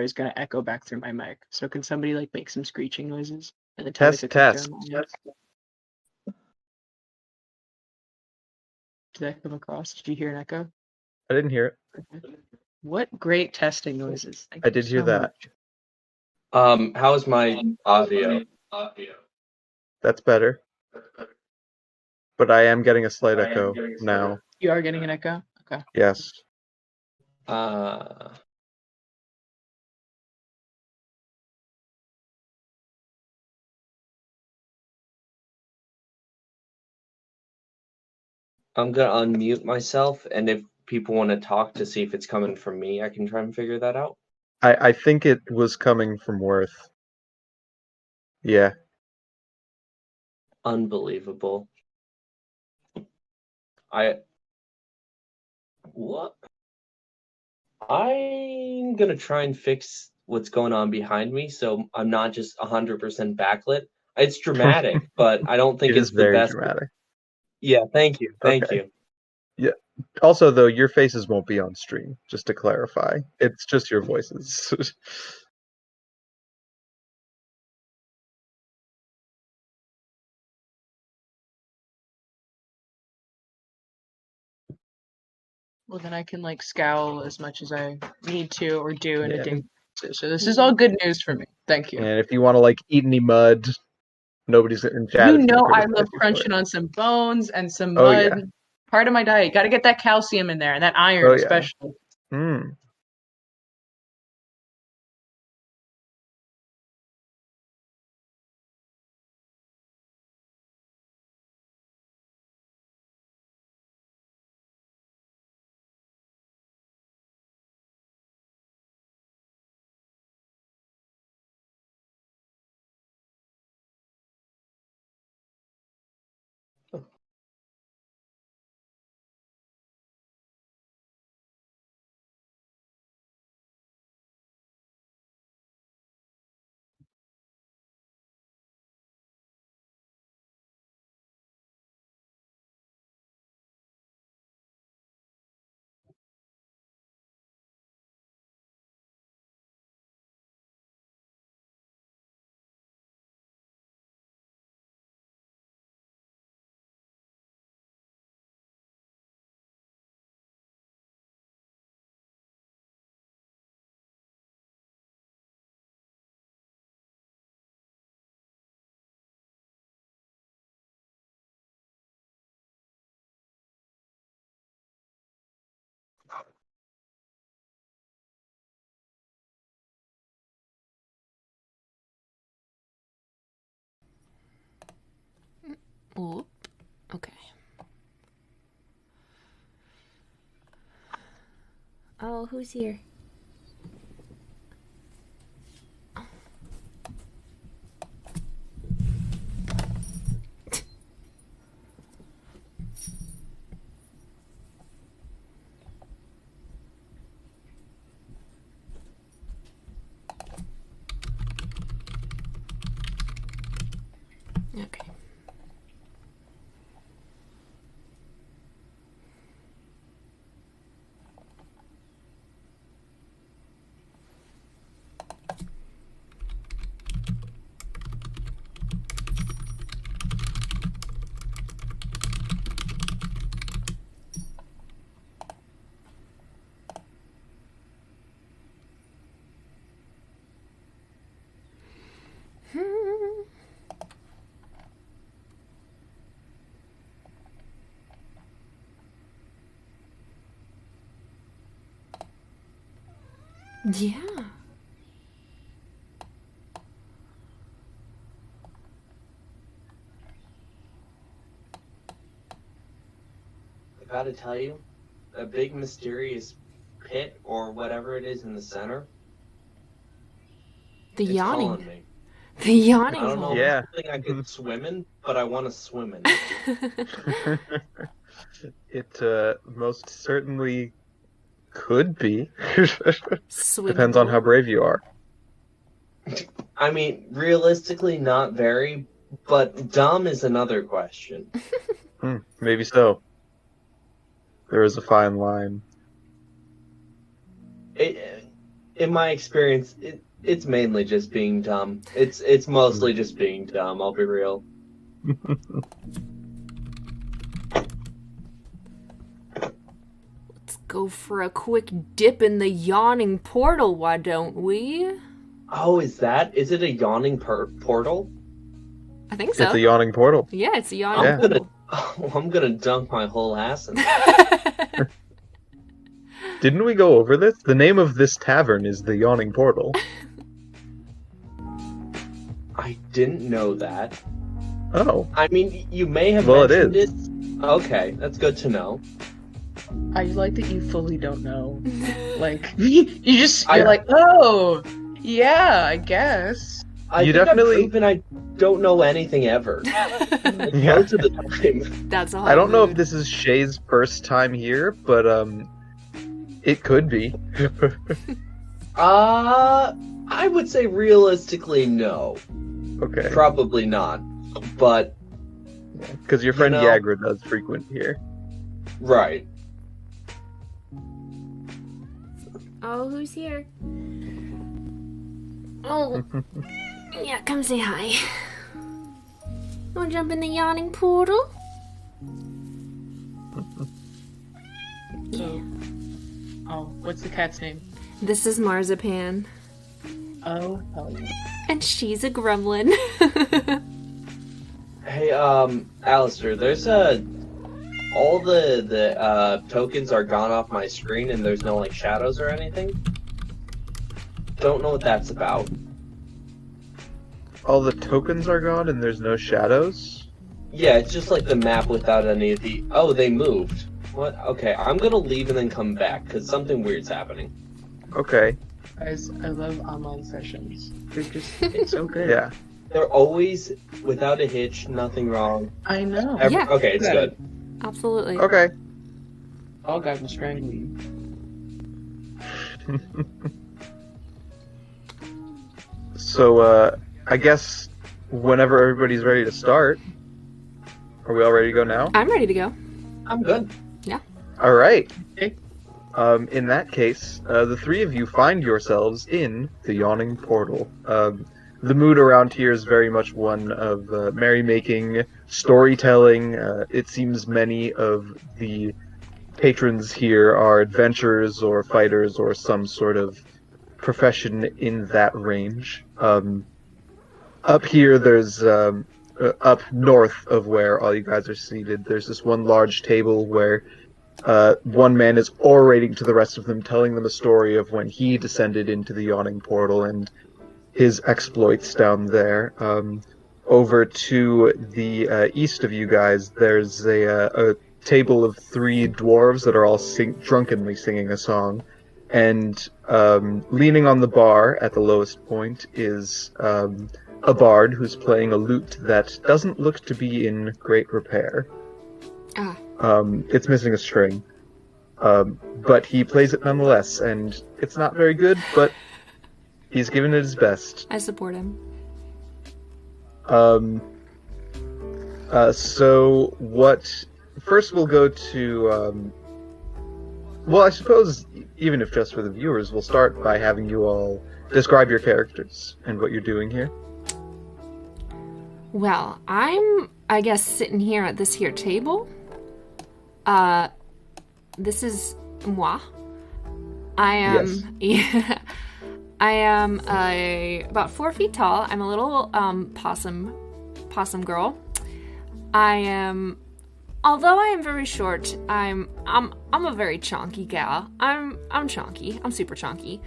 is going to echo back through my mic. So can somebody like make some screeching noises and then tell me Test, if it comes test. through on my end? Did that come across? Did you hear an echo? I didn't hear it. Okay. What great testing noises. Thank I you did hear so that. much. How's my audio? That's better. But I am getting a slight echo now. You are getting an echo? Okay. Yes. I'm gonna unmute myself, and if people want to talk to see if it's coming from me, I can try and figure that out. I think it was coming from Worth. Yeah. Unbelievable. What? I'm gonna try and fix what's going on behind me, so I'm not just 100% backlit. It's dramatic, but I don't think It it's is the very best. dramatic. Yeah, thank you. Thank Okay. you. Yeah. Also, though, your faces won't be on stream, just to clarify. It's just your voices. Well, then I can like scowl as much as I need to or do in a Yeah. day. So this is all good news for me. Thank you. And if you want to like eat any mud, nobody's in chat. You is gonna know I criticize love you for crunching it. on some bones and some Oh, mud. yeah. Part of my diet. Got to get that calcium in there and that iron Oh, yeah. especially. Mm. Oop. Okay. Oh, who's here? Okay. Yeah. I gotta tell you, a big mysterious pit or whatever it is in the center. The It's yawning. calling me. The yawning I don't know hole. Yeah. if it's something I could swim in, but I want to swim in it. It most certainly could be. Swimmable. Depends on how brave you are. I mean, realistically, not very, but dumb is another question. Maybe so. There is a fine line. in my experience, it's mainly just being dumb. It's mostly just being dumb. I'll be real. Let's go for a quick dip in the yawning portal, why don't we? Oh, is it a yawning portal? I think so. It's a yawning portal. Yeah, it's a yawning I'm portal. I'm gonna dunk my whole ass in. Didn't we go over this? The name of this tavern is the Yawning Portal. I didn't know that. Oh. I mean, you may have Well, mentioned it it. Okay, that's good to know. I like that you fully don't know. Like, you're like, oh, yeah, I guess. You definitely- I've proven I don't know anything ever. Yeah. Most of the time. That's all. I don't know if this is Shay's first time here, but it could be. I would say realistically, no. Okay. Probably not. But, Because your friend You know- Yagra does frequent here. right. Oh, who's here? Oh, yeah, come say hi. Wanna jump in the yawning portal? Yeah. Oh, what's the cat's name? This is Marzipan, Oh, hell yeah. and she's a gremlin. Hey, Alistair, there's all the tokens are gone off my screen and there's no, like, shadows or anything. Don't know what that's about. All the tokens are gone and there's no shadows? Yeah, it's just like the map without any of the... Oh, they moved. What? Okay, I'm gonna leave and then come back, because something weird's happening. Okay. Guys, I love online sessions. They're just, it's so good. Yeah. They're always without a hitch, nothing wrong. I know. Yeah. Okay, it's good. Absolutely. Okay. All guys will strangle you. So, I guess whenever everybody's ready to start, are we all ready to go now? I'm ready to go. I'm good. All right. Okay. In that case, the three of you find yourselves in the Yawning Portal. The mood around here is very much one of merrymaking, storytelling. It seems many of the patrons here are adventurers or fighters or some sort of profession in that range. Up here, there's up north of where all you guys are seated, there's this one large table where one man is orating to the rest of them, telling them a story of when he descended into the Yawning Portal and his exploits down there. Over to the east of you guys, there's a table of three dwarves that are all drunkenly singing a song. And leaning on the bar at the lowest point is a bard who's playing a lute that doesn't look to be in great repair. Ah. It's missing a string. But he plays it nonetheless, and it's not very good, but he's given it his best. I support him. So what... First we'll go to... well, I suppose, even if just for the viewers, we'll start by having you all describe your characters and what you're doing here. Well, I'm, I guess, sitting here at this here table. This is moi. I am, Yes. I am about 4 feet tall. I'm a little possum girl. I am, although I am very short, I'm a very chonky gal. I'm chonky. I'm super chonky.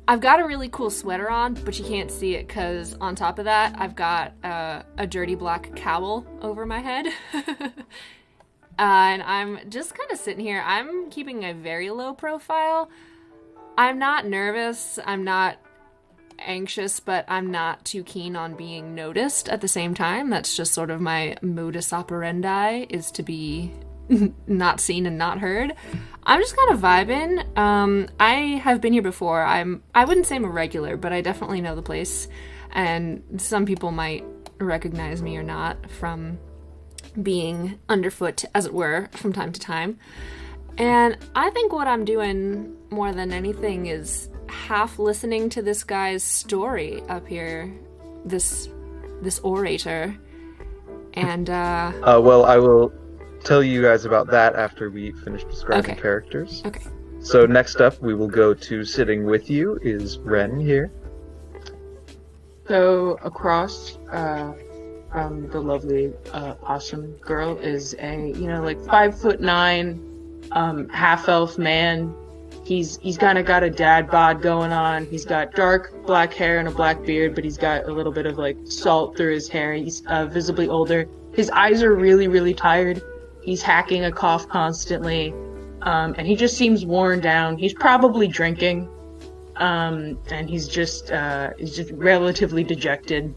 I've got a really cool sweater on, but you can't see it because on top of that, I've got a dirty black cowl over my head. And I'm just kind of sitting here. I'm keeping a very low profile. I'm not nervous. I'm not anxious, but I'm not too keen on being noticed at the same time. That's just sort of my modus operandi, is to be not seen and not heard. I'm just kind of vibing. I have been here before. I wouldn't say I'm a regular, but I definitely know the place. And some people might recognize me or not from being underfoot, as it were, from time to time. And I think what I'm doing more than anything is half listening to this guy's story up here, this orator. And well, I will tell you guys about that after we finish describing characters. Okay. So next up, we will go to sitting with you is Ren here. So across from the lovely possum girl is a 5'9" half elf man. He's kind of got a dad bod going on. He's got dark black hair and a black beard, but he's got a little bit of like salt through his hair. He's visibly older. His eyes are really, really tired. He's hacking a cough constantly. And he just seems worn down. He's probably drinking. And he's just relatively dejected.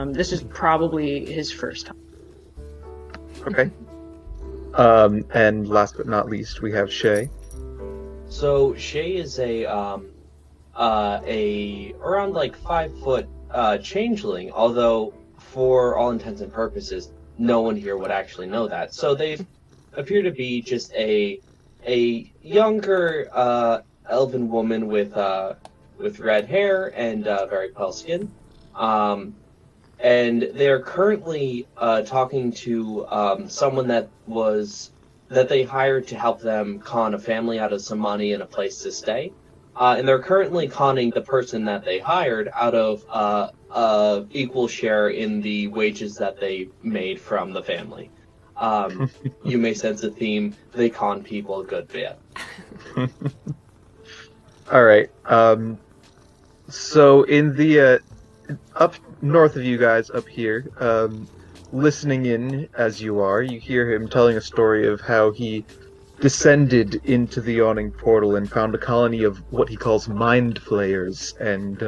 This is probably his first time. Okay. And last but not least, we have Shay. So Shay is a around like 5 foot changeling, although for all intents and purposes, no one here would actually know that. So they appear to be just a younger elven woman with red hair and very pale skin. And they're currently talking to someone that they hired to help them con a family out of some money and a place to stay. And they're currently conning the person that they hired out of equal share in the wages that they made from the family. You may sense a theme. They con people a good bit. All right. So in the up north of you guys, up here, listening in as you are, you hear him telling a story of how he descended into the yawning portal and found a colony of what he calls mind flayers and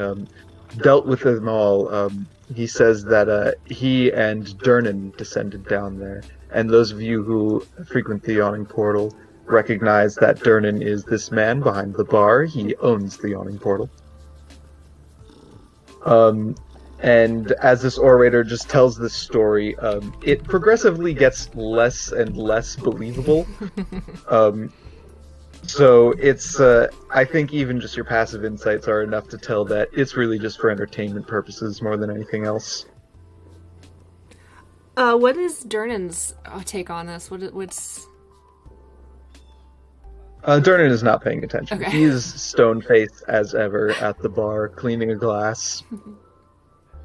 dealt with them all. He says that he and Durnan descended down there, and those of you who frequent the yawning portal recognize that Durnan is this man behind the bar. He owns the yawning portal. And as this orator just tells this story, it progressively gets less and less believable. So it's, I think even just your passive insights are enough to tell that it's really just for entertainment purposes more than anything else. What is Durnan's take on this? What's... Durnan is not paying attention. Okay. He is stone-faced as ever at the bar, cleaning a glass.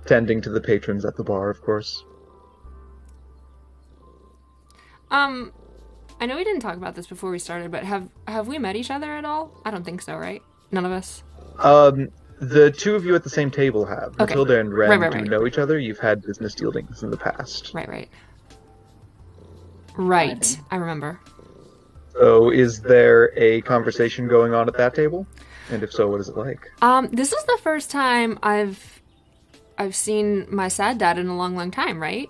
Tending to the patrons at the bar, of course. I know we didn't talk about this before we started, but have we met each other at all? I don't think so, right? None of us? The two of you at the same table have. Okay. Matilda and Ren Right. do know each other. You've had business dealings in the past. Right. I remember. So is there a conversation going on at that table? And if so, what is it like? This is the first time I've seen my sad dad in a long, long time, right?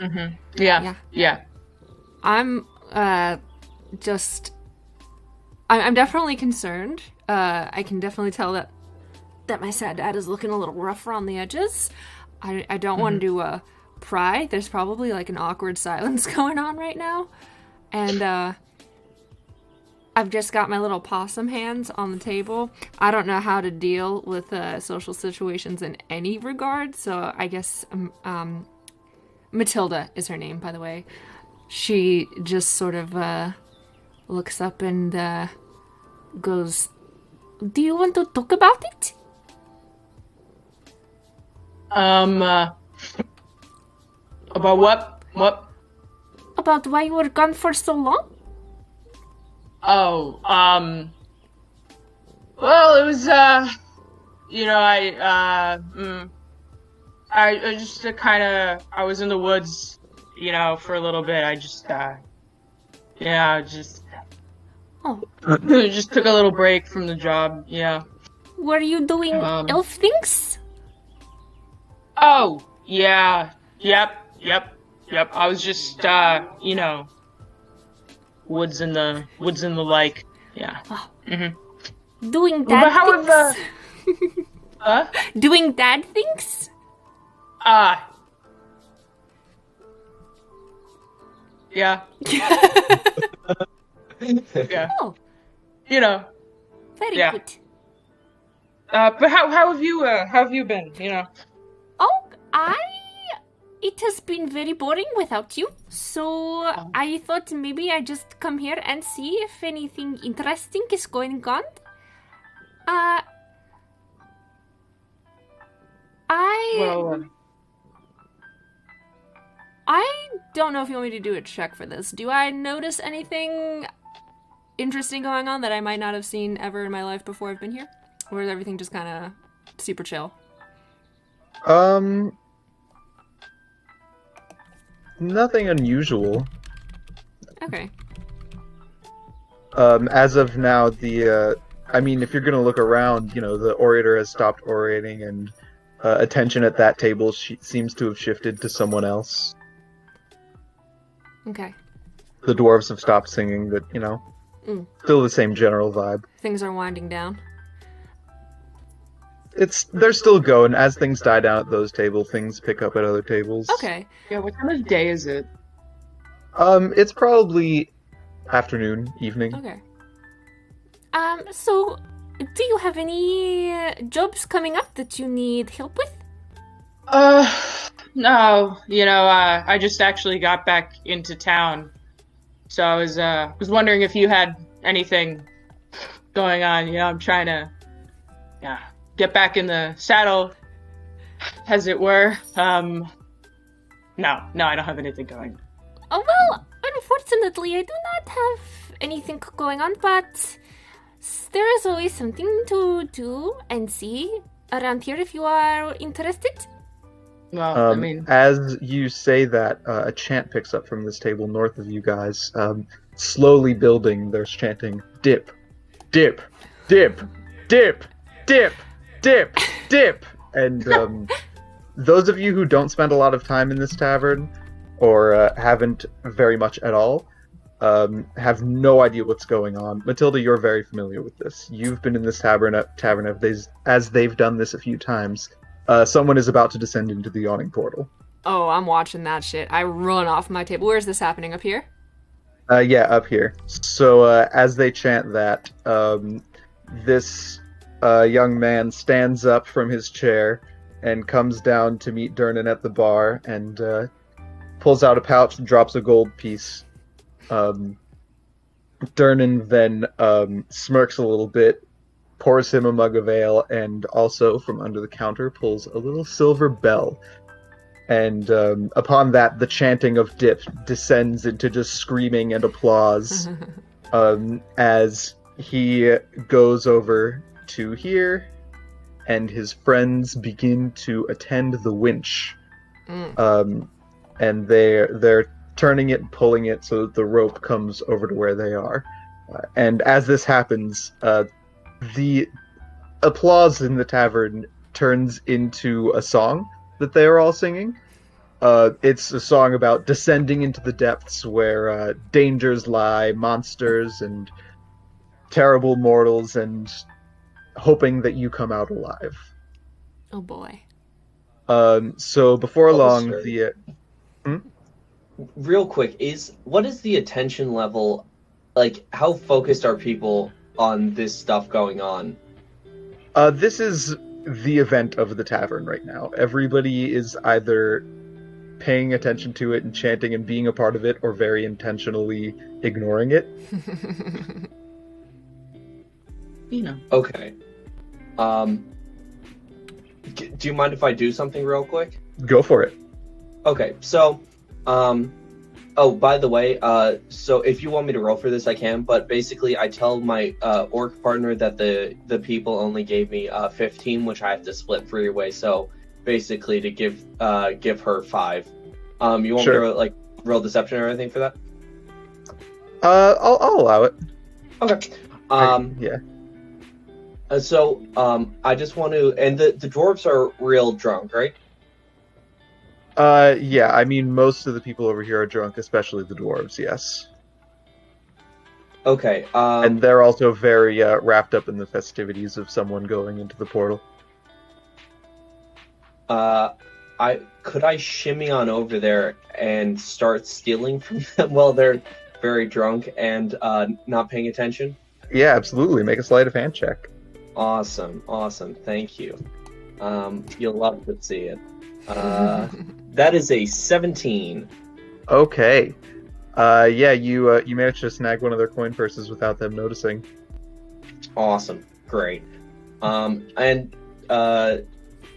Mm-hmm. Yeah. I'm I'm definitely concerned. I can definitely tell that my sad dad is looking a little rough around the edges. I don't want to pry. There's probably like an awkward silence going on right now. And I've just got my little possum hands on the table. I don't know how to deal with social situations in any regard, so I guess Matilda is her name, by the way. She just sort of looks up and goes, "Do you want to talk about it?" About what? What? About why you were gone for so long? Oh, well, it was, I just I was in the woods, for a little bit. I just just took a little break from the job, yeah. Were you doing elf things? Oh, yeah, yep. I was just, woods in the like, yeah. Oh. Mm-hmm. Doing dad things? Doing dad things? Yeah. Yeah. Oh, You know. very Yeah. good. But how have you been? You know. Oh, it has been very boring without you, so I thought maybe I just come here and see if anything interesting is going on. Well. I don't know if you want me to do a check for this. Do I notice anything interesting going on that I might not have seen ever in my life before I've been here? Or is everything just kind of super chill? Nothing unusual. Okay. As of now, if you're gonna look around, the orator has stopped orating, and attention at that table seems to have shifted to someone else. Okay. The dwarves have stopped singing, but, still the same general vibe. Things are winding down. They're still going. As things die down at those tables, things pick up at other tables. Okay. Yeah. What time of day is it? It's probably afternoon, evening. Okay. So, do you have any jobs coming up that you need help with? No. I just actually got back into town, so I was wondering if you had anything going on. I'm trying to, get back in the saddle, as it were. No, I don't have anything going. Oh, well, unfortunately, I do not have anything going on, but there is always something to do and see around here if you are interested. Well, as you say that, a chant picks up from this table north of you guys. Slowly building, there's chanting, dip, dip, dip, dip, dip, dip, dip. And those of you who don't spend a lot of time in this tavern, or haven't very much at all, have no idea what's going on. Matilda, you're very familiar with this. You've been in this tavern as they've done this a few times. Someone is about to descend into the yawning portal. Oh, I'm watching that shit. I run off my table. Where's this happening? Up here? Yeah, up here. So as they chant that, this young man stands up from his chair and comes down to meet Durnan at the bar and pulls out a pouch and drops a gold piece. Durnan then smirks a little bit, pours him a mug of ale, and also from under the counter pulls a little silver bell. And upon that, the chanting of dip descends into just screaming and applause as he goes over to here, and his friends begin to attend the winch. And they're turning it and pulling it so that the rope comes over to where they are. And as this happens, the applause in the tavern turns into a song that they are all singing. It's a song about descending into the depths where dangers lie, monsters and terrible mortals, and hoping that you come out alive. Oh boy. So before long, Sir. Real quick, what is the attention level? Like, how focused are people on this stuff going on? This is the event of the tavern right now. Everybody is either paying attention to it and chanting and being a part of it, or very intentionally ignoring it. Okay. Do you mind if I do something real quick? Go for it. Okay, so, oh, by the way, so if you want me to roll for this, I can, but basically I tell my orc partner that the people only gave me 15, which I have to split freeway, so basically to give her 5. You want me to, roll deception or anything for that? I'll allow it. Okay. Yeah. So, I just want to, and the dwarves are real drunk, right? Yeah, I mean, most of the people over here are drunk, especially the dwarves, yes. Okay, and they're also very wrapped up in the festivities of someone going into the portal. Could I shimmy on over there and start stealing from them while they're very drunk and not paying attention? Yeah, absolutely. Make a sleight of hand check. Awesome. Thank you. You'll love to see it. That is a 17. Okay. Yeah, you managed to snag one of their coin purses without them noticing. Awesome. Great.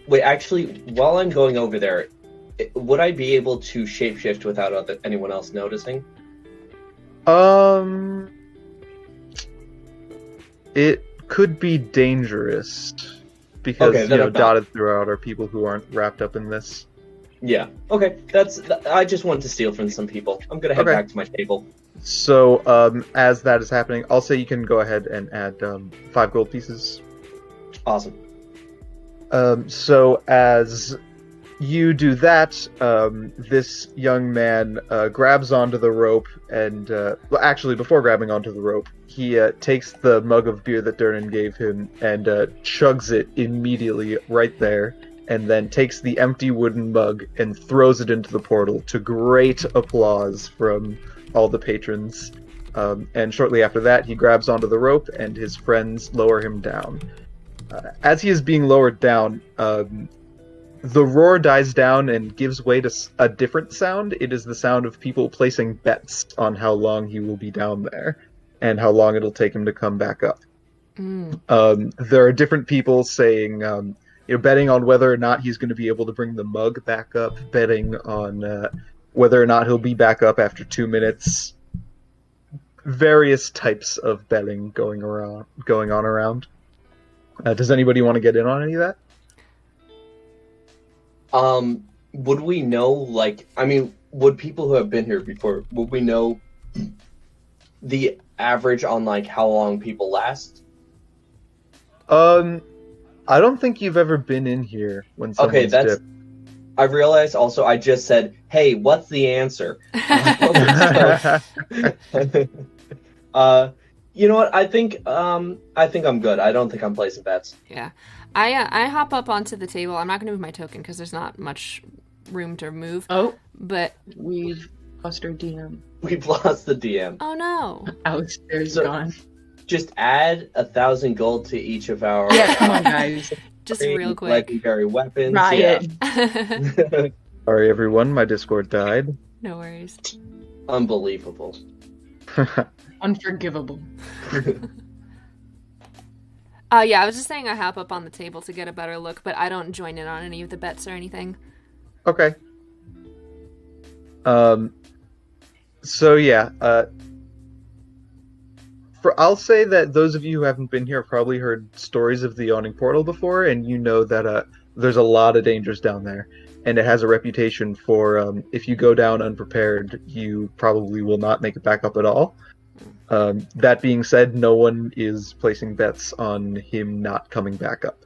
Wait, actually, while I'm going over there, would I be able to shapeshift without anyone else noticing? It could be dangerous because dotted throughout are people who aren't wrapped up in this. Yeah. Okay. I just wanted to steal from some people. I'm gonna head back to my table. So, as that is happening, I'll say you can go ahead and add 5 gold pieces. Awesome. So as you do that, this young man grabs onto the rope and, well, actually, before grabbing onto the rope, he takes the mug of beer that Durnan gave him and chugs it immediately right there, and then takes the empty wooden mug and throws it into the portal to great applause from all the patrons. And shortly after that, he grabs onto the rope and his friends lower him down. As he is being lowered down, the roar dies down and gives way to a different sound. It is the sound of people placing bets on how long he will be down there and how long it'll take him to come back up. There are different people saying, betting on whether or not he's going to be able to bring the mug back up, betting on whether or not he'll be back up after 2 minutes. Various types of betting going on around. Does anybody want to get in on any of that? Would we know, would people who have been here before, would we know the average on, how long people last? I don't think you've ever been in here when someone's dipped. I realized also I just said, hey, what's the answer? You know what? I think I'm good. I don't think I'm placing bets. Yeah. I hop up onto the table. I'm not going to move my token because there's not much room to move. Oh. But we've lost our DM. We've lost the DM. Oh, no. Alex, there's gone. Just add 1,000 gold to each of our... Yeah, come on, guys. Just real quick. Legendary weapons. Riot. Yeah. Sorry, everyone. My Discord died. No worries. Unbelievable. Unforgivable. Yeah, I was just saying I hop up on the table to get a better look, but I don't join in on any of the bets or anything. Okay. So yeah, I'll say that those of you who haven't been here have probably heard stories of the Yawning Portal before, and you know that there's a lot of dangers down there, and it has a reputation for if you go down unprepared, you probably will not make it back up at all. That being said, no one is placing bets on him not coming back up.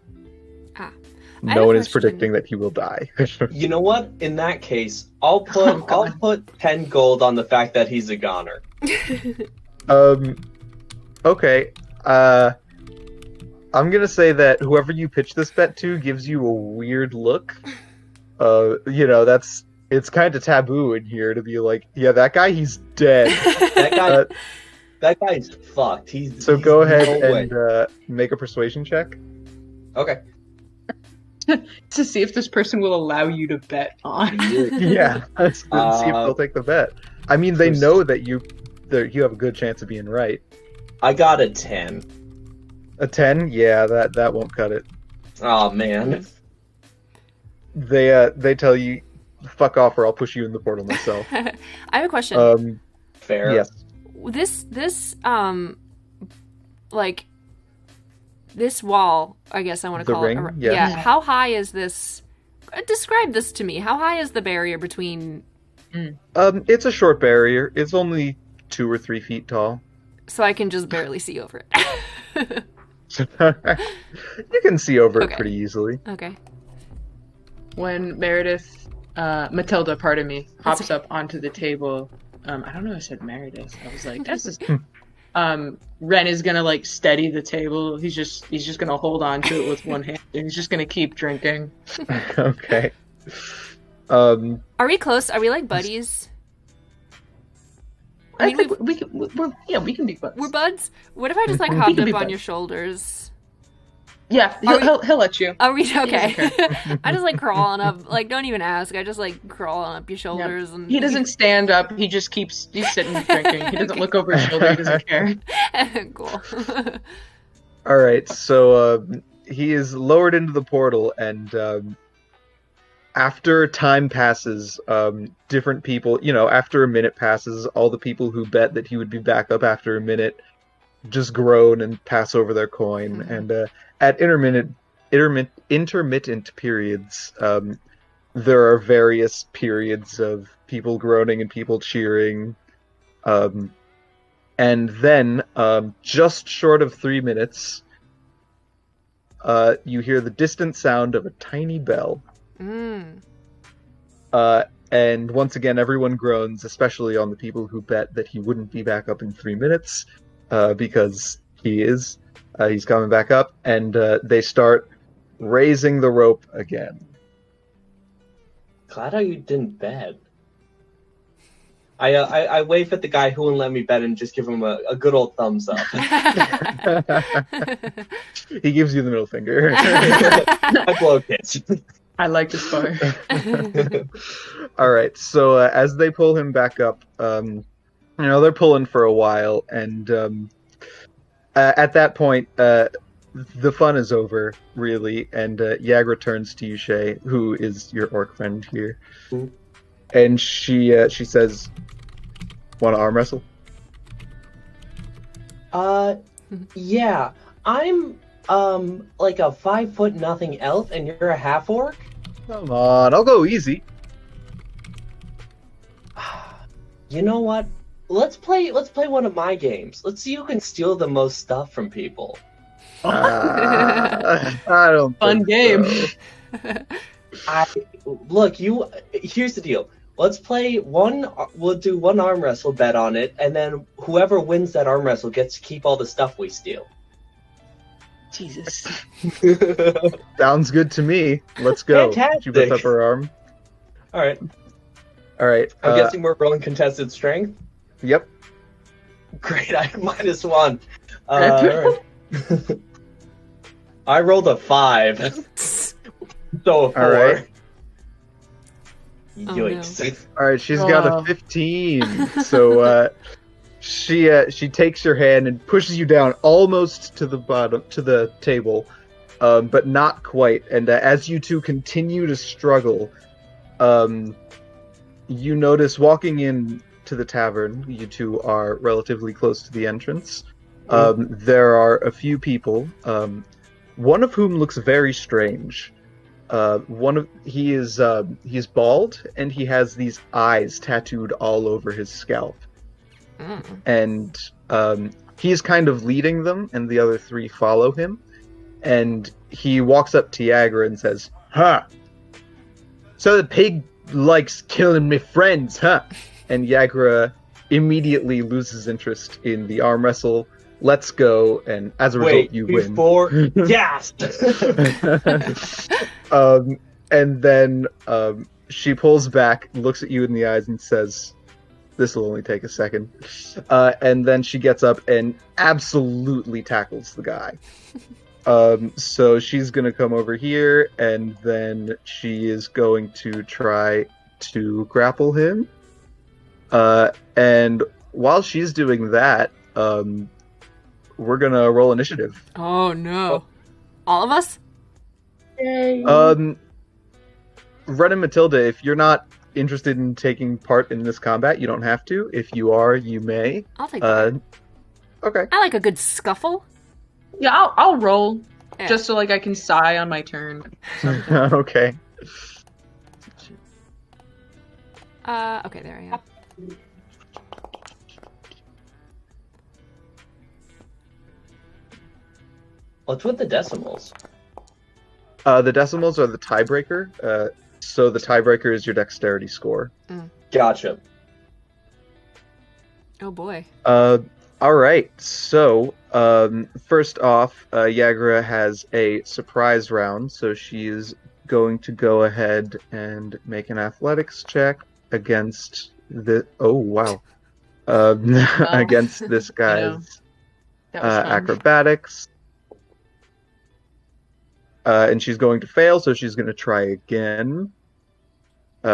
No one is predicting that he will die. You know what? In that case, I'll put 10 gold on the fact that he's a goner. Okay. I'm gonna say that whoever you pitch this bet to gives you a weird look. It's kind of taboo in here to be like, yeah, that guy, he's dead. That guy's fucked. Go ahead and make a persuasion check. Okay. To see if this person will allow you to bet on. Yeah, let's see if they'll take the bet. I mean, they know that you have a good chance of being right. I got a 10. A 10? Yeah, that won't cut it. Oh man. They tell you, fuck off, or I'll push you in the portal myself. I have a question. Fair. Yes. This wall, I guess I want to call ring? it. Yeah. How high is this? Describe this to me. How high is the barrier between? It's a short barrier. It's only 2 or 3 feet tall. So I can just barely see over it. You can see over it pretty easily. Okay. When Matilda, pardon me, hops up onto the table, I don't know if I said Meredith. I was like, that's just... Ren is gonna steady the table. He's just gonna hold on to it with one hand, and he's just gonna keep drinking. Okay. Are we close? Are we like buddies? I think we can be buds. We're buds? What if I just, like, We hopped can be up on buds. your shoulders? Yeah, he'll let you. Are we okay? doesn't I just, like, crawling up. Like, don't even ask. I just, like, crawling up your shoulders. And He doesn't stand up. He just he's sitting drinking. He doesn't look over his shoulder. He doesn't care. Cool. All right, so he is lowered into the portal, and after time passes, different people, after a minute passes, all the people who bet that he would be back up after a minute just groan and pass over their coin. And at intermittent periods, there are various periods of people groaning and people cheering. And then, just short of 3 minutes, you hear the distant sound of a tiny bell. And once again, everyone groans, especially on the people who bet that he wouldn't be back up in 3 minutes, because he is. He's coming back up, and they start raising the rope again. Glad how you didn't bet. I wave at the guy who wouldn't let me bet and just give him a good old thumbs up. He gives you the middle finger. I blow kids. I like this part. All right, so as they pull him back up, they're pulling for a while, and at that point, the fun is over, really, and Yagra turns to Yushay, who is your orc friend here, and she says, "Want to arm wrestle?" Yeah, I'm like a 5'0" elf, and you're a half orc. Come on, I'll go easy. You know what? Let's play one of my games. Let's see who can steal the most stuff from people. I don't. Fun game. So. Here's the deal. Let's play one. We'll do one arm wrestle bet on it, and then whoever wins that arm wrestle gets to keep all the stuff we steal. Jesus. Sounds good to me. Let's go. Fantastic. She puts up her arm. All right. I'm guessing we're rolling contested strength. Yep. Great. I have -1. All right. I rolled a 5. So a 4. All right. Yikes. All right, she's got a 15. So she takes your hand and pushes you down almost to the bottom, to the table, but not quite. And as you two continue to struggle, you notice walking in to the tavern. You two are relatively close to the entrance. There are a few people, one of whom looks very strange. He's bald, and he has these eyes tattooed all over his scalp. And he's kind of leading them, and the other 3 follow him. And he walks up to Yagra and says, "Huh, so the pig likes killing me friends, huh?" And Yagra immediately loses interest in the arm wrestle. Let's go, and as a result, you win. Before gas. And then she pulls back, looks at you in the eyes, and says, "This will only take a second." And then she gets up and absolutely tackles the guy. So she's going to come over here, and then she is going to try to grapple him. And while she's doing that, we're going to roll initiative. Oh, no. All of us? Yay. Ren and Matilda, if you're not interested in taking part in this combat, you don't have to. If you are, you may. I'll take that. Okay. I like a good scuffle. Yeah, I'll roll. Yeah. Just so I can sigh on my turn. Okay. Okay, there I am. What's with the decimals? The decimals are the tiebreaker. So the tiebreaker is your dexterity score. Gotcha. Oh boy. All right. So first off, Yagra has a surprise round, so she's going to go ahead and make an athletics check against the. Oh wow. against this guy's that was fun. acrobatics. And she's going to fail, so she's going to try again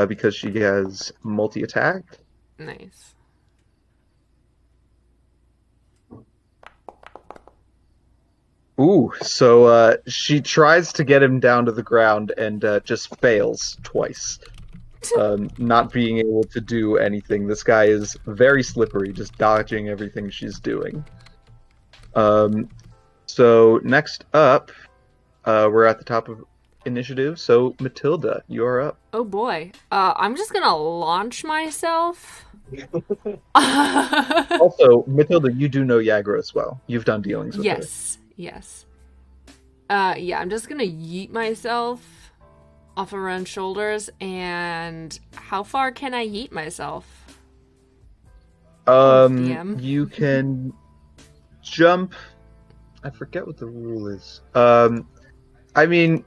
because she has multi-attack. Nice. Ooh, so she tries to get him down to the ground and just fails twice. Not being able to do anything. This guy is very slippery, just dodging everything she's doing. So next up, we're at the top of initiative. So Matilda, you're up. Oh boy. I'm just gonna launch myself. Also, Matilda, you do know Yagra as well. You've done dealings with her. Yes. Yeah, I'm just gonna yeet myself off of Ren's shoulders, and how far can I yeet myself? DM. You can jump. I forget what the rule is. I mean,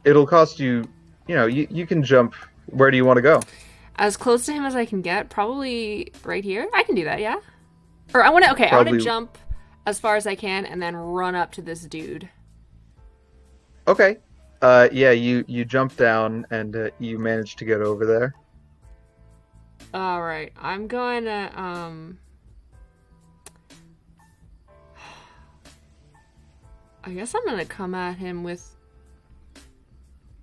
it'll cost you. You can jump. Where do you want to go? As close to him as I can get, probably right here. I can do that, yeah. Or I want to jump as far as I can and then run up to this dude. Okay. Yeah, you jump down and you manage to get over there. All right. I'm going to I guess I'm going to come at him with.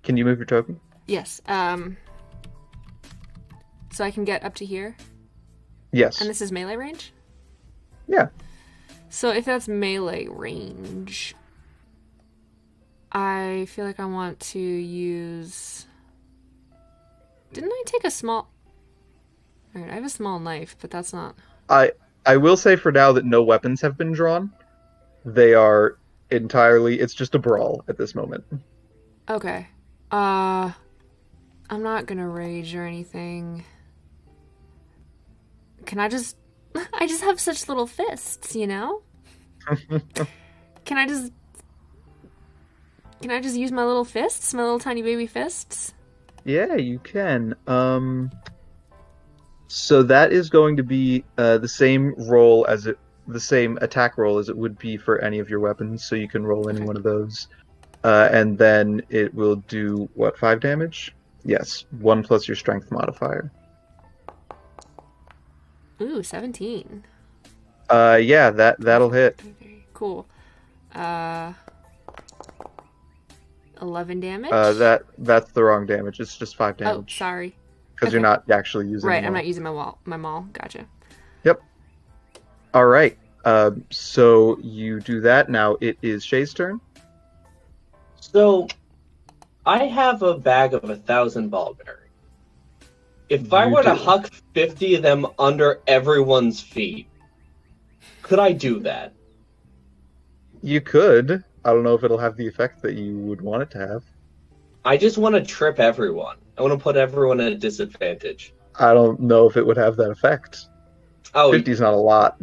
Can you move your token? Yes. So I can get up to here? Yes. And this is melee range? Yeah. So if that's melee range, I feel like I want to use... Didn't I take a small... Alright, I have a small knife, but that's not... I will say for now that no weapons have been drawn. They are entirely... It's just a brawl at this moment. Okay. I'm not gonna rage or anything. Can I just... I just have such little fists, you know? Can I just use my little fists? My little tiny baby fists? Yeah, you can. So that is going to be the same roll as the same attack roll as it would be for any of your weapons, so you can roll any one of those. And then it will do, 5 damage? Yes, 1 plus your strength modifier. Ooh, 17. Yeah, that'll hit. Cool. 11 damage? That's the wrong damage. It's just 5 damage. Oh, sorry. Because you're not actually using Right, I'm not using my maul. Gotcha. Yep. All right. So you do that. Now it is Shay's turn. So, I have a bag of 1,000 ballberry. If I were to huck 50 of them under everyone's feet, could I do that? You could. I don't know if it'll have the effect that you would want it to have. I just want to trip everyone. I want to put everyone at a disadvantage. I don't know if it would have that effect. Oh, 50's not a lot.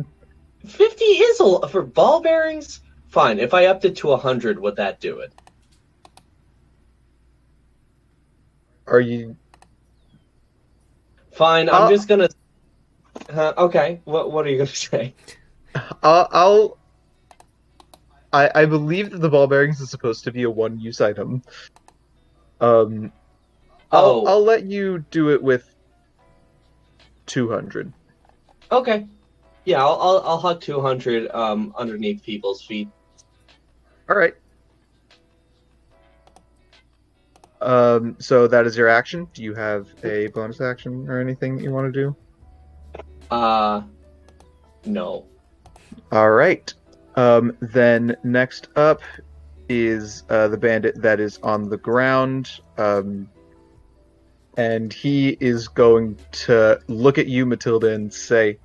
50 is a lot for ball bearings? Fine. If I upped it to 100, would that do it? Are you... Fine, I'm just gonna... okay, what are you gonna say? I believe that the ball bearings is supposed to be a one-use item. I'll let you do it with 200. Okay. Yeah, I'll huck 200 underneath people's feet. All right. So that is your action. Do you have a bonus action or anything that you want to do? No. All right. Then next up is the bandit that is on the ground. And he is going to look at you, Matilda, and say,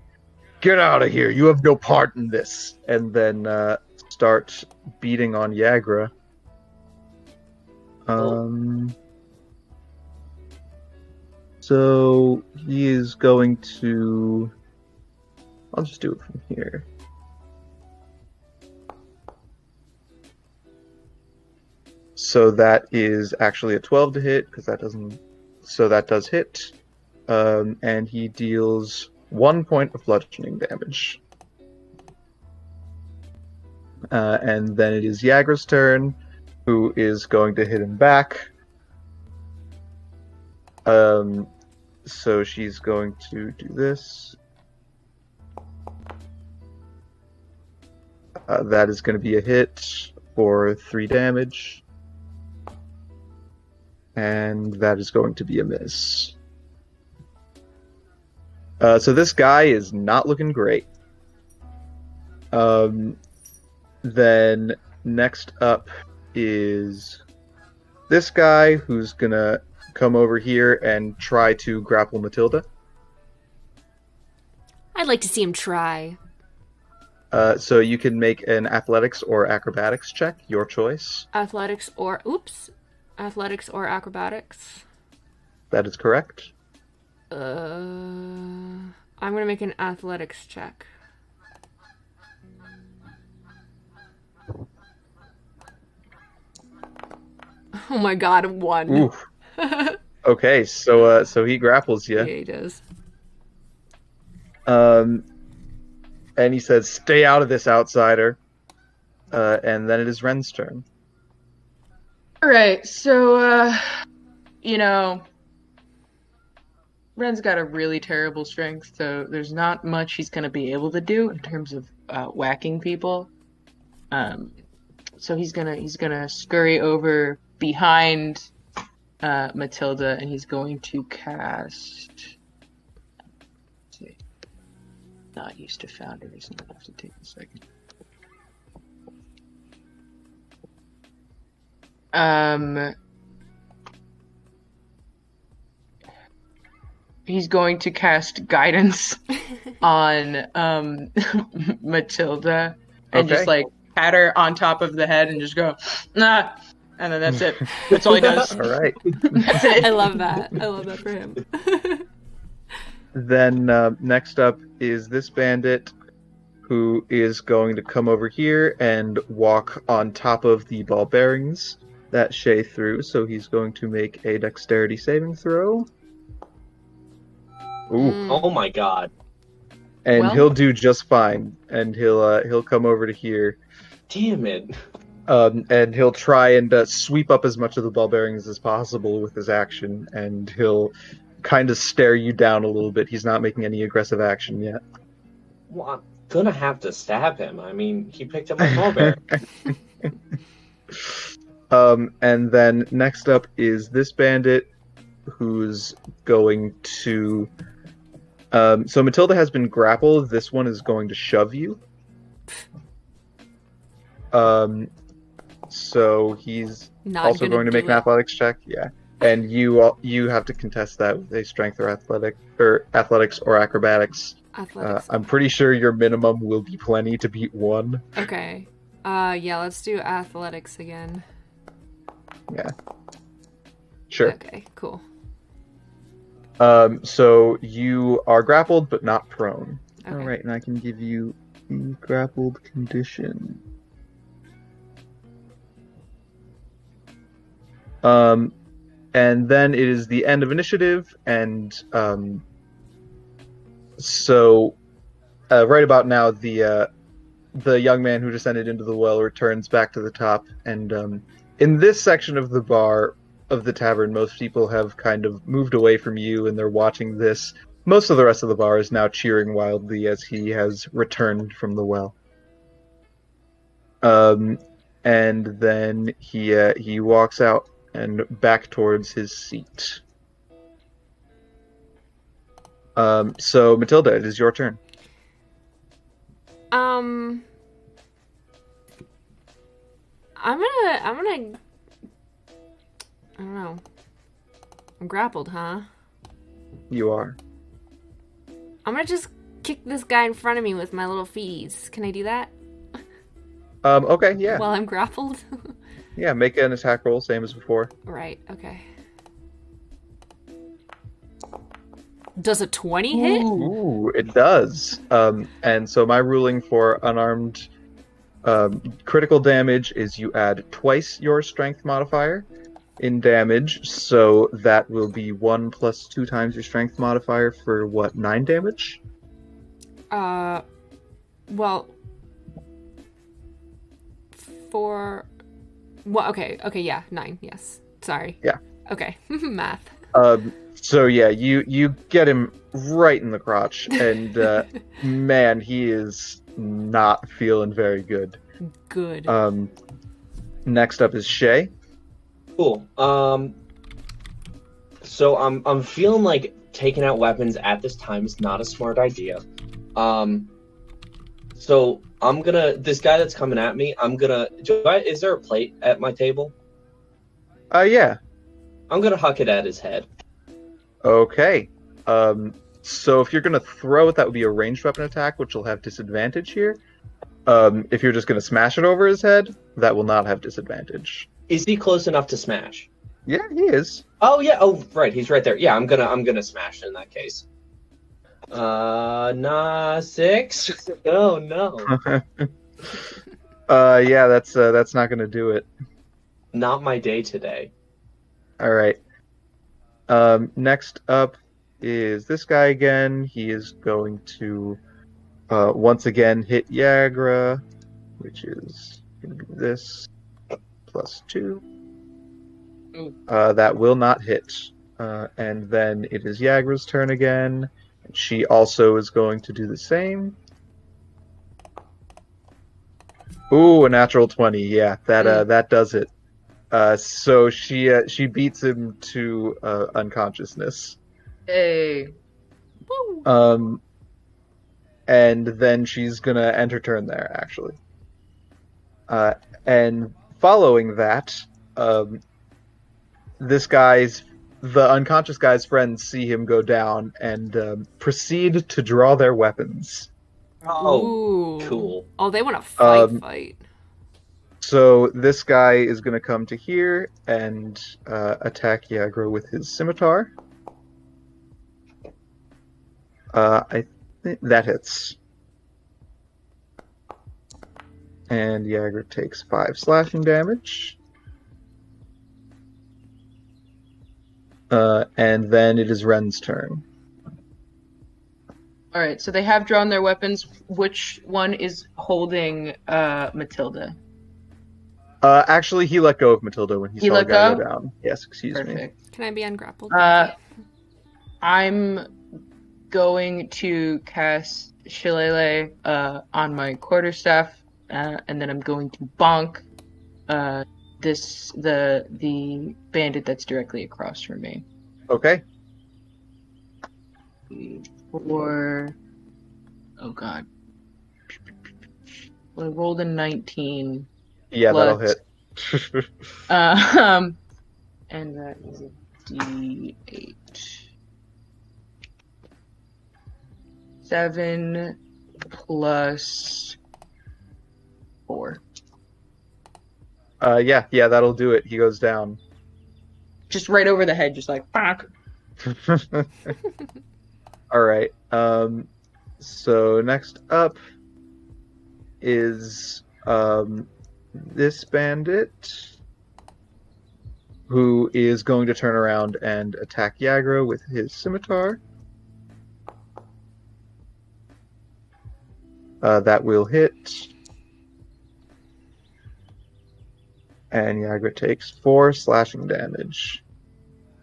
"Get out of here! You have no part in this!" And then start beating on Yagra. So he is going to... I'll just do it from here. So that is actually a 12 to hit, because that doesn't... So that does hit. And he deals 1 point of bludgeoning damage. And then it is Yagra's turn, who is going to hit him back. So she's going to do this. That is going to be a hit for 3 damage. And that is going to be a miss. So this guy is not looking great. Then next up is this guy who's gonna come over here and try to grapple Matilda. I'd like to see him try. So you can make an athletics or acrobatics check, your choice. Athletics or acrobatics. That is correct. I'm gonna make an athletics check. Oh my god, 1. Oof. Okay, so he grapples you. Yeah, he does. And he says, "Stay out of this, outsider." And then it is Ren's turn. Alright, so, Ren's got a really terrible strength, so there's not much he's going to be able to do in terms of whacking people. So he's gonna scurry over behind Matilda, and he's going to cast... Let's see. Not used to Founders, I'm gonna have to take a second. He's going to cast Guidance on Matilda and just like pat her on top of the head and just go, nah, and then that's it. That's all he does. All right. That's it. I love that. I love that for him. Then next up is this bandit who is going to come over here and walk on top of the ball bearings that Shay threw. So he's going to make a dexterity saving throw. Ooh. Oh my god. And Well- he'll do just fine. And he'll come over to here. Damn it. And he'll try and sweep up as much of the ball bearings as possible with his action, and he'll kind of stare you down a little bit. He's not making any aggressive action yet. Well, I'm gonna have to stab him. I mean, he picked up a ball bear. And then next up is this bandit who's going to... so Matilda has been grappled. This one is going to shove you. So he's Not also gonna going to make do an it. athletics check. Yeah. And you have to contest that with a strength or athletics or acrobatics. Athletics. I'm pretty sure your minimum will be plenty to beat 1. Okay. Yeah, let's do athletics again. Yeah. Sure. Okay, cool. So you are grappled but not prone. Okay. All right, and I can give you the grappled condition. And then it is the end of initiative, and so right about now, the young man who descended into the well returns back to the top, and in this section of the bar of the tavern, most people have kind of moved away from you, and they're watching this. Most of the rest of the bar is now cheering wildly as he has returned from the well. And then he walks out and back towards his seat. So Matilda, it is your turn. I'm gonna I don't know. I'm grappled, huh? You are. I'm gonna just kick this guy in front of me with my little feeties. Can I do that? Okay, yeah. While I'm grappled? Yeah, make an attack roll, same as before. Right, okay. Does a 20 hit? Ooh, it does. And so my ruling for unarmed critical damage is you add twice your strength modifier in damage, so that will be 1 plus 2 times your strength modifier for 9 damage? Well, okay, yeah, 9, yes. Sorry. Yeah. Okay, math. So yeah, you get him right in the crotch, and man, he is not feeling very good. Good. Next up is Shay. Cool. So I'm feeling like taking out weapons at this time is not a smart idea. So I'm gonna, this guy that's coming at me, is there a plate at my table? Yeah. I'm gonna huck it at his head. Okay. So if you're gonna throw it, that would be a ranged weapon attack, which will have disadvantage here. If you're just gonna smash it over his head, that will not have disadvantage. Is he close enough to smash? Yeah, he is. Oh yeah. Oh right, he's right there. Yeah, I'm gonna smash it in that case. 6. Oh no. Yeah, that's not gonna do it. Not my day today. All right. Next up is this guy again. He is going to once again hit Yagra, which is going to be this +2. That will not hit. And then it is Yagra's turn again. And she also is going to do the same. Ooh, a natural 20. Yeah, that does it. So she beats him to unconsciousness. Hey. Woo. And then she's gonna end her turn there, actually. And following that, the unconscious guy's friends see him go down and proceed to draw their weapons. Oh, Ooh. cool. Oh, they want to fight. So this guy is going to come to here and attack Yagra with his scimitar. I think that hits. And Yagra takes 5 slashing damage. And then it is Ren's turn. Alright, so they have drawn their weapons. Which one is holding Matilda? Actually, he let go of Matilda when he saw the guy go down. Yes, excuse me. Can I be ungrappled? I'm going to cast Shillelagh on my quarterstaff, and then I'm going to bonk the bandit that's directly across from me. Okay. Oh god. Well, I rolled a 19. Yeah, that'll hit. And that is a D8. 7 plus 4. Yeah, that'll do it. He goes down. Just right over the head, just like, bonk. Alright, so next up is, this bandit, who is going to turn around and attack Yagra with his scimitar. That will hit. And Yagra takes 4 slashing damage.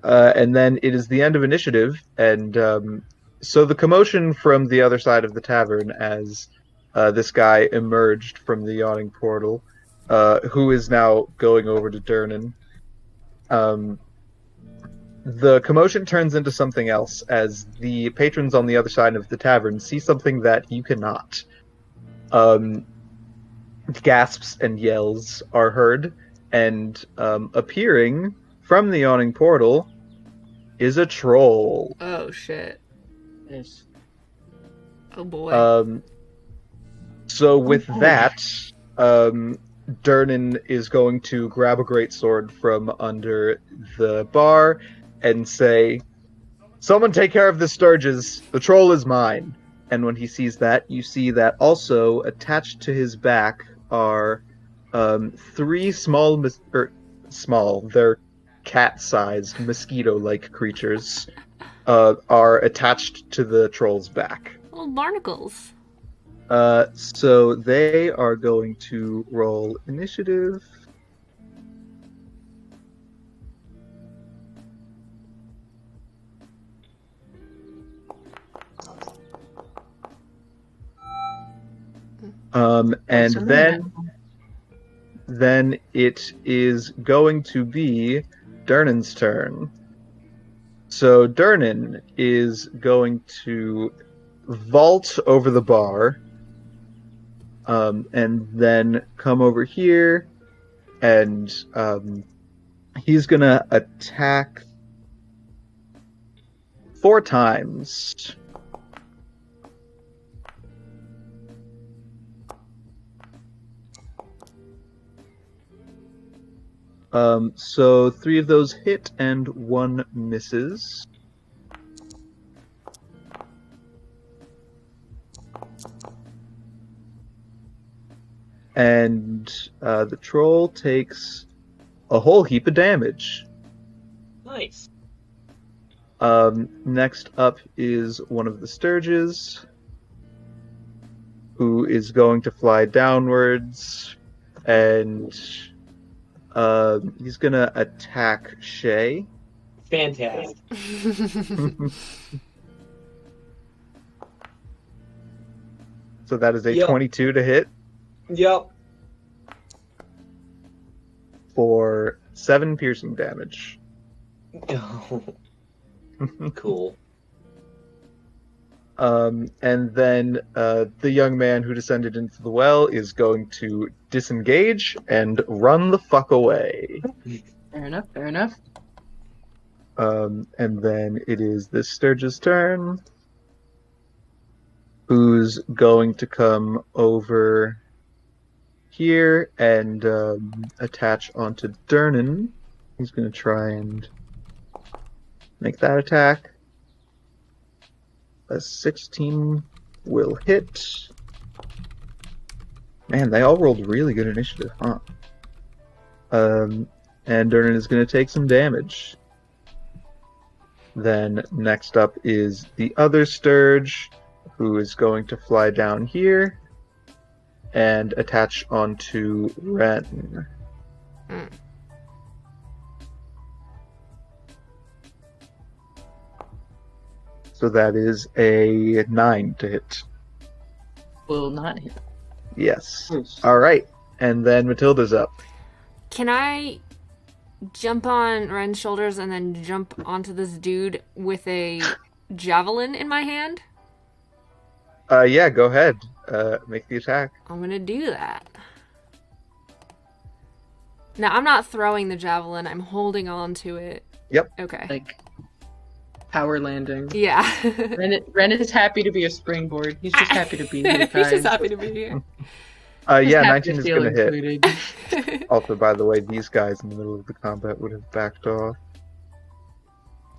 And then it is the end of initiative, and so the commotion from the other side of the tavern as this guy emerged from the yawning portal, who is now going over to Durnan. The commotion turns into something else as the patrons on the other side of the tavern see something that you cannot. Gasps and yells are heard, and appearing from the yawning portal is a troll. Oh shit. Yes. Oh boy. So with that, Durnan is going to grab a greatsword from under the bar and say, "Someone take care of the Sturges. The troll is mine." And when he sees that, you see that also attached to his back are 3 they're cat-sized, mosquito-like creatures are attached to the troll's back. little barnacles. So they are going to roll initiative. And then it is going to be Durnan's turn. So Durnan is going to vault over the bar, and then come over here, and he's gonna attack 4 times. So 3 of those hit and 1 misses. And the troll takes a whole heap of damage. Nice. Next up is one of the Sturges, who is going to fly downwards, and he's gonna attack Shay. Fantastic. So that is a 22 to hit. Yep. For 7 piercing damage. Cool. And then the young man who descended into the well is going to disengage and run the fuck away. Fair enough, fair enough. And then it is this Sturge's turn, who's going to come over here and attach onto Durnan. He's going to try and make that attack. A 16 will hit. Man, they all rolled really good initiative, huh? And Durnan is going to take some damage. Then next up is the other Sturge, who is going to fly down here and attach onto Ren. Mm. So that is a 9 to hit. Will not hit. Yes. Alright. And then Matilda's up. Can I jump on Ren's shoulders and then jump onto this dude with a javelin in my hand? Yeah, go ahead. Make the attack. I'm gonna do that. Now, I'm not throwing the javelin. I'm holding on to it. Yep. Okay. Like, power landing. Yeah. Ren is happy to be a springboard. He's just happy to be here, guys. He's just happy to be here. Yeah, Happy 19 is feel going to hit. included. Also, by the way, these guys in the middle of the combat would have backed off.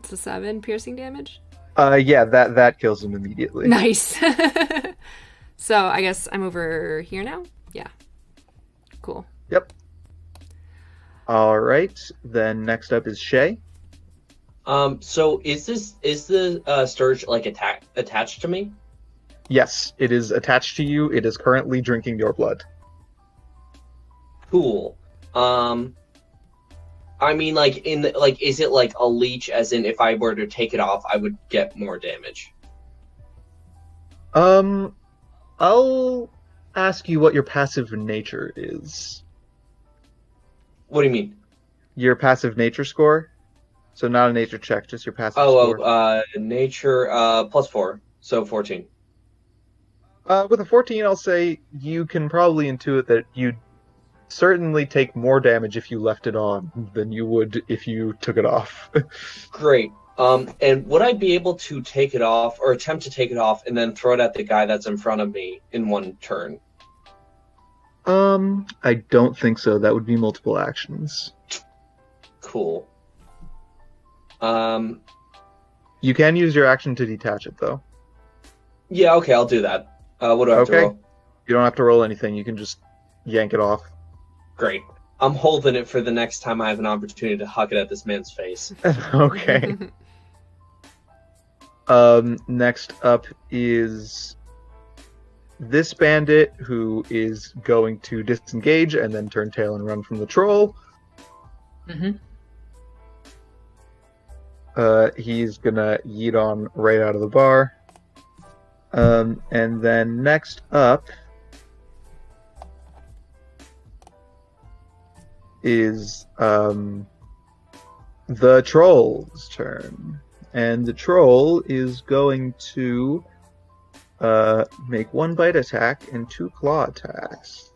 It's a 7 piercing damage? Yeah, that kills him immediately. Nice. So, I guess I'm over here now? Yeah. Cool. Yep. Alright, then next up is Shay. So is the Sturge like attached to me? Yes, it is attached to you. It is currently drinking your blood. Cool. I mean, like is it like a leech? As in, if I were to take it off, I would get more damage. I'll ask you what your passive nature is. What do you mean? Your passive nature score? So not a nature check, just your passive score. Nature +4, so 14. With a 14, I'll say you can probably intuit that you'd certainly take more damage if you left it on than you would if you took it off. Great. And would I be able to take it off, or attempt to take it off, and then throw it at the guy that's in front of me in one turn? I don't think so. That would be multiple actions. Cool. You can use your action to detach it, though. Yeah, okay, I'll do that. What do I have to roll? You don't have to roll anything. You can just yank it off. Great. I'm holding it for the next time I have an opportunity to huck it at this man's face. Okay. Next up is this bandit who is going to disengage and then turn tail and run from the troll. Mm-hmm. He's gonna yeet on right out of the bar. And then next up is the troll's turn. And the troll is going to make 1 bite attack and 2 claw attacks.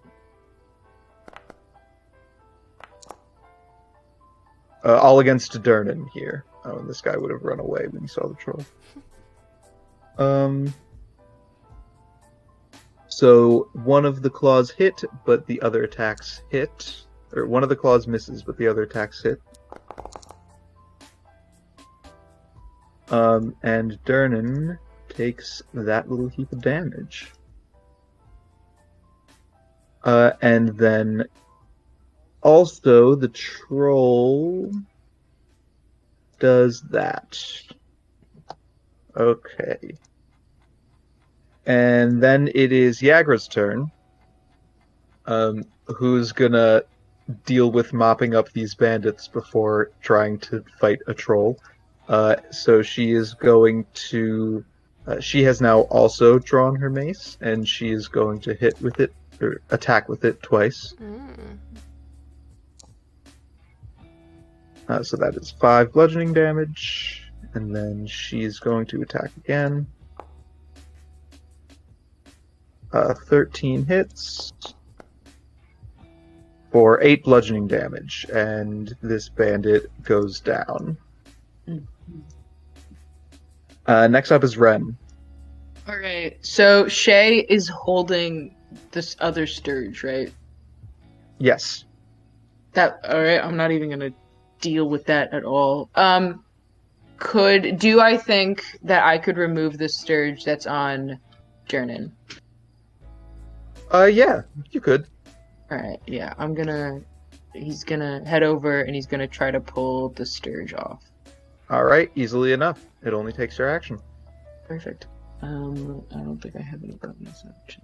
All against Durnan here. Oh, and this guy would have run away when he saw the troll. So one of the claws hit, but the other attacks hit. Or one of the claws misses, but the other attacks hit. And Durnan takes that little heap of damage. And then also the troll does that. Okay. And then it is Yagra's turn, who's gonna deal with mopping up these bandits before trying to fight a troll. So she is going to... she has now also drawn her mace, and she is going to hit with it, or attack with it twice. So that is 5 bludgeoning damage, and then she's going to attack again. 13 hits for 8 bludgeoning damage, and this bandit goes down. Next up is Ren. Alright, so Shay is holding this other Sturge, right? Yes. Alright, I'm not even gonna deal with that at all. Do I think that I could remove the Sturge that's on Jernin? Yeah, you could. Alright, yeah, he's gonna head over and he's gonna try to pull the Sturge off. Alright, easily enough. It only takes your action. Perfect. I don't think I have any bonus action.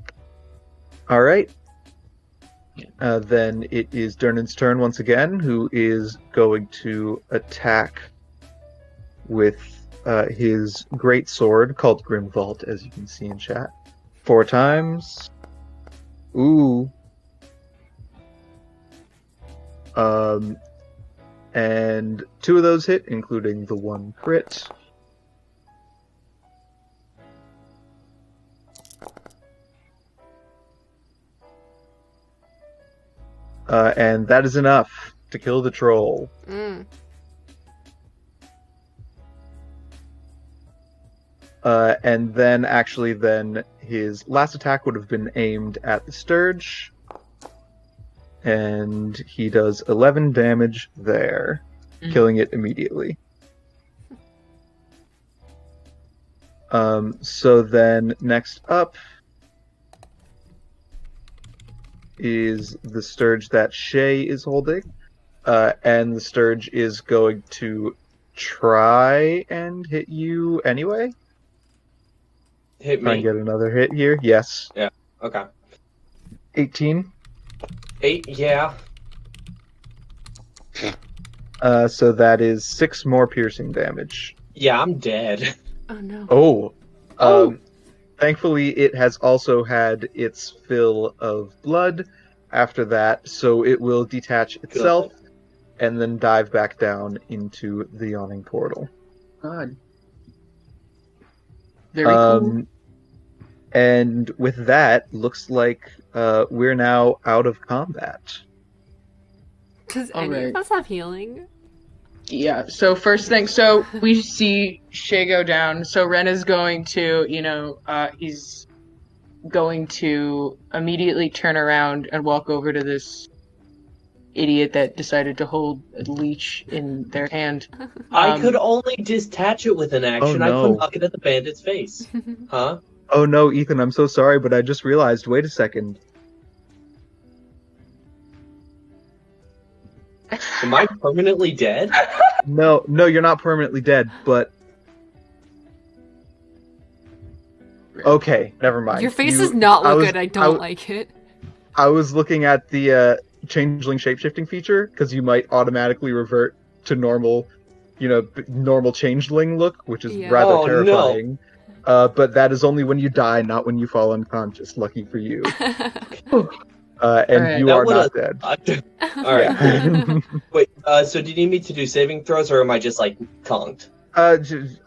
Alright. Yeah. Then it is Durnan's turn once again, who is going to attack with his great sword, called Grimvault, as you can see in chat. 4 times. Ooh. And 2 of those hit, including the 1 crit. And that is enough to kill the troll. And then his last attack would have been aimed at the Sturge. And he does 11 damage there, killing it immediately. So then next up is the Sturge that Shay is holding. And the Sturge is going to try and hit you anyway. Hit me. Try and get another hit here. Yes. Yeah, okay. 18. 8, yeah. So that is 6 more piercing damage. Yeah, I'm dead. Oh no. Oh. Thankfully, it has also had its fill of blood after that, so it will detach itself and then dive back down into the yawning portal. God. Very cool. And with that, looks like we're now out of combat. Does any of us have healing? Yeah, so first thing, so we see Shay go down, so Ren is going to, he's going to immediately turn around and walk over to this idiot that decided to hold a leech in their hand. I could only detach it with an action. Oh, no. I couldn't huck it at the bandit's face. Huh? Oh no, Ethan, I'm so sorry, but I just realized, wait a second. Am I permanently dead? No, you're not permanently dead, but Okay, never mind. Your face does not look good. I don't like it. I was looking at the changeling shapeshifting feature, because you might automatically revert to normal, normal changeling look, which is rather terrifying. No. But that is only when you die, not when you fall unconscious. Lucky for you. And you are not dead. Alright, cool. Wait, so do you need me to do saving throws, or am I just, conked?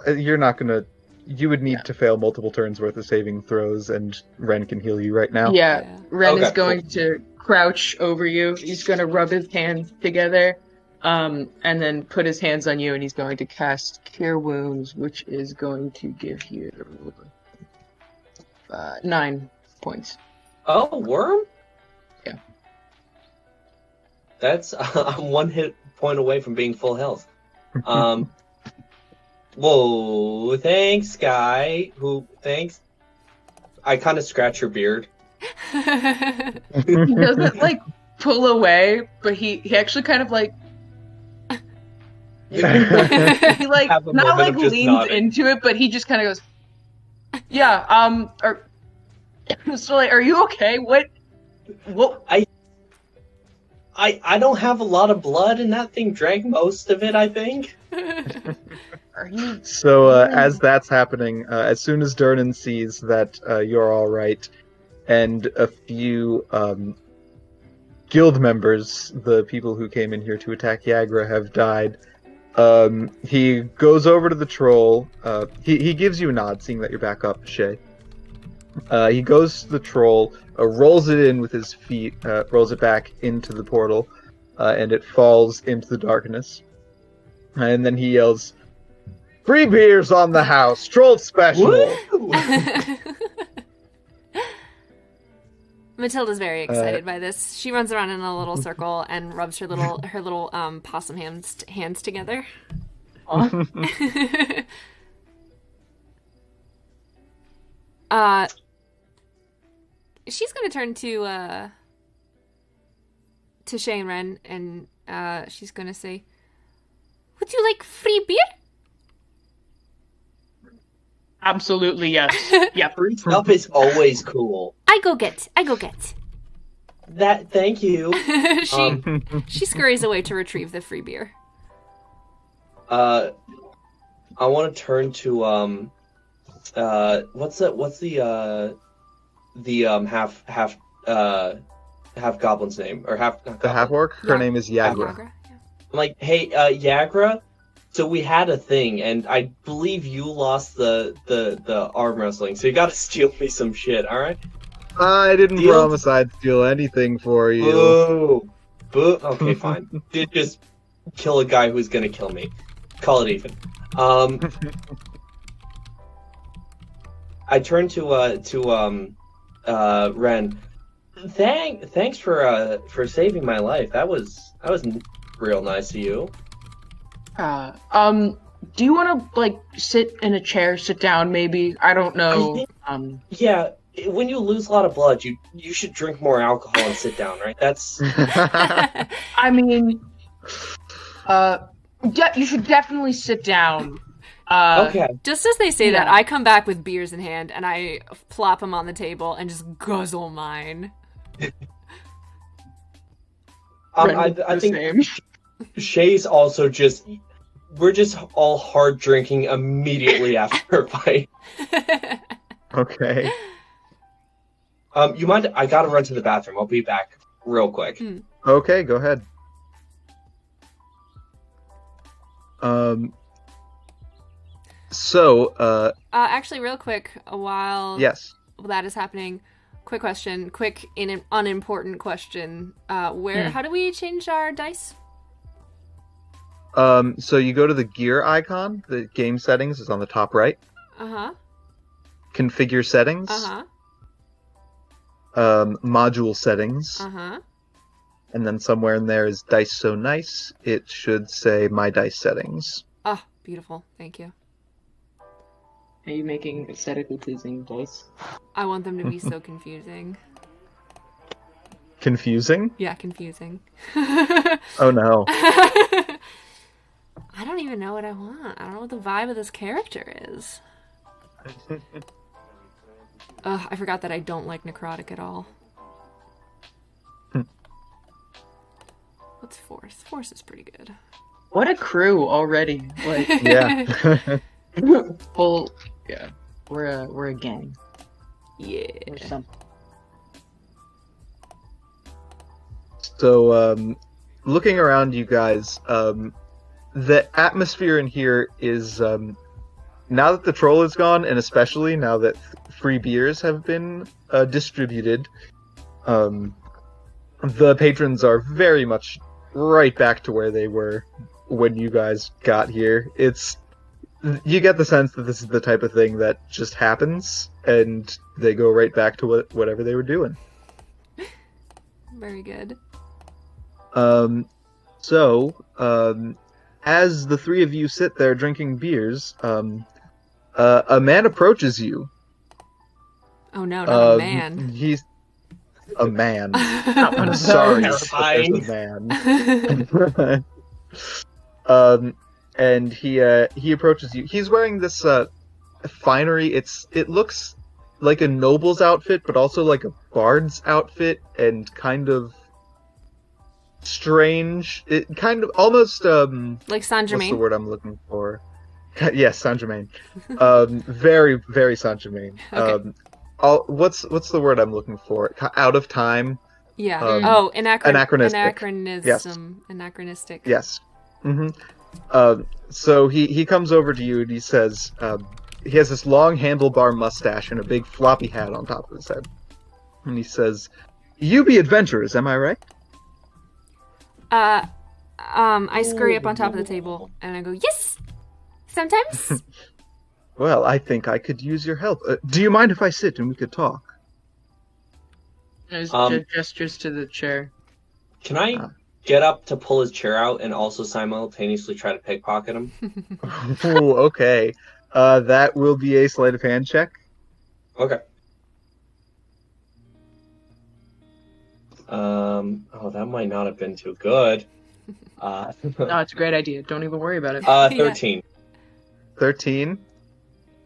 You're not gonna... You would need to fail multiple turns worth of saving throws, and Ren can heal you right now. Yeah, Ren is going to crouch over you. He's going to rub his hands together, and then put his hands on you, and he's going to cast Cure Wounds, which is going to give you 9 points. Oh, worm? Yeah. That's I'm 1 hit point away from being full health. Whoa, thanks, guy. Thanks. I kind of scratch your beard. He doesn't, pull away, but he actually kind of, he, not, leans nodding into it, but he just kind of goes, yeah, so, are you okay? What? I don't have a lot of blood, and that thing drank most of it, I think. So, as that's happening, as soon as Durnan sees that you're alright, and a few guild members, the people who came in here to attack Yagra, have died, he goes over to the troll. He gives you a nod, seeing that you're back up, Shay. He goes to the troll, rolls it in with his feet, rolls it back into the portal, and it falls into the darkness. And then he yells, "Free beers on the house, troll special!" Matilda's very excited by this. She runs around in a little circle and rubs her little possum hands together. She's gonna turn to Shay and Ren, and she's gonna say, "Would you like free beer?" Absolutely, yes. Yeah, free stuff is always cool. I go get. That, thank you. She scurries away to retrieve the free beer. I want to turn to what's the half goblin's name, or half the half orc? Her name is Yagra. I'm like, hey, Yagra. So we had a thing, and I believe you lost the arm wrestling. So you got to steal me some shit. All right. I didn't promise I'd steal anything for you. Boo. Okay, fine. Did just kill a guy who's gonna kill me. Call it even. I turn to Ren. Thanks for saving my life. That was real nice of you. Do you want to sit in a chair, sit down, maybe? I don't know. Yeah, when you lose a lot of blood, you should drink more alcohol and sit down, right? That's. I mean, you should definitely sit down. Okay. Just as they say that, I come back with beers in hand, and I plop them on the table and just guzzle mine. I think Shay's also just... We're just all hard drinking immediately after a fight. Okay. You mind? I gotta run to the bathroom. I'll be back real quick. Okay, go ahead. Actually, real quick, while that is happening, quick question, unimportant question. How do we change our dice? So you go to the gear icon, the game settings is on the top right. Configure settings. Module settings. And then somewhere in there is dice so nice. It should say my dice settings. Oh, beautiful. Thank you. Are you making aesthetically pleasing dice? I want them to be so confusing. Confusing? Yeah, confusing. Oh no. I don't even know what I want. I don't know what the vibe of this character is. I forgot that I don't like necrotic at all. What's force? Force is pretty good. What a crew already! Like, Yeah. full. Yeah, we're a gang Yeah. or something. So, looking around you guys, the atmosphere in here is, now that the troll is gone, and especially now that free beers have been distributed, the patrons are very much right back to where they were when you guys got here. You get the sense that this is the type of thing that just happens, and they go right back to whatever they were doing. Very good. As the three of you sit there drinking beers, a man approaches you. Oh no, not a man. He's a man. I'm Sorry, terrifying. there's a man. And he approaches you. He's wearing this finery. It looks like a noble's outfit, but also like a bard's outfit, and kind of strange. It kind of almost Like Saint Germain. what's the word I'm looking for? Yes, Saint Germain. Very, very Saint Germain. Okay. What's the word I'm looking for? Out of time. Yeah. Anachronistic. Anachronism. Anachronistic. Yes. Mm-hmm. So he comes over to you and he says, he has this long handlebar mustache and a big floppy hat on top of his head. And he says, "You be adventurers, am I right?" I scurry up on top of the table and I go, yes! Sometimes? Well, I think I could use your help. Do you mind if I sit and we could talk? There's gestures to the chair. Can I get up to pull his chair out and also simultaneously try to pickpocket him? Oh, okay. That will be a sleight of hand check. Okay. That might not have been too good. No, it's a great idea. Don't even worry about it. 13. 13.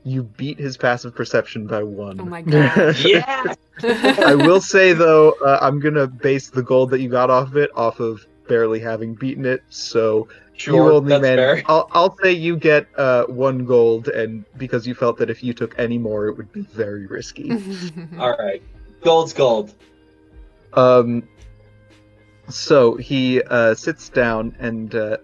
You beat his passive perception by 1. Oh my god. Yeah! I will say, though, I'm going to base the gold that you got off of it off of barely having beaten it, so Sure, you only that's fair. I'll say you get 1 gold, and because you felt that if you took any more, it would be very risky. Alright. Gold's gold. So he sits down and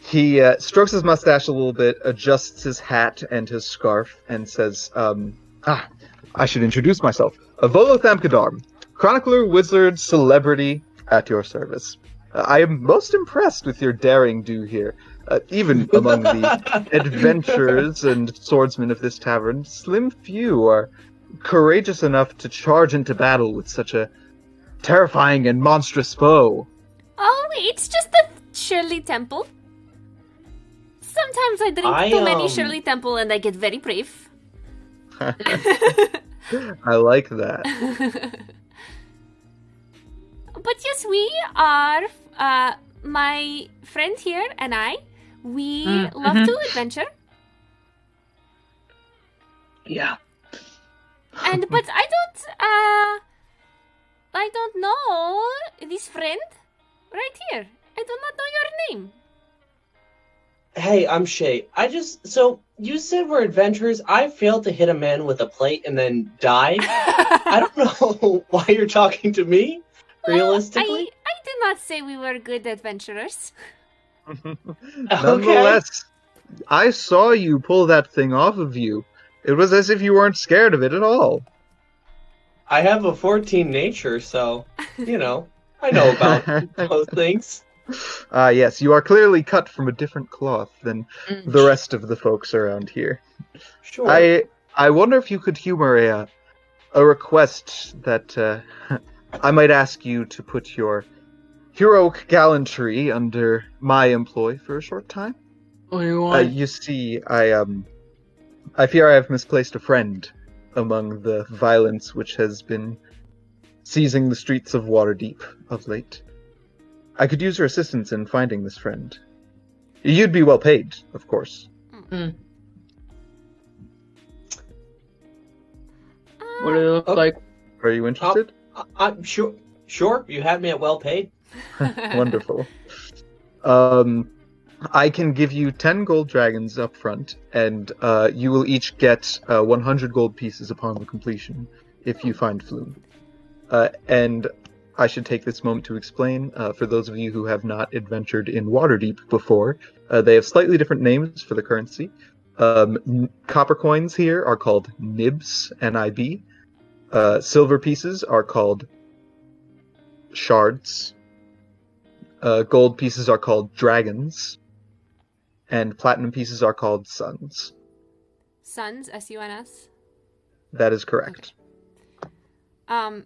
he strokes his mustache a little bit, adjusts his hat and his scarf, and says, I should introduce myself. Volo Thamkadarm, chronicler, wizard, celebrity, at your service. I am most impressed with your daring do here. Even among the adventurers and swordsmen of this tavern, slim few are courageous enough to charge into battle with such a terrifying and monstrous foe. Oh, it's just the Shirley Temple. Sometimes I drink too many Shirley Temple and I get very brave. I like that. But yes, we are, my friend here and I, we love to adventure. Yeah. But I don't know this friend right here. I do not know your name. Hey, I'm Shay. So, you said we're adventurers. I failed to hit a man with a plate and then die. I don't know why you're talking to me, realistically. I did not say we were good adventurers. Nonetheless, I saw you pull that thing off of you. It was as if you weren't scared of it at all. I have a 14 nature, so, I know about those things. Yes, you are clearly cut from a different cloth than the rest of the folks around here. Sure. I wonder if you could humor a request that I might ask you to put your heroic gallantry under my employ for a short time. What do you want? You see, I fear I have misplaced a friend among the violence which has been seizing the streets of Waterdeep of late. I could use your assistance in finding this friend. You'd be well paid, of course. What do they look like? Are you interested? I'm sure. Sure, you had me at well paid. Wonderful. I can give you 10 gold dragons up front, and you will each get 100 gold pieces upon the completion if you find Flume. And I should take this moment to explain, for those of you who have not adventured in Waterdeep before, they have slightly different names for the currency. Copper coins here are called nibs, N-I-B. Silver pieces are called shards. Gold pieces are called dragons. And platinum pieces are called suns. Suns, S-U-N-S? That is correct. I'm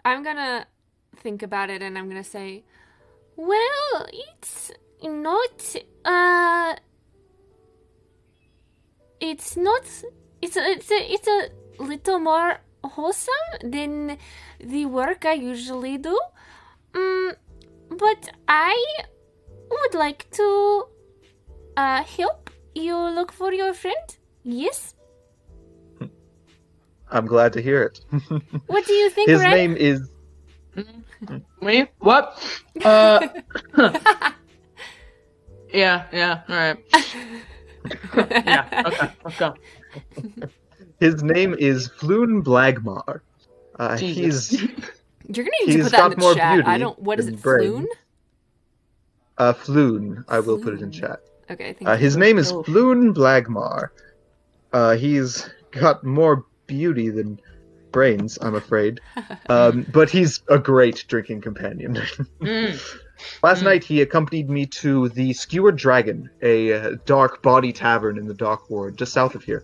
gonna think about it and I'm gonna say, well, it's not, it's a little more wholesome than the work I usually do. But I would like to help you look for your friend. Yes? I'm glad to hear it. What do you think, His Ren? name is... Me? What? Yeah, alright. Yeah, okay, let's go. His name is Flune Blagmar. Jesus. You're gonna need to he's put that in got the more chat. beauty What is than it, brains. Floon? Flune. I will put it in Flune. chat. Okay, thank you. His name is Oh. Flune Blagmar. He's got more beauty than brains, I'm afraid. But he's a great drinking companion. Last night he accompanied me to the Skewered Dragon, a dark body tavern in the Dock Ward, just south of here.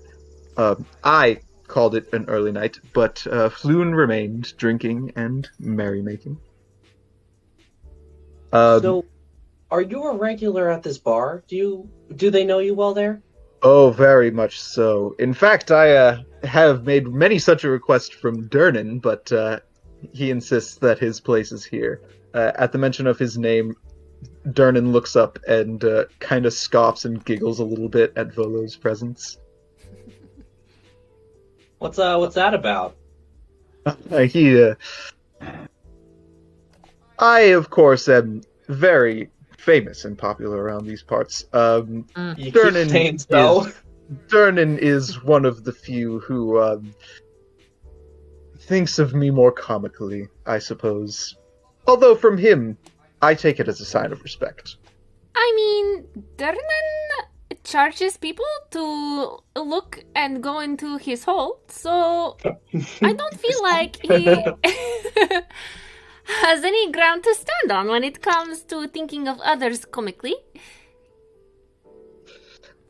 I called it an early night, but Flune remained drinking and merrymaking. So, are you a regular at this bar? Do they know you well there? Oh, very much so. In fact, I have made many such a request from Durnan, but he insists that his place is here. At the mention of his name, Durnan looks up and kind of scoffs and giggles a little bit at Volo's presence. What's that about? I, of course, am very famous and popular around these parts. You keep saying so. Durnan is one of the few who thinks of me more comically, I suppose. Although from him, I take it as a sign of respect. I mean, Durnan charges people to look and go into his hole, so I don't feel like he has any ground to stand on when it comes to thinking of others comically.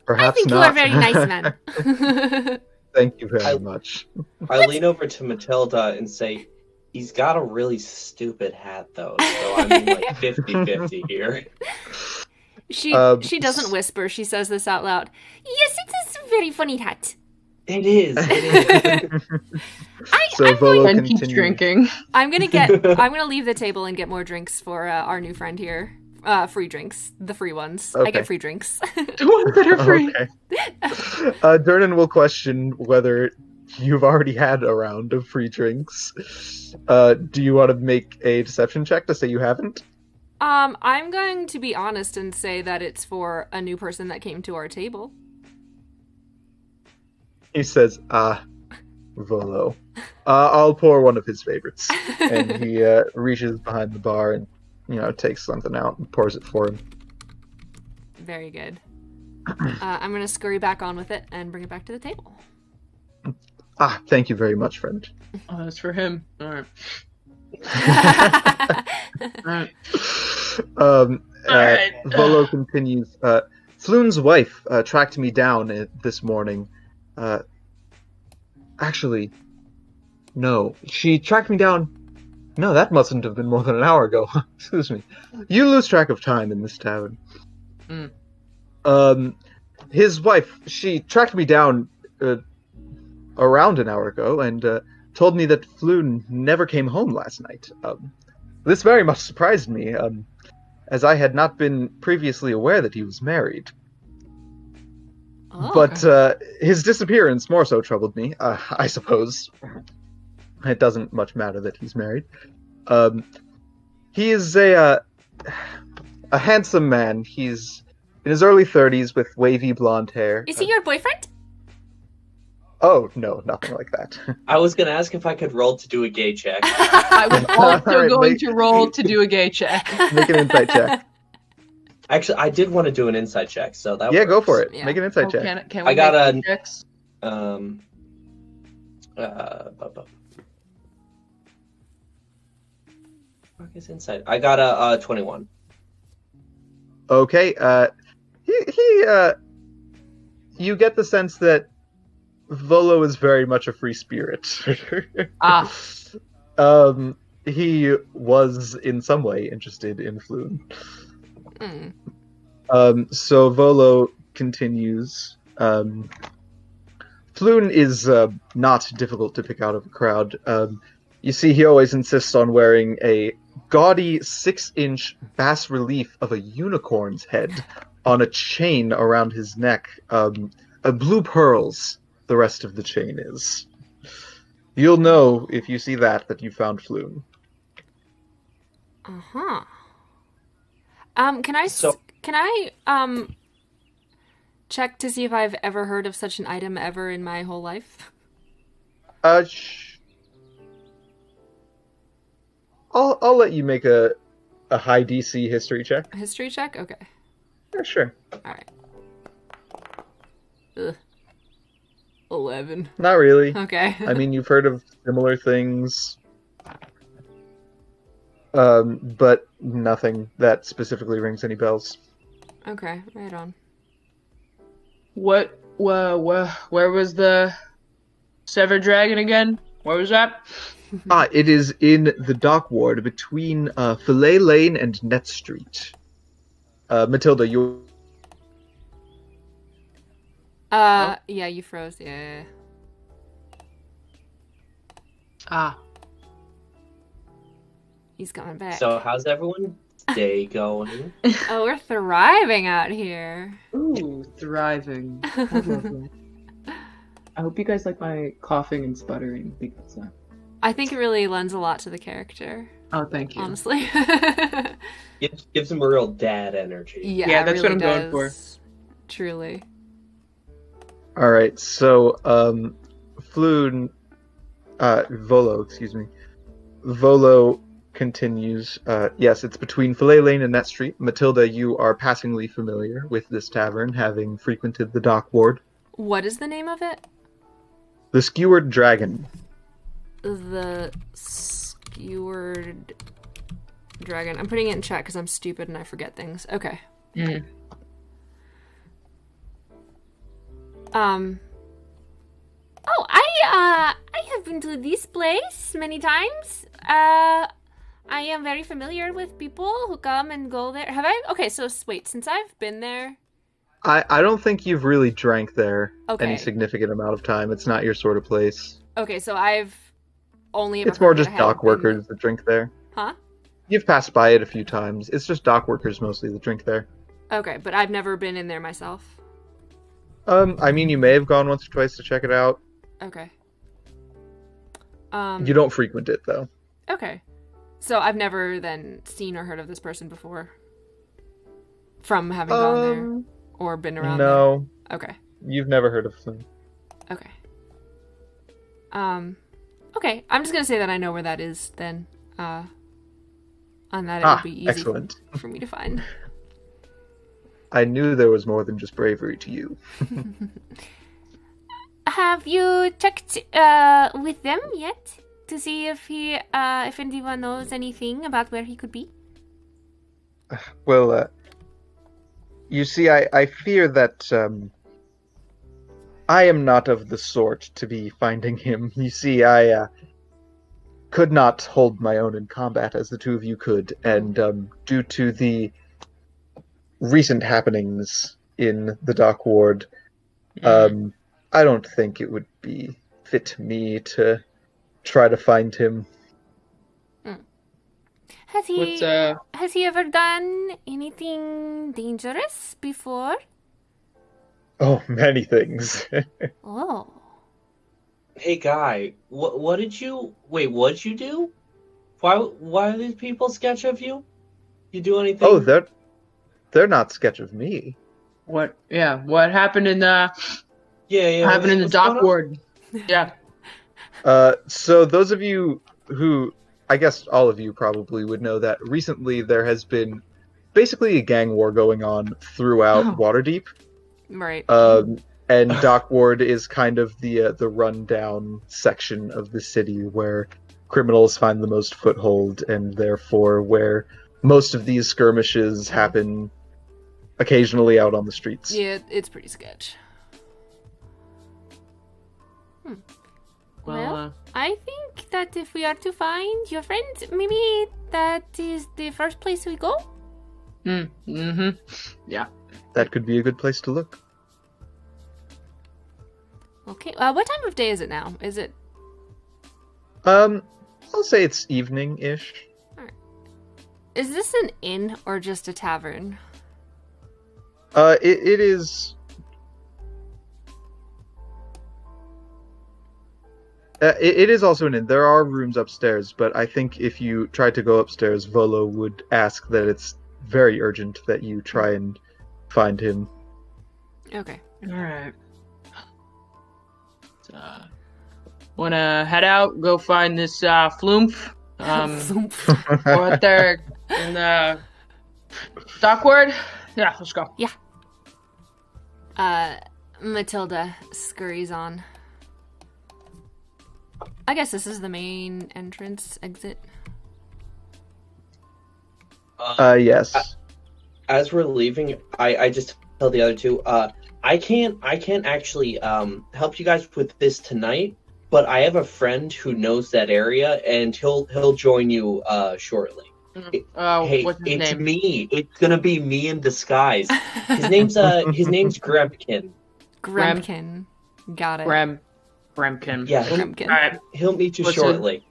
Perhaps I think not. you are a very nice man. Thank you very much. I lean over to Matilda and say, he's got a really stupid hat, though, so I mean, like, 50-50 here. She doesn't whisper, she says this out loud. Yes, it is a very funny hat. It is. So Volo And keeps continues. drinking. I'm gonna leave the table and get more drinks for our new friend here. Free drinks. The free ones. I Okay. get free drinks. The ones that are free. Okay. Durnan will question whether you've already had a round of free drinks. Do you want to make a deception check to say you haven't? I'm going to be honest and say that it's for a new person that came to our table. He says, Volo. I'll pour one of his favorites. And he reaches behind the bar and, takes something out and pours it for him. Very good. I'm going to scurry back on with it and bring it back to the table. Thank you very much, friend. Oh, that's for him. Alright. Alright. Alright. Volo continues. Flune's wife tracked me down this morning. Actually, no. She tracked me down. No, that mustn't have been more than an hour ago. Excuse me. You lose track of time in this tavern. His wife, she tracked me down around an hour ago and told me that Flune never came home last night. This very much surprised me, as I had not been previously aware that he was married. Oh. But his disappearance more so troubled me, I suppose. It doesn't much matter that he's married. He is a handsome man. He's in his early 30s with wavy blonde hair. Is he your boyfriend? Oh, no, nothing like that. I was gonna ask if I could roll to do a gay check. I was also Alright, going to roll to do a gay check. Make an insight check. Actually, I did want to do an insight check, so that Yeah, works. go for it. Yeah. Make an insight check. Can we I got make a- checks? Fuck is insight? I got a 21. Okay, you get the sense that Volo is very much a free spirit. Ah. He was in some way interested in Flune. So Volo continues. Flune is not difficult to pick out of a crowd. You see, he always insists on wearing a gaudy 6-inch bas relief of a unicorn's head on a chain around his neck. Blue pearls, the rest of the chain is. You'll know if you see that you found Flune. Uh-huh. Can I check to see if I've ever heard of such an item ever in my whole life? I'll let you make a high DC history check. A history check? Okay. Yeah, sure. Alright. 11. Not really. Okay. I mean, you've heard of similar things, but nothing that specifically rings any bells. Okay, right on. Where was the Severed Dragon again? Where was that? It is in the dock ward between Fillet Lane and Net Street. Matilda, you... Yeah, you froze, yeah. Ah. He's coming back. So how's everyone's day going? Oh, we're thriving out here. Ooh, thriving. I hope you guys like my coughing and sputtering because I think it really lends a lot to the character, oh, thank you. honestly. Gives him a real dad energy. Yeah, it that's what I'm going for. does. Truly. Alright, so, Flune... Volo, excuse me. Volo continues. Yes, it's between Fillet Lane and Net Street. Matilda, you are passingly familiar with this tavern, having frequented the dock ward. What is the name of it? The Skewered Dragon. The Skewered Dragon. I'm putting it in chat because I'm stupid and I forget things. Okay. Mm. Oh, I have been to this place many times. I am very familiar with people who come and go there. Have I? Okay, so wait, since I've been there... I don't think you've really drank there Okay. any significant amount of time. It's not your sort of place. Okay, so I've only ever It's more heard, just I haven't dock workers that drink there. Huh? You've passed by it a few times. It's just dock workers mostly that drink there. Okay, but I've never been in there myself. I mean, you may have gone once or twice to check it out. Okay. You don't frequent it, though. Okay. So I've never then seen or heard of this person before? From having gone there? Or been around No, there? Okay. you've never heard of them. Okay. Okay, I'm just gonna say that I know where that is then. On that it would be easy excellent. for me to find. I knew there was more than just bravery to you. Have you checked with them yet to see if if anyone knows anything about where he could be? Well, you see, I fear that I am not of the sort to be finding him. You see, I could not hold my own in combat as the two of you could, and due to the recent happenings in the dock ward, I don't think it would be fit to me to try to find him. Has he What's has he ever done anything dangerous before? Oh, many things. Oh. Hey, guy, what did you... Wait, what'd you do? Why did people sketch of you? You do Oh, anything? they're not sketch of me. What? Yeah. What happened in the Yeah, happened in the what's going dock on? ward? Yeah. So those of you who, I guess all of you probably would know that recently there has been basically a gang war going on throughout Oh. Waterdeep. Right. And Dock Ward is kind of the rundown section of the city where criminals find the most foothold, and therefore where most of these skirmishes happen occasionally out on the streets. Yeah, it's pretty sketch. Well, I think that if we are to find your friend, maybe that is the first place we go? Mm-hmm. Yeah. That could be a good place to look. Okay, what time of day is it now? Is it... I'll say it's evening-ish. Is this an inn or just a tavern? It is... it is also an inn. There are rooms upstairs, but I think if you tried to go upstairs, Volo would ask that it's very urgent that you try and find him. Okay. All right. Wanna head out? Go find this flumph. Go out there in the dock ward. Yeah, let's go. Yeah. Matilda scurries on. I guess this is the main entrance exit. Yes. As we're leaving, I just tell the other two, I can't actually help you guys with this tonight, but I have a friend who knows that area, and he'll join you shortly. Hey, what's his it's name? me. It's gonna be me in disguise. His name's Gremkin. Gremkin. Got it. Bremkin. Yeah, Gremkin. All right. he'll meet you What's shortly.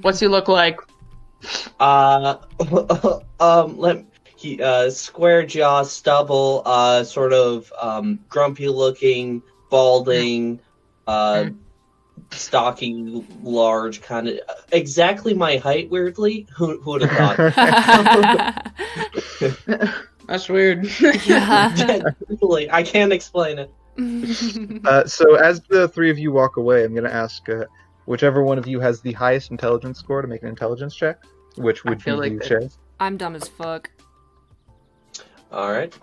What's he look like? Square jaw, stubble, sort of grumpy looking, balding, stocky, large, kind of exactly my height. Weirdly, who would have thought? That's weird. Yeah. Really, I can't explain it. So as the three of you walk away, I'm going to ask whichever one of you has the highest intelligence score to make an intelligence check. Which would feel be like you, that- Shay? I'm dumb as fuck. All right.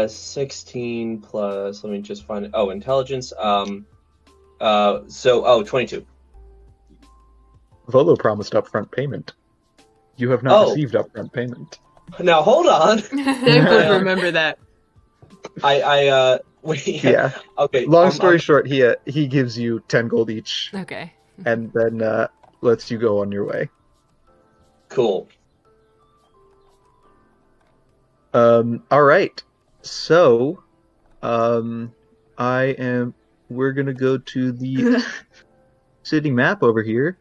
16 plus. Let me just find it. Oh, intelligence. 22. Volo promised upfront payment. You have not Oh. received upfront payment. Now hold on. Dave would remember that. Wait. Yeah. Okay. Long story short, he gives you 10 gold each, Okay. and then lets you go on your way. Cool. All right. So, we're gonna go to the city map over here.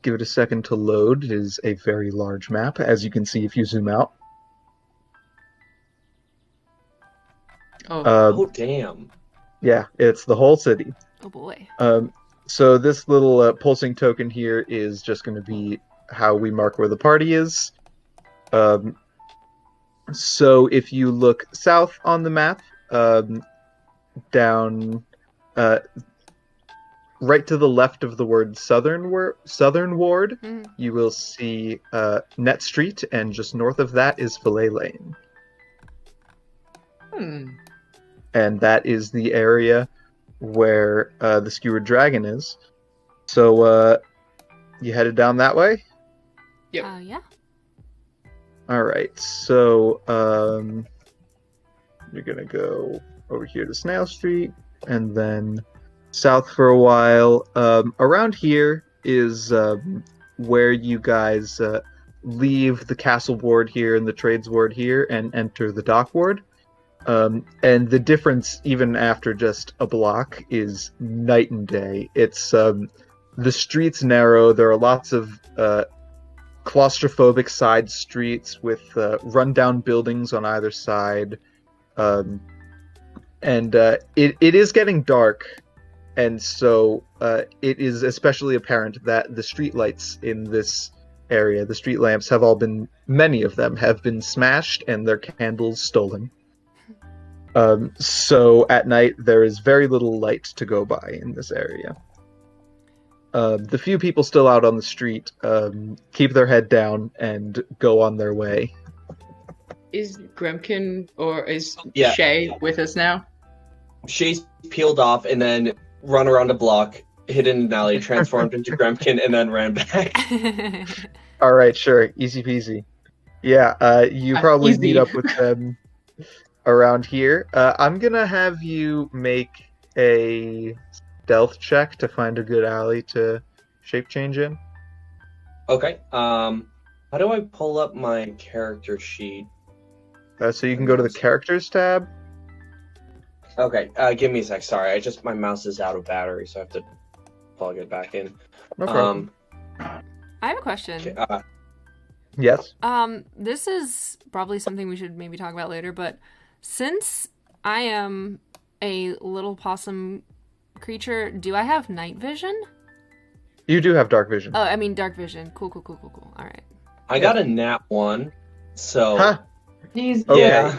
Give it a second to load. It is a very large map, as you can see if you zoom out. Oh damn. Yeah, it's the whole city. Oh boy. So this little pulsing token here is just going to be how we mark where the party is. So if you look south on the map, down right to the left of the word Southern Ward, you will see Net Street, and just north of that is Fillet Lane. And that is the area where the Skewered Dragon is. So, you headed down that way? Yep. Yeah. Alright, so, you're gonna go over here to Snail Street, and then south for a while. Around here is where you guys leave the Castle Ward here and the Trades Ward here and enter the Dock Ward. And the difference, even after just a block, is night and day. It's the streets narrow. There are lots of claustrophobic side streets with rundown buildings on either side. It is getting dark, and so it is especially apparent that the streetlights in this area, the street lamps, many of them have been smashed and their candles stolen. So at night there is very little light to go by in this area. The few people still out on the street keep their head down and go on their way. Is Gremkin or is Yeah. Shay with us now? Shay's peeled off and then run around a block, hid in an alley, transformed into Gremkin, and then ran back. All right, sure, easy peasy. Yeah, you probably Easy. meet up with them around here. I'm gonna have you make a stealth check to find a good alley to shape change in. Okay. How do I pull up my character sheet? So you can go to the characters tab. Okay. Give me a sec. Sorry, my mouse is out of battery, so I have to plug it back in. No problem. I have a question. Okay, Yes. This is probably something we should maybe talk about later, but since I am a little possum creature, do I have night vision? You do have dark vision. Oh, I mean dark vision. Cool. All right. I got a nat 1, so Huh. He's Okay. yeah.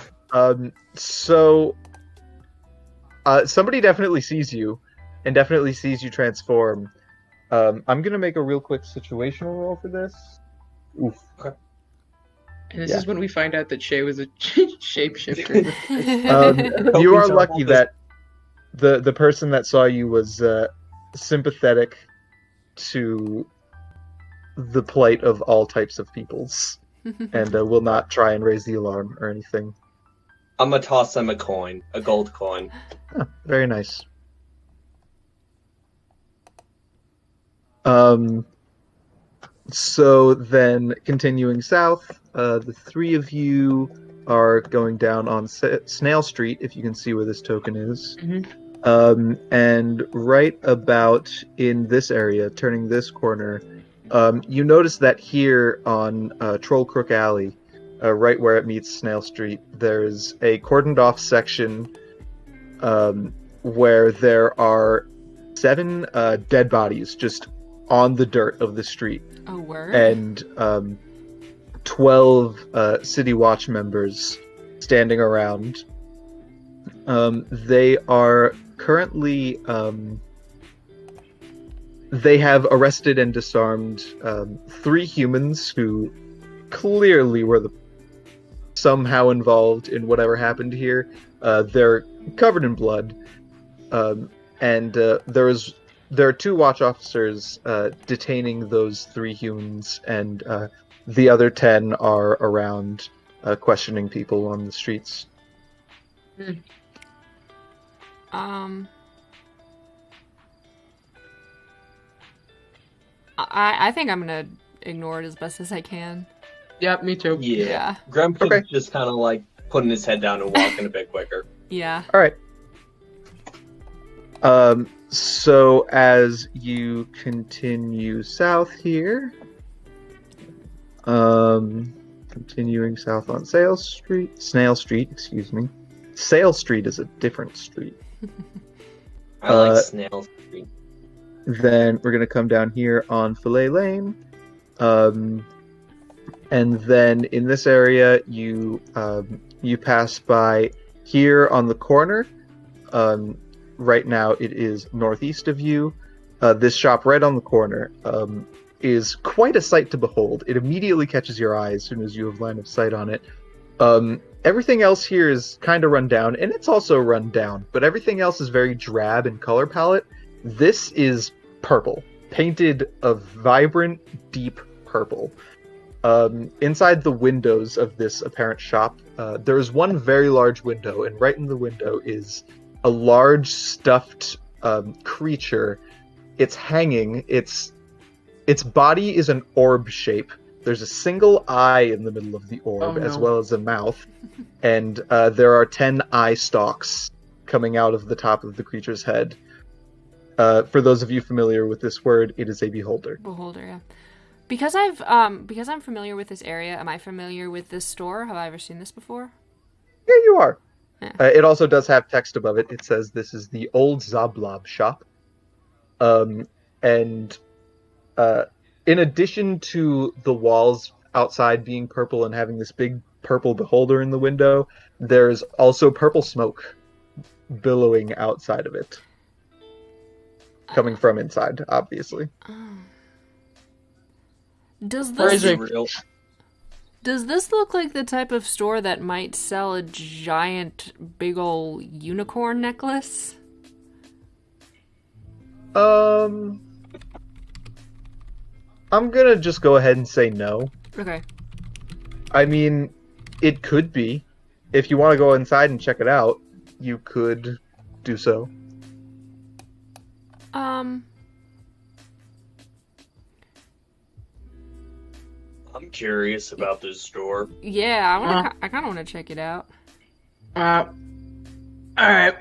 So somebody definitely sees you, and definitely sees you transform. I'm gonna make a real quick situational roll for this. Oof. And this Yeah. is when we find out that Shay was a shapeshifter. You are Hoping lucky so. that the person that saw you was sympathetic to the plight of all types of peoples, and will not try and raise the alarm or anything. I'm gonna toss them a coin, a gold coin. Huh, very nice. So then, continuing south, the three of you are going down on Snail Street, if you can see where this token is. Mhm. And right about in this area, turning this corner, you notice that here on Troll Crook Alley, right where it meets Snail Street, there's a cordoned off section where there are 7 dead bodies just on the dirt of the street, Oh, word. and 12 City Watch members standing around. They are currently they have arrested and disarmed 3 humans who clearly were somehow involved in whatever happened here. They're covered in blood, and there are 2 watch officers detaining those 3 humans, and the other 10 are around questioning people on the streets. I think I'm gonna ignore it as best as I can. Yep, me too. Yeah. Grump Okay. just kind of like putting his head down and walking a bit quicker. Yeah. All right. So as you continue south here, continuing south on Snail Street, excuse me. Sail Street is a different street. I like Snail Street. Then we're gonna come down here on Fillet Lane, and then in this area you pass by here on the corner. Right now it is northeast of you. This shop right on the corner is quite a sight to behold. It immediately catches your eye as soon as you have line of sight on it. Everything else here is kind of run down, and it's also run down, but everything else is very drab in color palette. This is purple, painted a vibrant, deep purple. Inside the windows of this apparent shop, there is one very large window, and right in the window is a large stuffed creature. It's hanging. Its body is an orb shape. There's a single eye in the middle of the orb, Oh, no. as well as a mouth, and there are 10 eye stalks coming out of the top of the creature's head. For those of you familiar with this word, it is a beholder. Beholder, yeah. Because I'm familiar with this area, am I familiar with this store? Have I ever seen this before? Yeah, you are. Yeah. It also does have text above it. It says this is the old Zablob shop. And in addition to the walls outside being purple and having this big purple beholder in the window, there's also purple smoke billowing outside of it. Coming from inside, obviously. Does Or is this it- Real. does this look like the type of store that might sell a giant, big ol' unicorn necklace? I'm gonna just go ahead and say no. Okay. I mean, it could be. If you want to go inside and check it out, you could do so. I'm curious about this store. Yeah, I kind of want to check it out. All right.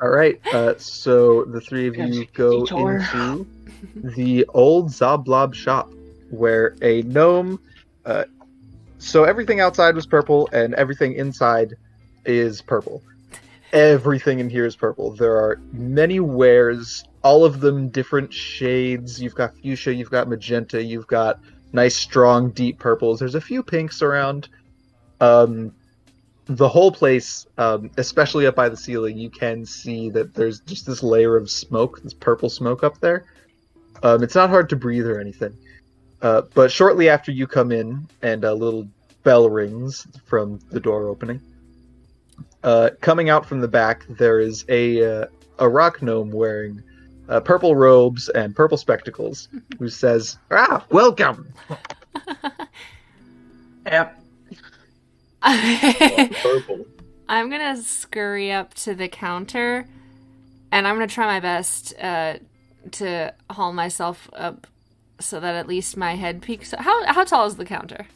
All right, so the three of you go Detour. into the old Zablob shop, where a gnome. So everything outside was purple, and everything inside is purple. Everything in here is purple. There are many wares, all of them different shades. You've got fuchsia, you've got magenta, you've got nice, strong, deep purples. There's a few pinks around. The whole place, especially up by the ceiling, you can see that there's just this layer of smoke, this purple smoke up there. It's not hard to breathe or anything. But shortly after you come in, and a little bell rings from the door opening, coming out from the back, there is a rock gnome wearing purple robes and purple spectacles, who says, "Ah, welcome!" Yep. Purple. I'm gonna scurry up to the counter, and I'm gonna try my best to haul myself up so that at least my head peeks. How tall is the counter?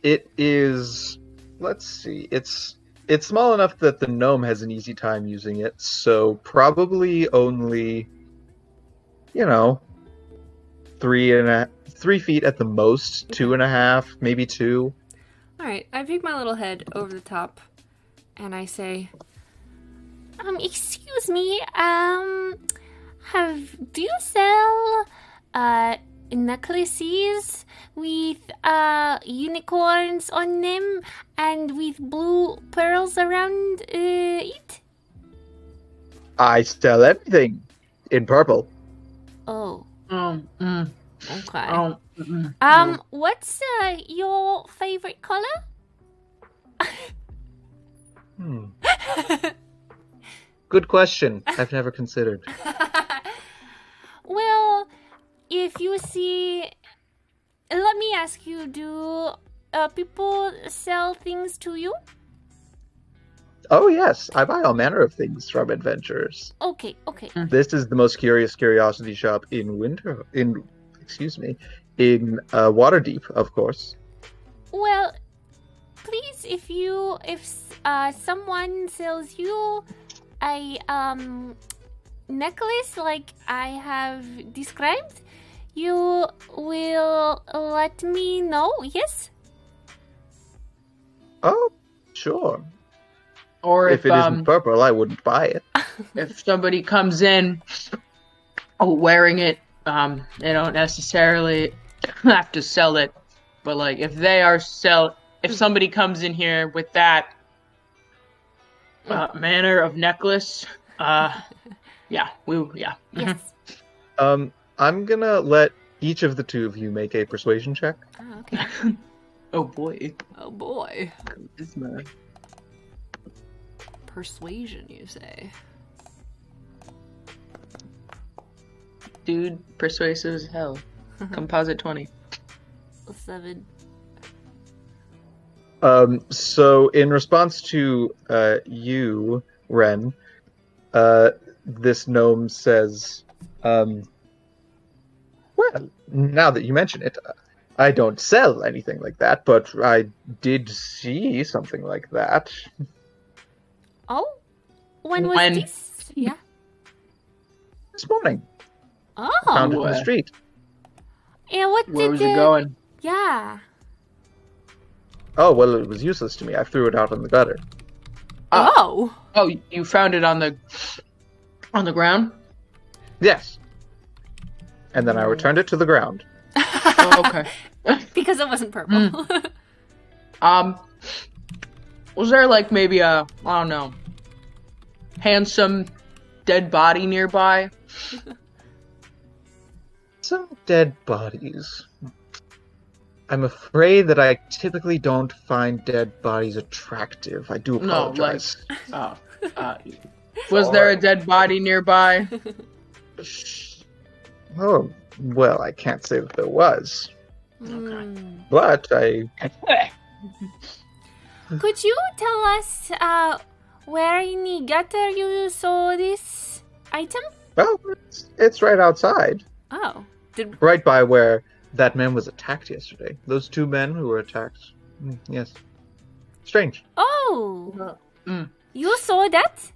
It is. Let's see. It's small enough that the gnome has an easy time using it. So probably only, 3 feet at the most, 2.5, maybe 2. All right, I peek my little head over the top, and I say, "Excuse me, do you sell necklaces with unicorns on them and with blue pearls around it?" I sell everything in purple. Oh, Mm. okay. Oh. Mm. What's your favorite color? Good question. I've never considered. Well, if you see, let me ask you, do people sell things to you? Oh yes, I buy all manner of things from adventurers. Okay. This is the most curious curiosity shop in Waterdeep, of course. Well, please, if someone sells you a necklace like I have described, you will let me know, yes? Oh, sure. Or If it isn't purple, I wouldn't buy it. if somebody comes in wearing it, they don't necessarily have to sell it. But like if somebody comes in here with that manner of necklace, yeah. Yes. I'm gonna let each of the two of you make a persuasion check. Oh, okay. Oh boy. Oh boy. Charisma. Persuasion, you say? Dude, persuasive as hell. Composite 20. 7. So in response to you, Ren, this gnome says, well, now that you mention it, I don't sell anything like that, but I did see something like that. Oh? When was When? this? Yeah. this morning. Oh. Found it in the street. And what Where did was it going? Yeah. Oh, well, it was useless to me. I threw it out in the gutter. Oh. Oh, you found it on the ground? Yes. And then I returned it to the ground. Oh, okay. Because it wasn't purple. Was there like maybe a, I don't know, handsome dead body nearby? Some dead bodies. I'm afraid that I typically don't find dead bodies attractive. I do apologize. Was there a dead body nearby? Oh, well, I can't say that there was. Mm. But I... Could you tell us where in the gutter you saw this item? Well, it's right outside. Oh. Right by where that man was attacked yesterday. Those two men who were attacked. Yes. Strange. Oh. You saw that?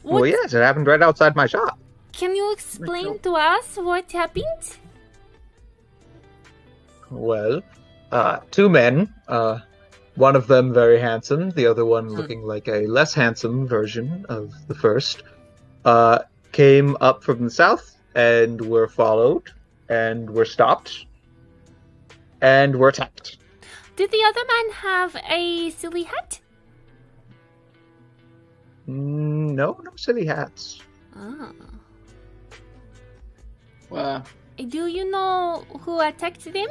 Well, yes, it happened right outside my shop. Can you explain to us what happened? Well, two men, one of them very handsome, the other one looking like a less handsome version of the first, came up from the south and were followed and were stopped and were attacked. Did the other man have a silly hat? No silly hats. Oh. Well, Do you know who attacked them?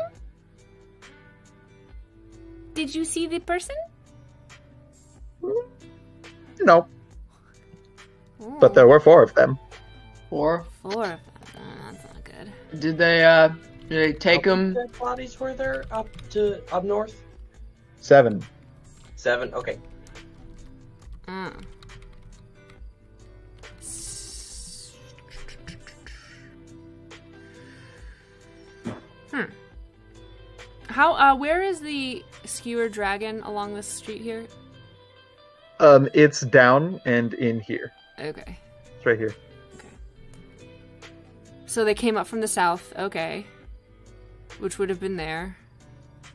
Did you see the person? No, Oh. but there were four of them. four. Four of them. Oh, that's not good. Did they take How him? many dead bodies were there up north? 7. 7. Okay. Mm. Where is the skewer dragon along this street here? It's down and in here. Okay. It's right here. So they came up from the south, okay. Which would have been there.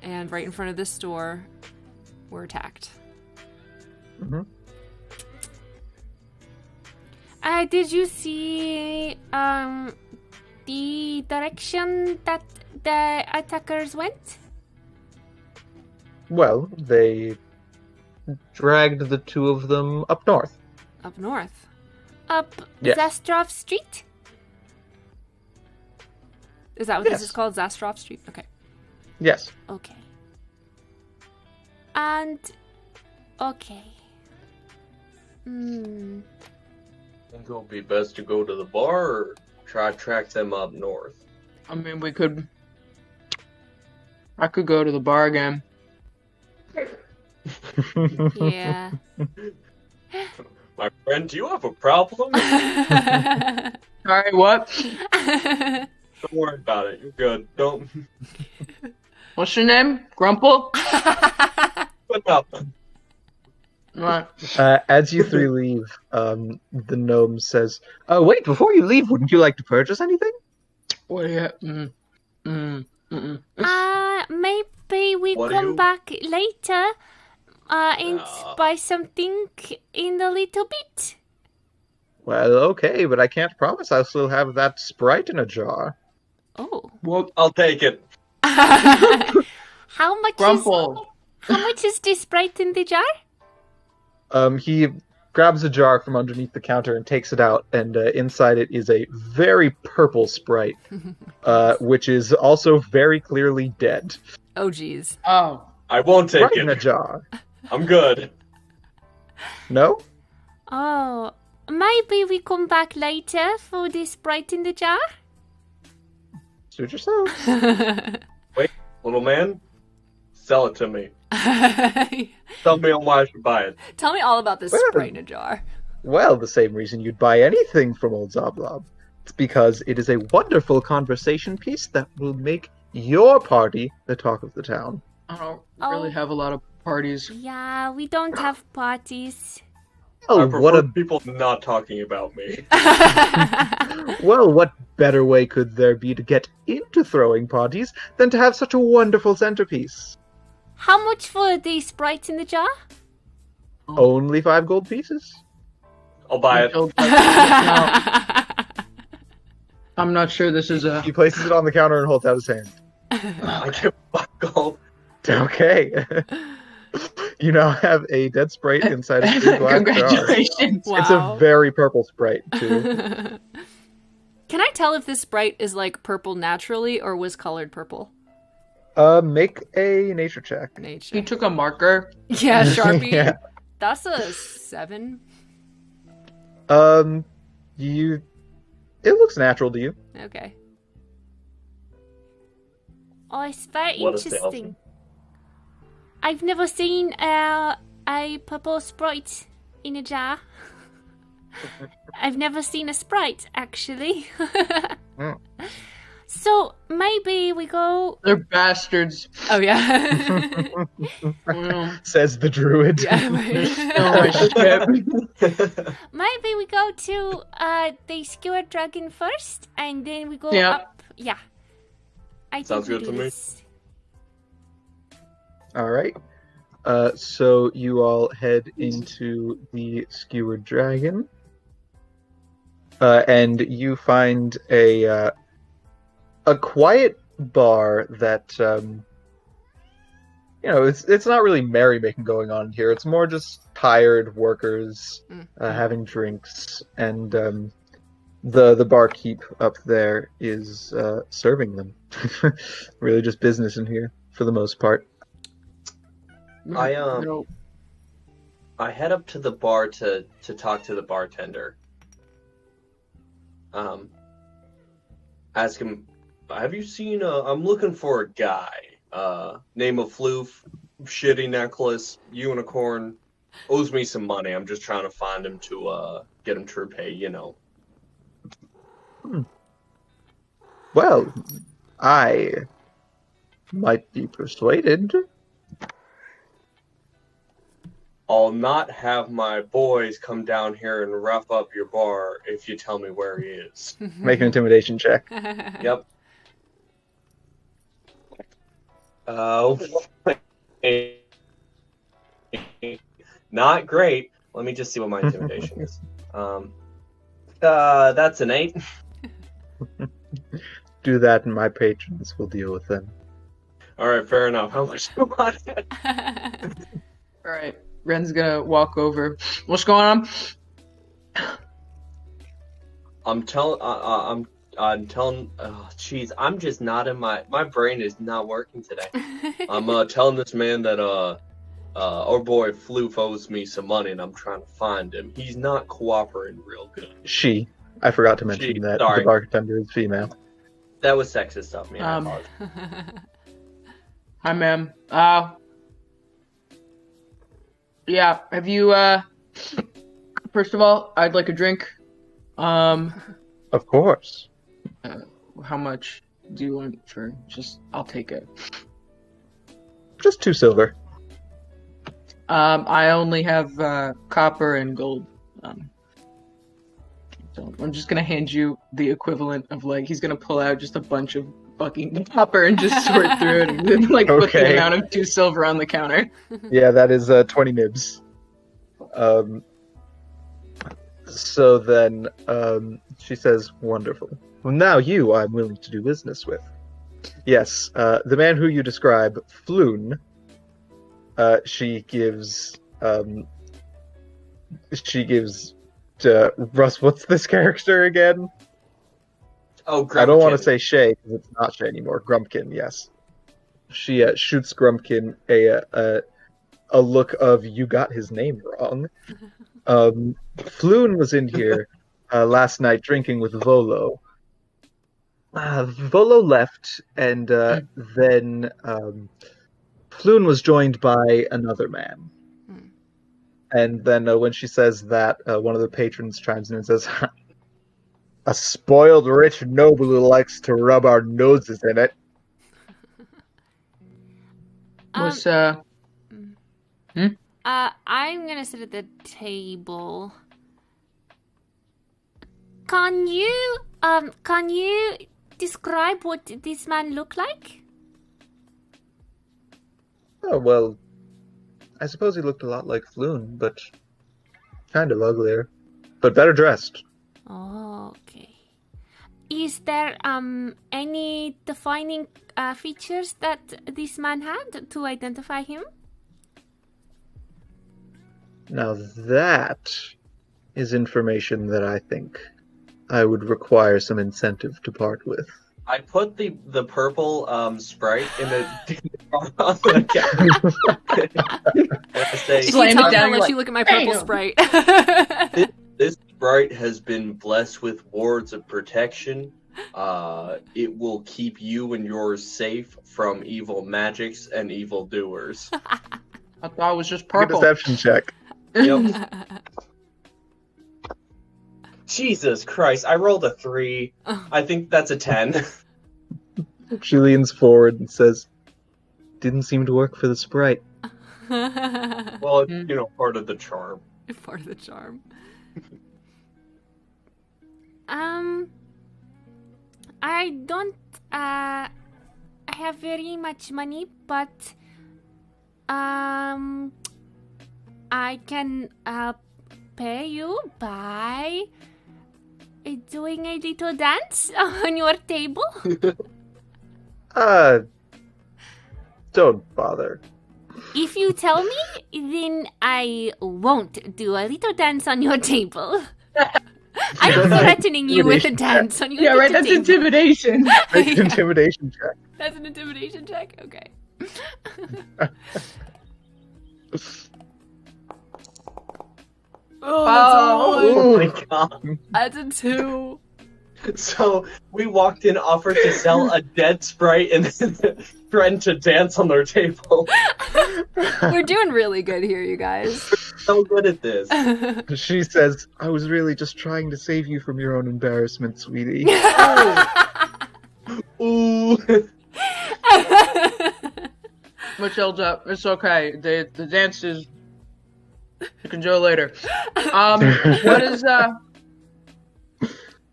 And right in front of this store were attacked. Mm-hmm. Did you see the direction that the attackers went? Well, they dragged the two of them up north. Up north. Up Yes. Zastrov Street? Is that what this is called? Zastrov Street? Okay. Yes. Okay. And... Okay. Think it'll be best to go to the bar or try to track them up north? I mean, I could go to the bar again. Yeah. My friend, do you have a problem? Sorry, what? Don't worry about it. You're good. Don't. What's your name? Grumple? But no. Right. As you three leave, the gnome says, wait, before you leave, wouldn't you like to purchase anything? What do you... Maybe we What do come you- back later and buy something in a little bit. Well, okay, but I can't promise I'll still have that Sprite in a jar. Oh. What? I'll take it. How much Grumple. how much is this Sprite in the jar? He grabs a jar from underneath the counter and takes it out, and inside it is a very purple Sprite, which is also very clearly dead. Oh, jeez. Oh. I won't take Right in a it. jar. I'm good. No? Oh, maybe we come back later for this Sprite in the jar? Suit yourself. Wait, little man, sell it to me. Tell me on why I should buy it. Tell me all about this Well, Sprite in a jar. Well, the same reason you'd buy anything from Old Zoblob. It's because it is a wonderful conversation piece that will make your party the talk of the town. I don't really have a lot of parties. Yeah, we don't have parties. Oh, I prefer people not talking about me. Well, what better way could there be to get into throwing parties than to have such a wonderful centerpiece? How much for the Sprite in the jar? Only 5 gold pieces. I'll buy it. No, I'm not sure this is a. He places it on the counter and holds out his hand. I get 5 gold. Okay. You now have a dead Sprite inside a clear glass jar. Congratulations. Wow. It's a very purple Sprite, too. Can I tell if this Sprite is like purple naturally or was colored purple? Make a nature check. Nature. You took a marker. Yeah, Sharpie. Yeah. That's a 7. It looks natural to you. Okay. Oh, it's very What a interesting. salesman. I've never seen a purple Sprite in a jar. I've never seen a Sprite, actually. Mm. So, maybe we go... They're bastards. Oh yeah. Says the druid. Yeah. Oh, my shit. Maybe we go to the Skewer Dragon first, and then we go Yeah. up. Yeah. I Sounds think we good do to me. this. Alright. So you all head into the Skewered Dragon. And you find a quiet bar that, it's not really merrymaking going on here. It's more just tired workers having drinks, and the barkeep up there is serving them. Really just business in here, for the most part. I head up to the bar to talk to the bartender. Ask him, have you seen I'm looking for a guy. Name of Floof, shitty necklace, unicorn, owes me some money. I'm just trying to find him to get him to repay, you know. Well, I might be persuaded. I'll not have my boys come down here and rough up your bar if you tell me where he is. Make an intimidation check. Yep. Not great. Let me just see what my intimidation is. That's an 8. Do that, and my patrons will deal with them. All right, fair enough. How much do you want? All right. Ren's gonna walk over. What's going on? I'm telling. Oh, jeez. I'm just not in my brain is not working today. I'm telling this man that our boy Floof owes me some money, and I'm trying to find him. He's not cooperating real good. She. I forgot to mention She, that sorry. the bartender is female. That was sexist of me. I apologize. Hi, ma'am. Yeah, have you, first of all, I'd like a drink. Of course. How much do you want for I'll take it. Just 2 silver. I only have, copper and gold. So I'm just gonna hand you the equivalent of, like, he's gonna pull out just a bunch of fucking copper and just sort through it and then, like, put the Okay. amount of 2 silver on the counter. Yeah, that is 20 nibs. So then she says, wonderful. Well, now you I'm willing to do business with. Yes, the man who you describe, Lune, she gives Russ, what's this character again? Oh, I don't want to Grumpkin. say Shay, because it's not Shay anymore. Grumpkin, yes. She shoots Grumpkin a look of, you got his name wrong. Floon was in here last night drinking with Volo. Volo left, and then Floon was joined by another man. And then when she says that, one of the patrons chimes in and says, a spoiled rich noble who likes to rub our noses in it. What's, I'm gonna sit at the table. Can you describe what this man looked like? Oh, well, I suppose he looked a lot like Lune, but kind of uglier. But better dressed. Okay. Is there any defining features that this man had to identify him? Now that is information that I think I would require some incentive to part with. I put the purple Sprite in the I say, Slam it down, Let you're you like, look at my purple "Bam." Sprite. this Sprite has been blessed with wards of protection. It will keep you and yours safe from evil magics and evil doers. I thought it was just Make a purple. deception check. Yep. Jesus Christ, I rolled a 3. I think that's a 10. She leans forward and says, "Didn't seem to work for the Sprite." Well, it's, part of the charm. Part of the charm. I don't have very much money, but I can pay you by doing a little dance on your table. Don't bother. If you tell me, then I won't do a little dance on your table. I'm threatening you with a dance on your Yeah, right. little That's table. intimidation. Make an intimidation check. That's an intimidation check? Okay. Oh, my god. That's a 2. So we walked in, offered to sell a dead Sprite, and then threatened to dance on their table. We're doing really good here, you guys. So good at this. She says, "I was really just trying to save you from your own embarrassment, sweetie." Ooh. Michelle's up. It's okay. The dance is. You can do it later. What is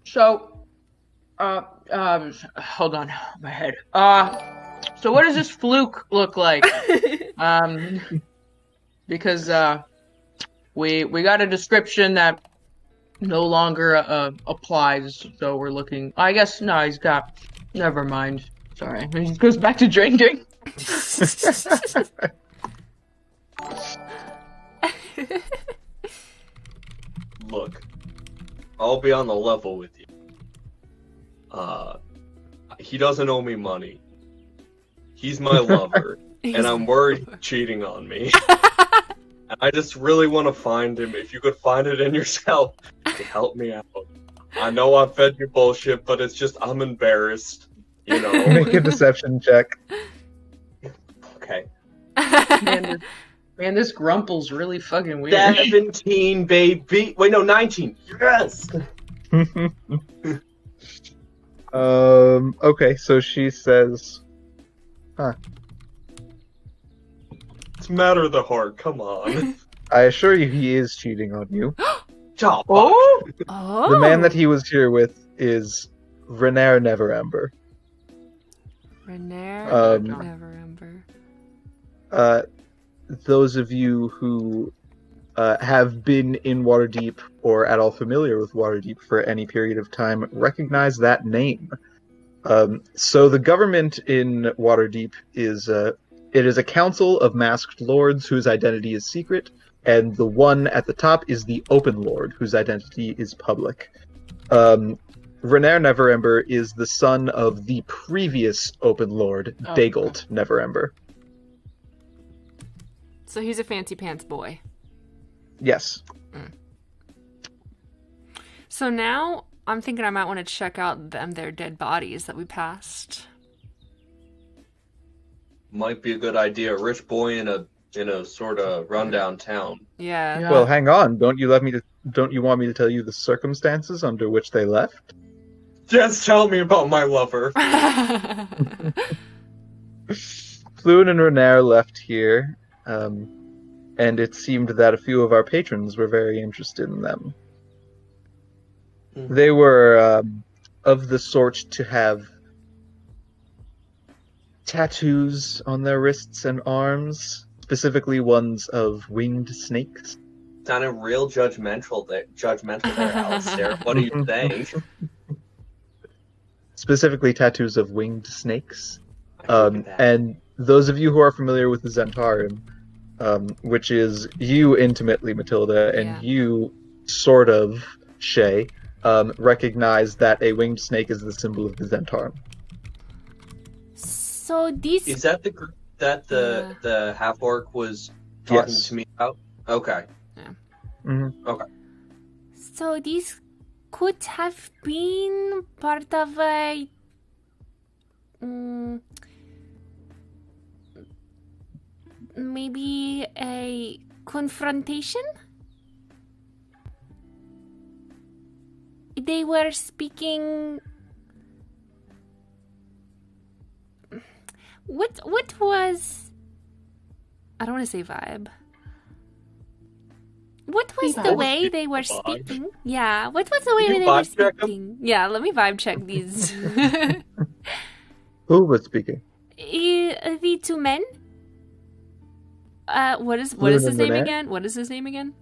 So. Hold on, my head. So what does this fluke look like? Because we got a description that no longer applies. So we're looking. I guess no, he's got. Never mind. Sorry, he goes back to drinking. Look, I'll be on the level with you. He doesn't owe me money. He's my lover, and I'm worried he's cheating on me. And I just really want to find him. If you could find it in yourself, to help me out. I know I fed you bullshit, but it's just I'm embarrassed. Make a deception check. Okay. Man, this Grumple's really fucking weird. 17, baby. Wait, no, 19. Yes. Okay, so she says, It's a matter of the heart. Come on. "I assure you he is cheating on you. Oh, Oh. The man that he was here with is Renair Neverember. Renair, Um, never remember. Those of you who have been in Waterdeep or at all familiar with Waterdeep for any period of time recognize that name. So the government in Waterdeep is a council of masked lords whose identity is secret, and the one at the top is the Open Lord, whose identity is public. Renair Neverember is the son of the previous Open Lord, Dagult Neverember. So he's a fancy pants boy. Yes. So now I'm thinking I might want to check out their dead bodies that we passed. Might be a good idea. A rich boy in a sort of rundown town. Yeah. Well, hang on. Don't you want me to tell you the circumstances under which they left? Just tell me about my lover. Lune and Renair left here, and and it seemed that a few of our patrons were very interested in them. They were of the sort to have tattoos on their wrists and arms, specifically ones of winged snakes. Sounded real judgmental there, Alistair. What are you saying? Specifically tattoos of winged snakes. I look at that. And those of you who are familiar with the Zentarum, which is you intimately, Matilda, and Yeah. you sort of, Shay, recognize that a winged snake is the symbol of the Zentarum. So these Is that the group that the half orc was talking Yes. to me about? Okay. Mm-hmm. so these could have been part of a maybe a confrontation. They were speaking. What was? I don't want to say vibe. What was the way they were speaking? Yeah, what was the way You they were vibe check 'em? speaking? Yeah, let me vibe check these. Who was speaking? The two men. What is Lune his and name Renee? again? What is his name again?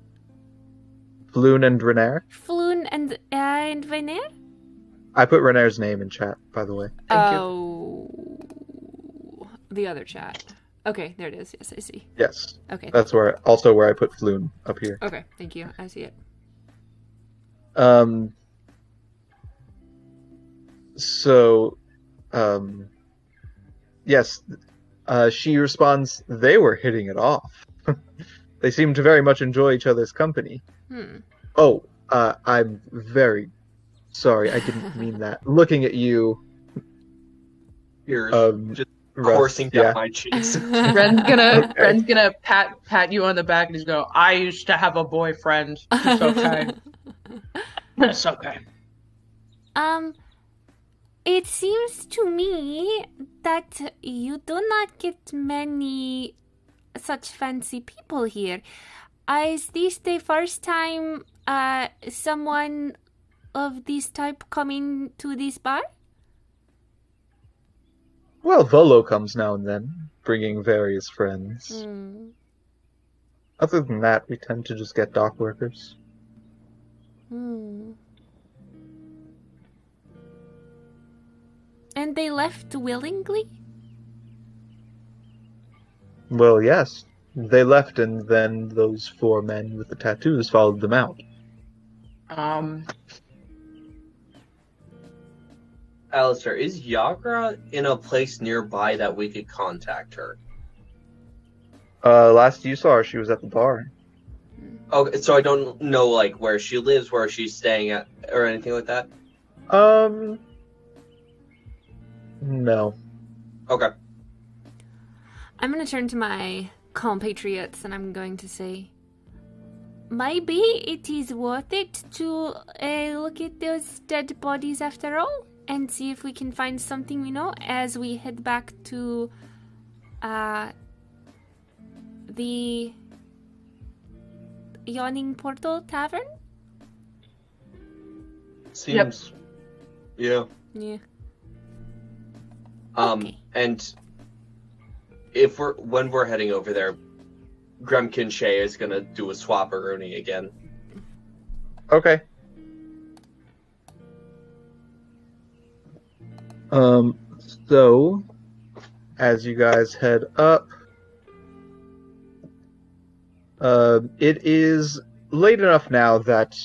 Lune and Renair? Floon and Veneer? I put Renair's name in chat, by the way. Thank you. Oh, the other chat. Okay, there it is. Yes, I see. Yes. Okay. That's where I put Floon up here. Okay, thank you. I see it. Yes, she responds, they were hitting it off. They seem to very much enjoy each other's company. Oh, I'm very sorry, I didn't mean that. Looking at you, You're just Russ, coursing down yeah. my cheeks. Ren's gonna Okay. Ren's gonna pat you on the back and he's going, I used to have a boyfriend. It's okay. It's okay. It seems to me that you do not get many such fancy people here. Is this the first time someone of this type coming to this bar? Well, Volo comes now and then, bringing various friends. Other than that, we tend to just get dock workers. And they left willingly? Well, yes. They left, and then those 4 men with the tattoos followed them out. Alistair, is Yagra in a place nearby that we could contact her? Last you saw her, she was at the bar. Okay, so I don't know like where she lives, where she's staying at, or anything like that? No. Okay. I'm going to turn to my compatriots and I'm going to say, maybe it is worth it to look at those dead bodies after all and see if we can find something we know as we head back to the Yawning Portal Tavern? Seems. Yeah. Yeah. Okay. And when we're heading over there, Gremkin Shay is gonna do a swap-a-rooney again. Okay. So, as you guys head up, it is late enough now that,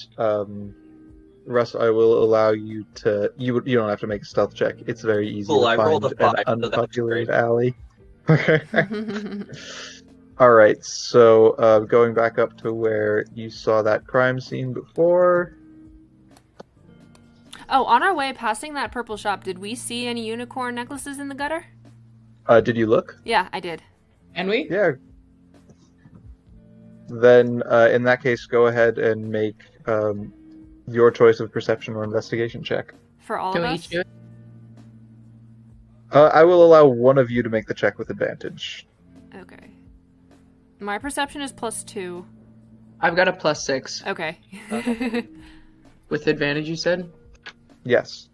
Russ, I will allow you to. You don't have to make a stealth check. It's very easy Cool, to I find rolled a 5, an so that's unpopulated great. alley. Okay. All right. So, going back up to where you saw that crime scene before. Oh, on our way passing that purple shop, did we see any unicorn necklaces in the gutter? Did you look? Yeah, I did. And we? Yeah. Then, in that case, go ahead and make your choice of perception or investigation check. For all Can of we us? each do it? I will allow one of you to make the check with advantage. Okay. My perception is +2. I've got a +6. Okay. With advantage, you said? Yes,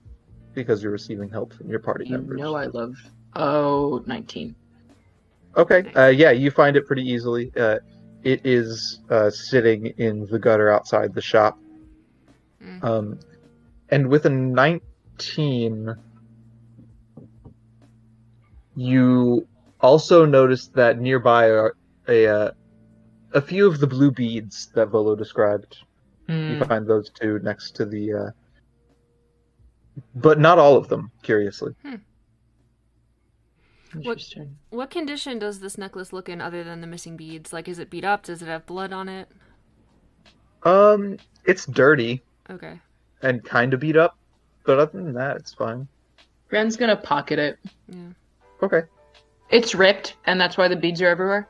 because you're receiving help from your party You members. know I love... 19. Okay, yeah, you find it pretty easily. It is sitting in the gutter outside the shop. And with a 19, you also notice that nearby are a few of the blue beads that Volo described. You find those two next to the... but not all of them, curiously. Interesting. What condition does this necklace look in other than the missing beads? Like, is it beat up? Does it have blood on it? It's dirty Okay. and kind of beat up, but other than that, it's fine. Ren's gonna pocket it. Yeah. Okay. It's ripped, and that's why the beads are everywhere?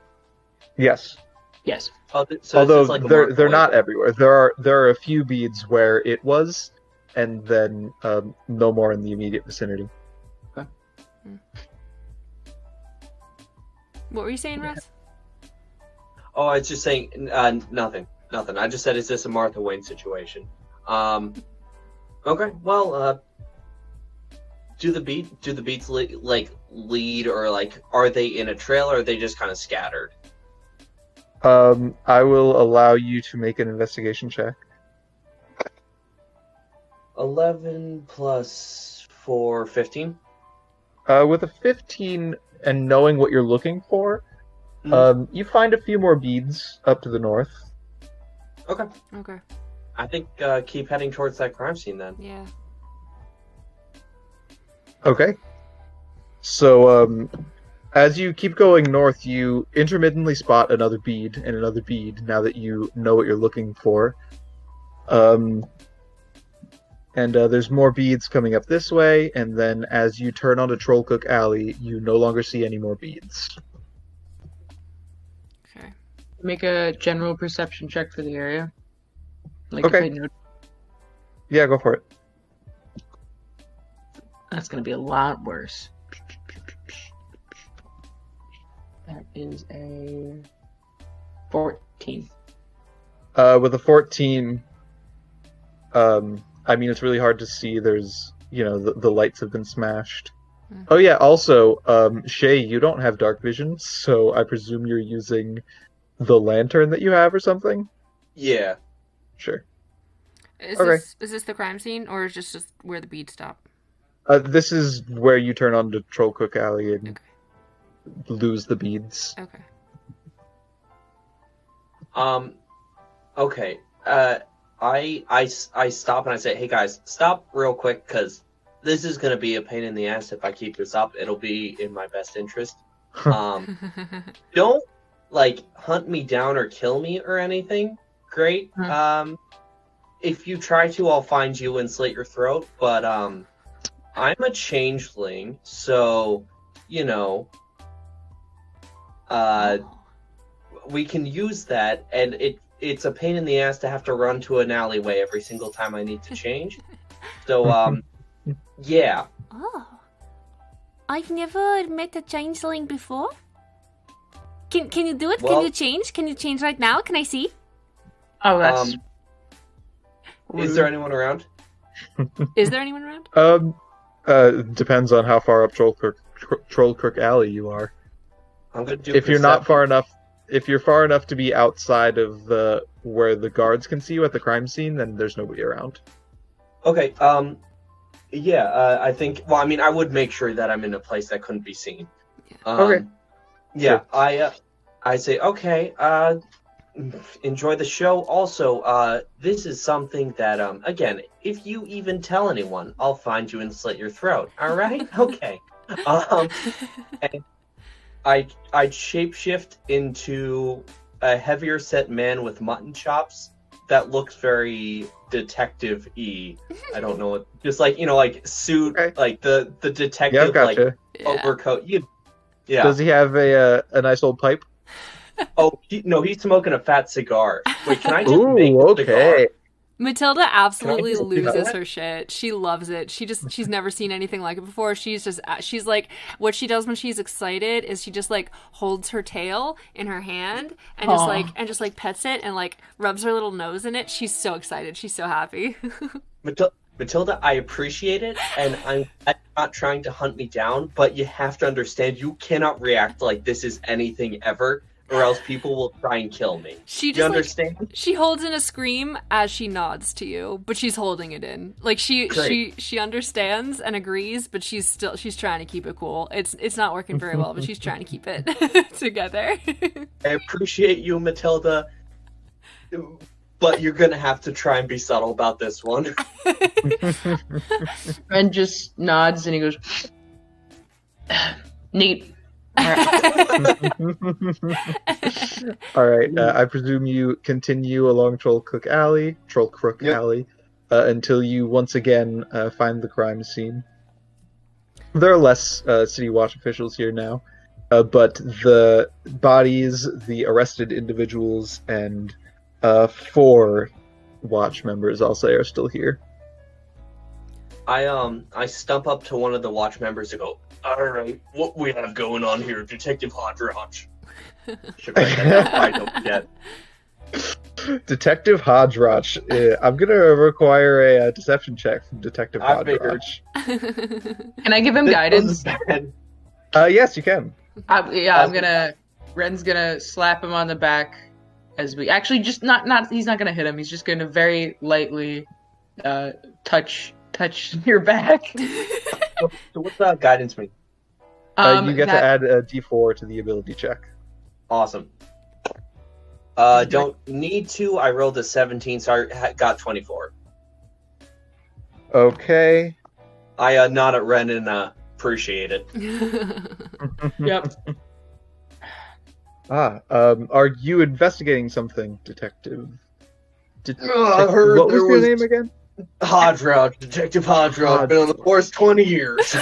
Yes. Yes. Oh, so Although it's like they're not everywhere. There are a few beads where it was, and then no more in the immediate vicinity. Okay. What were you saying, Russ? Oh, I was just saying nothing. I just said, is this a Martha Wayne situation? Okay. Well, do the beats lead, or like, are they in a trail, or are they just kind of scattered? I will allow you to make an investigation check. 11 plus 4, 15. With a 15 and knowing what you're looking for, you find a few more beads up to the north. Okay. Okay. I think keep heading towards that crime scene then. Yeah. Okay. So, as you keep going north, you intermittently spot another bead and another bead now that you know what you're looking for. And there's more beads coming up this way, and then as you turn onto Troll Cook Alley, you no longer see any more beads. Okay. Make a general perception check for the area. Like Okay. If I know... Yeah, go for it. That's gonna be a lot worse. That is a 14. With a 14, I mean, it's really hard to see. There's, the lights have been smashed. Oh yeah, also, Shay, you don't have dark vision, so I presume you're using the lantern that you have or something? Yeah. Sure. Is Okay. this the crime scene, or is this just where the beads stop? This is where you turn onto Troll Cook Alley and Okay. lose the beads. Okay. Okay. I stop and I say, hey guys, stop real quick, because this is going to be a pain in the ass if I keep this up. It'll be in my best interest. Don't, hunt me down or kill me or anything. Great. If you try to, I'll find you and slit your throat, but, I'm a changeling, so, we can use that, and it's a pain in the ass to have to run to an alleyway every single time I need to change. So, yeah. Oh. I've never met a changeling before. Can you do it? Well- Can you change? Can you change right now? Can I see? Oh, that's... Is there anyone around? Is there anyone around? Depends on how far up Troll Crook Alley you are. I'm gonna do If you're not perception. far enough, if you're far enough to be outside of where the guards can see you at the crime scene, then there's nobody around. Okay, yeah, I think, well, I mean, I would make sure that I'm in a place that couldn't be seen. Okay. Yeah, Sure. I say, okay, enjoy the show. Also, this is something that, again, if you even tell anyone, I'll find you and slit your throat. All right? Okay. And I'd shapeshift into a heavier set man with mutton chops that looks very detective-y. I don't know what, just suit, Okay. like the Yeah, detective, gotcha. overcoat. Yeah. Does he have a nice old pipe? Oh, he's smoking a fat cigar. Wait, can I just Ooh, make the okay. Matilda absolutely Can I do loses that? her shit. She loves it. She's never seen anything like it before. She's like, what she does when she's excited is she just like holds her tail in her hand and just like pets it and like rubs her little nose in it. She's so excited. She's so happy. Matilda, I appreciate it, and I'm not trying to hunt me down, but you have to understand you cannot react like this is anything ever, or else people will try and kill me. She just you understand? Like, she holds in a scream as she nods to you, but she's holding it in. Like she understands and agrees, but she's trying to keep it cool. It's not working very well, but she's trying to keep it together. I appreciate you, Matilda, but you're gonna have to try and be subtle about this one. Ren just nods and he goes, neat. All right. I presume you continue along Troll Crook Alley, until you once again find the crime scene. There are less City Watch officials here now, but the bodies, the arrested individuals, and 4 Watch members, I'll say, are still here. I stump up to one of the Watch members and go, "Alright, what we have going on here, Detective Hodrotch?" Should write that down, I don't yet. Detective Hodrotch. I'm gonna require a deception check from Detective I figured. Hodrotch. Can I give him guidance? Yes, you can. Ren's gonna slap him on the back as we actually just not he's not gonna hit him. He's just gonna very lightly touch your back. So what's that guidance mean? You get to add a D4 to the ability check. Awesome. Don't need to. I rolled a 17, so I got 24. Okay. I nod at Ren and appreciate it. Yep. Are you investigating something, Detective? I heard what was there your was- name again? Hodrotch, Detective Hodrotch, been on the force 20 years.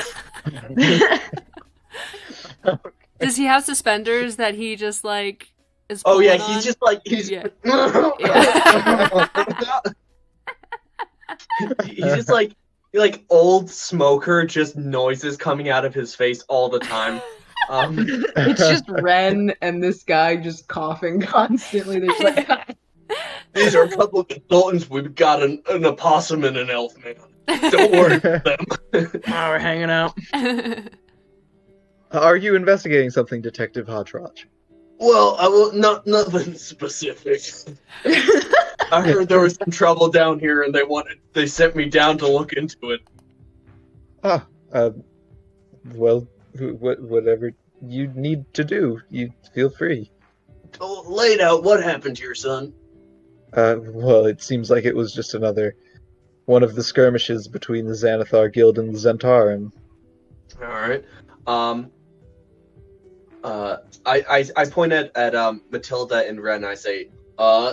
Does he have suspenders that he just like is Oh yeah, pulling he's on? just like he's Yeah. he's just like old smoker, just noises coming out of his face all the time. It's just Ren and this guy just coughing constantly. They're just like, These are a couple of consultants. We've got an opossum and an elf man. Don't worry about them. oh, we're hanging out. Are you investigating something, Detective Hodrotch? Well, I will nothing specific. I heard there was some trouble down here, and they sent me down to look into it. Well, whatever you need to do, you feel free. Oh, laid out, what happened to your son? Well, it seems like it was just another one of the skirmishes between the Xanathar Guild and the Zentarim. Alright. I point at Matilda and Ren, and I say,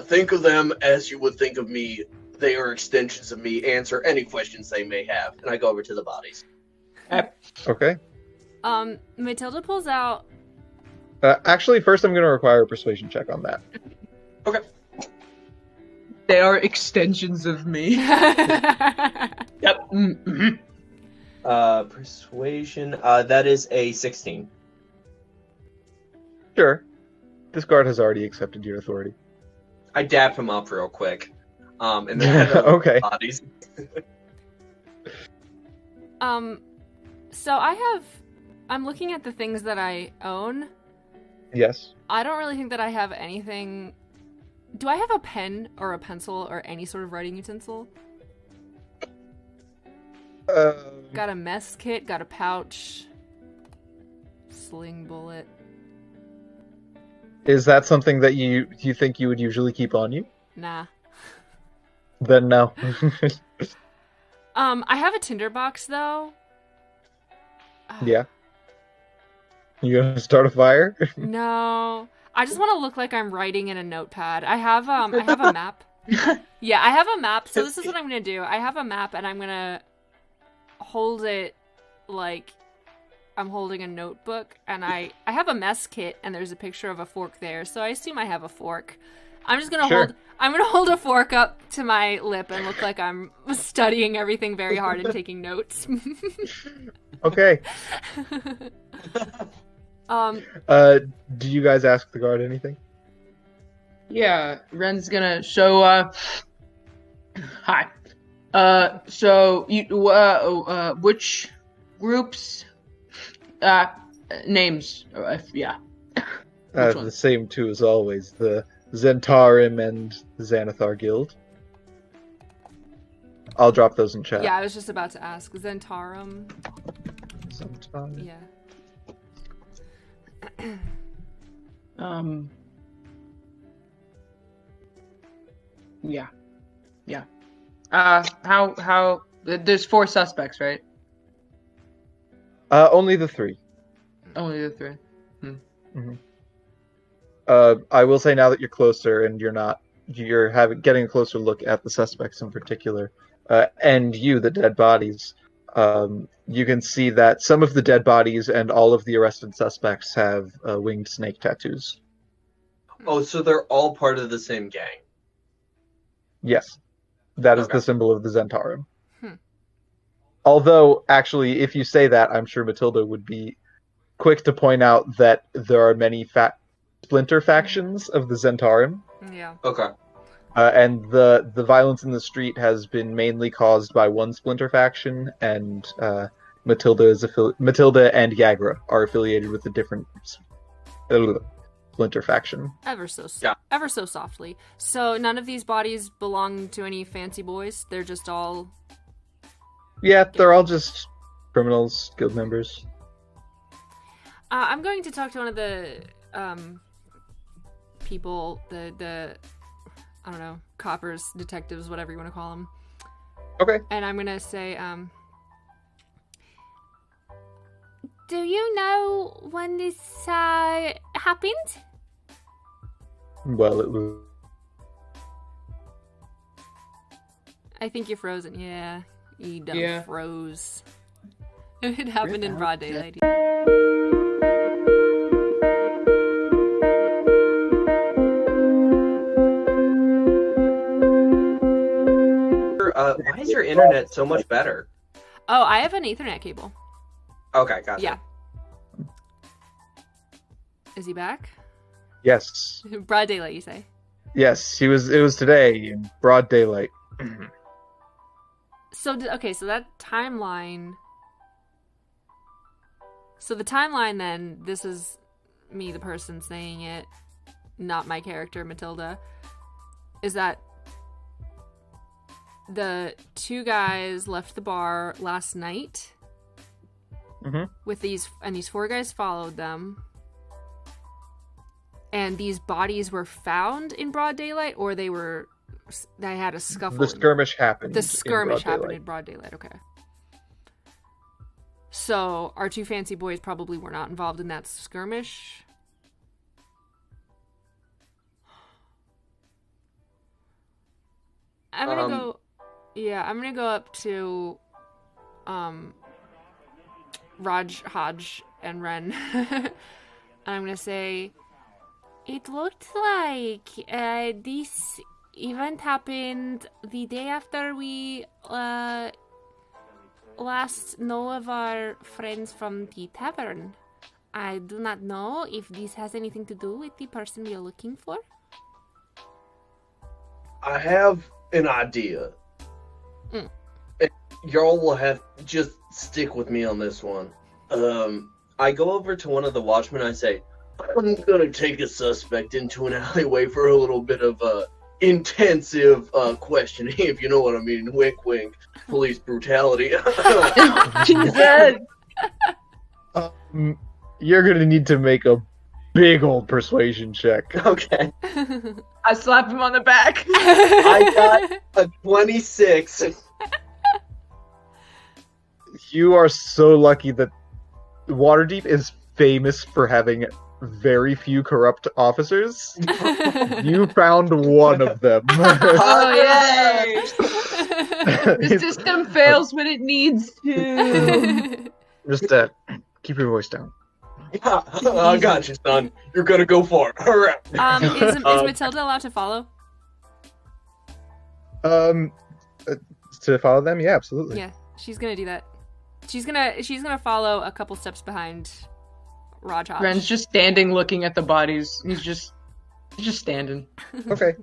think of them as you would think of me. They are extensions of me. Answer any questions they may have. And I go over to the bodies. Okay. Matilda pulls out. Actually, first I'm going to require a persuasion check on that. Okay. They are extensions of me. Yep. Mm-hmm. Persuasion. That is a 16. Sure. This guard has already accepted your authority. I dap him up real quick. And then okay. Bodies. So I'm looking at the things that I own. Yes. I don't really think that I have anything. Do I have a pen or a pencil or any sort of writing utensil? Got a mess kit, got a pouch, sling bullet. Is that something that you think you would usually keep on you? Nah. Then no. I have a tinderbox though. Yeah. You gonna start a fire? No. I just want to look like I'm writing in a notepad. I have a map. Yeah, I have a map. So this is what I'm going to do. I have a map and I'm going to hold it like I'm holding a notebook, and I have a mess kit and there's a picture of a fork there. So I assume I have a fork. I'm just gonna Sure. hold a fork up to my lip and look like I'm studying everything very hard and taking notes. Okay. Do you guys ask the guard anything? Yeah, Ren's gonna show. Hi. So you which groups? Names. Yeah. Which one? The same two as always. The Zentarim and Xanathar Guild. I'll drop those in chat. Yeah, I was just about to ask. Zentarum. Zentarim. Yeah. Yeah. Yeah. How there's 4 suspects, right? Only the 3. Only the 3. Mm-hmm. I will say now that you're closer and you're getting a closer look at the suspects in particular, and the dead bodies, you can see that some of the dead bodies and all of the arrested suspects have winged snake tattoos. Oh, so they're all part of the same gang. Yes, that is Okay. the symbol of the Zentarim. Although, actually, if you say that, I'm sure Matilda would be quick to point out that there are many splinter factions of the Zentarim. Yeah. Okay. And the violence in the street has been mainly caused by one splinter faction, and Matilda and Yagra are affiliated with a different splinter faction. Ever so softly. So none of these bodies belong to any fancy boys. They're just all. Yeah, they're all just criminals, guild members. I'm going to talk to one of the people, the I don't know, coppers, detectives, whatever you want to call them. Okay. And I'm gonna say, do you know when this happened? Well, it was. I think you're frozen. Yeah, you done Yeah. froze. It happened in broad daylight. Why is your internet so much better? Oh, I have an Ethernet cable. Okay, gotcha. Yeah. Is he back? Yes. Broad daylight, you say? Yes, it was today in broad daylight. So, so that timeline... So the timeline then, this is me, the person saying it, not my character, Matilda, is that the 2 guys left the bar last night with these 4 guys followed them, and these bodies were found in broad daylight, or they had a scuffle. The skirmish happened. The skirmish in broad happened daylight. in broad daylight. Okay. So our 2 fancy boys probably were not involved in that skirmish. I'm gonna go. Yeah, I'm gonna go up to Raj, Hodge, and Ren. And I'm gonna say, it looked like this event happened the day after we last know of our friends from the tavern. I do not know if this has anything to do with the person we are looking for. I have an idea. Mm. Y'all will have just stick with me on this one. I go over to one of the watchmen. I say, I'm gonna take a suspect into an alleyway for a little bit of intensive questioning, if you know what I mean. Wink, wink. Police brutality. Jesus. You're gonna need to make a big old persuasion check. Okay. I slap him on the back. I got a 26. You are so lucky that Waterdeep is famous for having very few corrupt officers. You found one of them. Oh yeah. The It's- system fails when it needs to. Just keep your voice down. Yeah, I got you, son. You're gonna go for it. All right. Is Matilda allowed to follow? To follow them, yeah, absolutely. Yeah, she's gonna do that. She's gonna follow a couple steps behind Rajaj. Ren's just standing looking at the bodies. He's just standing. Okay.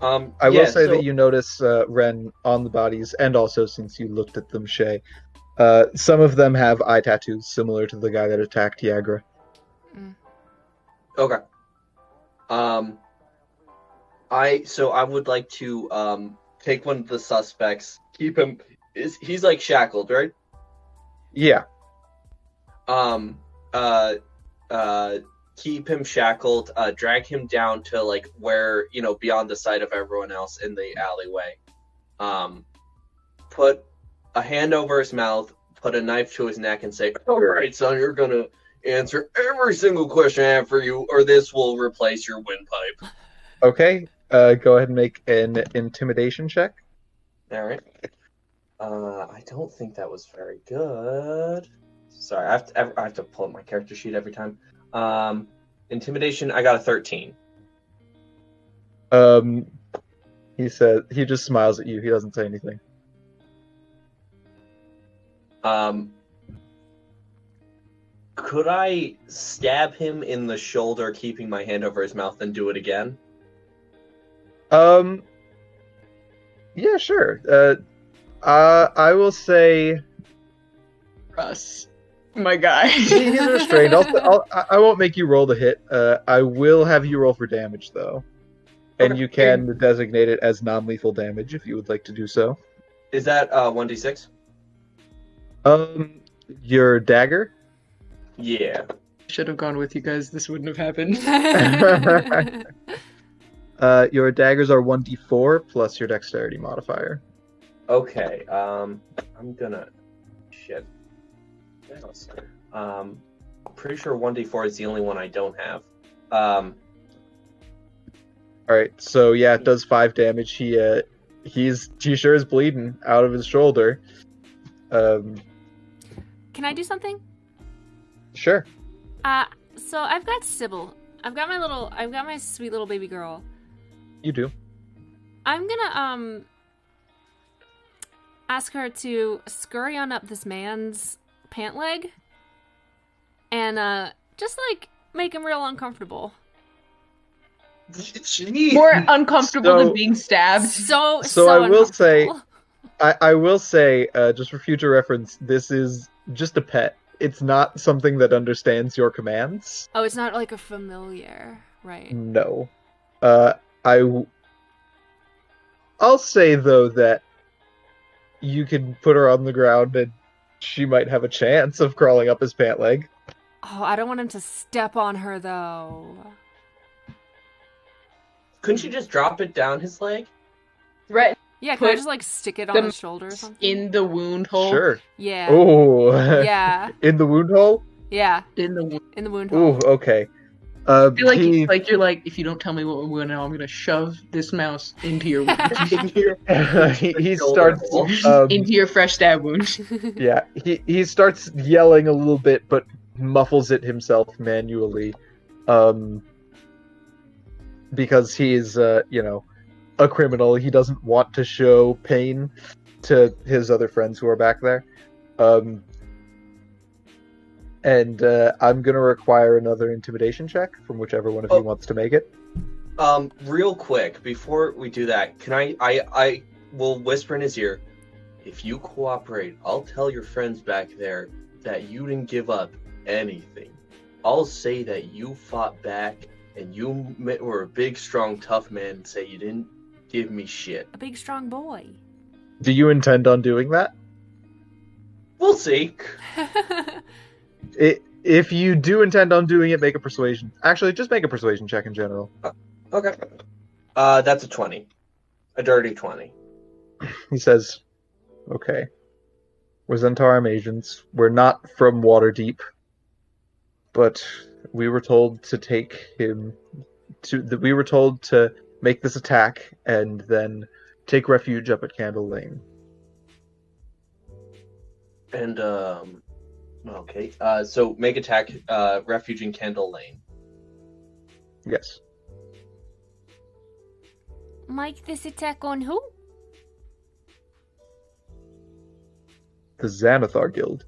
I will yeah, say so- that you notice Ren on the bodies, and also since you looked at them, Shay, some of them have eye tattoos similar to the guy that attacked Tiagra. Okay. I would like to take one of the suspects, keep him. He's like shackled, right? Yeah. Keep him shackled. Drag him down to like where beyond the sight of everyone else in the alleyway. Put a hand over his mouth. Put a knife to his neck and say, "All right, son, you're gonna answer every single question I have for you, or this will replace your windpipe." Okay. Go ahead and make an intimidation check. All right. I don't think that was very good. Sorry, I have to pull up my character sheet every time. Intimidation, I got a 13. He just smiles at you. He doesn't say anything. Could I stab him in the shoulder, keeping my hand over his mouth, and do it again? Yeah, sure. I will say Russ, my guy. he's restrained. I won't make you roll the hit. I will have you roll for damage though, and Okay. you can designate it as non-lethal damage if you would like to do so. Is that 1d6? Your dagger. Yeah. Should have gone with you guys. This wouldn't have happened. Your daggers are 1d4 plus your dexterity modifier. Okay. I'm gonna. Shit. Pretty sure 1d4 is the only one I don't have. All right, so yeah, it does 5 damage. He sure is bleeding out of his shoulder. Can I do something? Sure. So I've got Sybil. I've got my sweet little baby girl. You do. I'm gonna ask her to scurry on up this man's pant leg and just like make him real uncomfortable. More uncomfortable So- than being stabbed. So I will say, uncomfortable. I will say, just for future reference, this is just a pet. It's not something that understands your commands. Oh, it's not like a familiar, right? No. I'll say though that you can put her on the ground and she might have a chance of crawling up his pant leg. Oh, I don't want him to step on her though. Couldn't you just drop it down his leg? Right Yeah, can I Put just like stick it the on his shoulder or something? in the wound hole. Sure. Yeah. Oh. Yeah. In the wound hole? Yeah. In the wound. In the wound hole. Ooh, okay. I feel like he- you're like, if you don't tell me what we're doing now, I'm gonna shove this mouse into your wound. he starts into your fresh stab wound. yeah, he starts yelling a little bit but muffles it himself manually. Because he's a criminal. He doesn't want to show pain to his other friends who are back there. And I'm going to require another intimidation check from whichever one of you wants to make it. Real quick, before we do that, can I will whisper in his ear, if you cooperate, I'll tell your friends back there that you didn't give up anything. I'll say that you fought back and you were a big, strong, tough man and say you didn't give me shit. A big strong boy. Do you intend on doing that? We'll see. If you do intend on doing it, make a persuasion. Actually, just make a persuasion check in general. Okay. That's a 20. A dirty 20. He says, okay. We're Zentarum agents. We're not from Waterdeep. But we were told to we were told to make this attack and then take refuge up at Candle Lane. And, Okay. So make attack. Refuge in Candle Lane. Yes. Mike, this attack on who? The Xanathar Guild.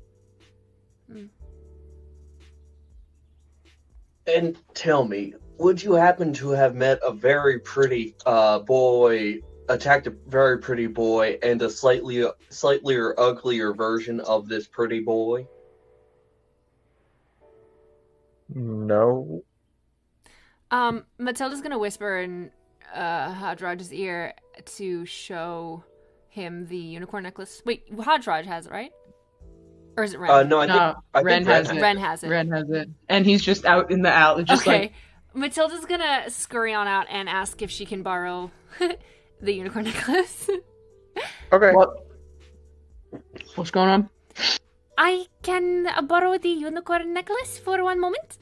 And tell me, would you happen to have met a very pretty boy, attacked a very pretty boy, and a slightly uglier version of this pretty boy? No. Matilda's gonna whisper in Hodrodge's ear to show him the unicorn necklace. Wait, Hodrodge has it, right? Or is it Ren? No, I Ren think has it. Ren has it. Ren has it. And he's just out in the alley, just Okay. like... Matilda's gonna scurry on out and ask if she can borrow the unicorn necklace. Okay. What's going on? I can borrow the unicorn necklace for one moment.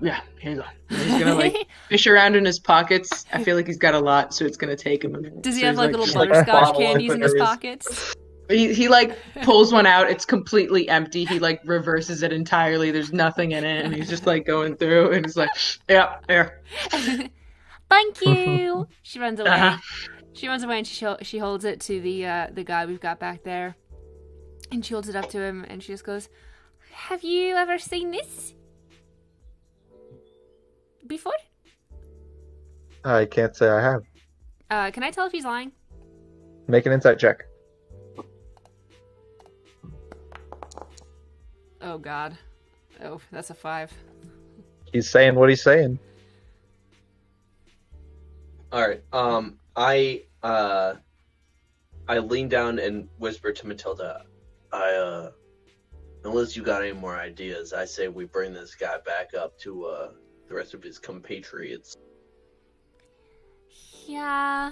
Yeah, here you go. He's gonna like fish around in his pockets. I feel like he's got a lot, so it's gonna take him a minute. Does he So have he's like little like butterscotch bottle candies in his openers. pockets? He like pulls one out. It's completely empty. He like reverses it entirely. There's nothing in it, and he's just like going through, and he's like, "Yeah, here." Thank you. She runs away. Uh-huh. She runs away and she holds it to the guy we've got back there, and she holds it up to him, and she just goes, Have you ever seen this before? I can't say I have. "Can I tell if he's lying?" Make an insight check. Oh God. Oh, that's a 5. He's saying what he's saying. All right. I lean down and whisper to Matilda. Unless you got any more ideas, I say we bring this guy back up to the rest of his compatriots. Yeah.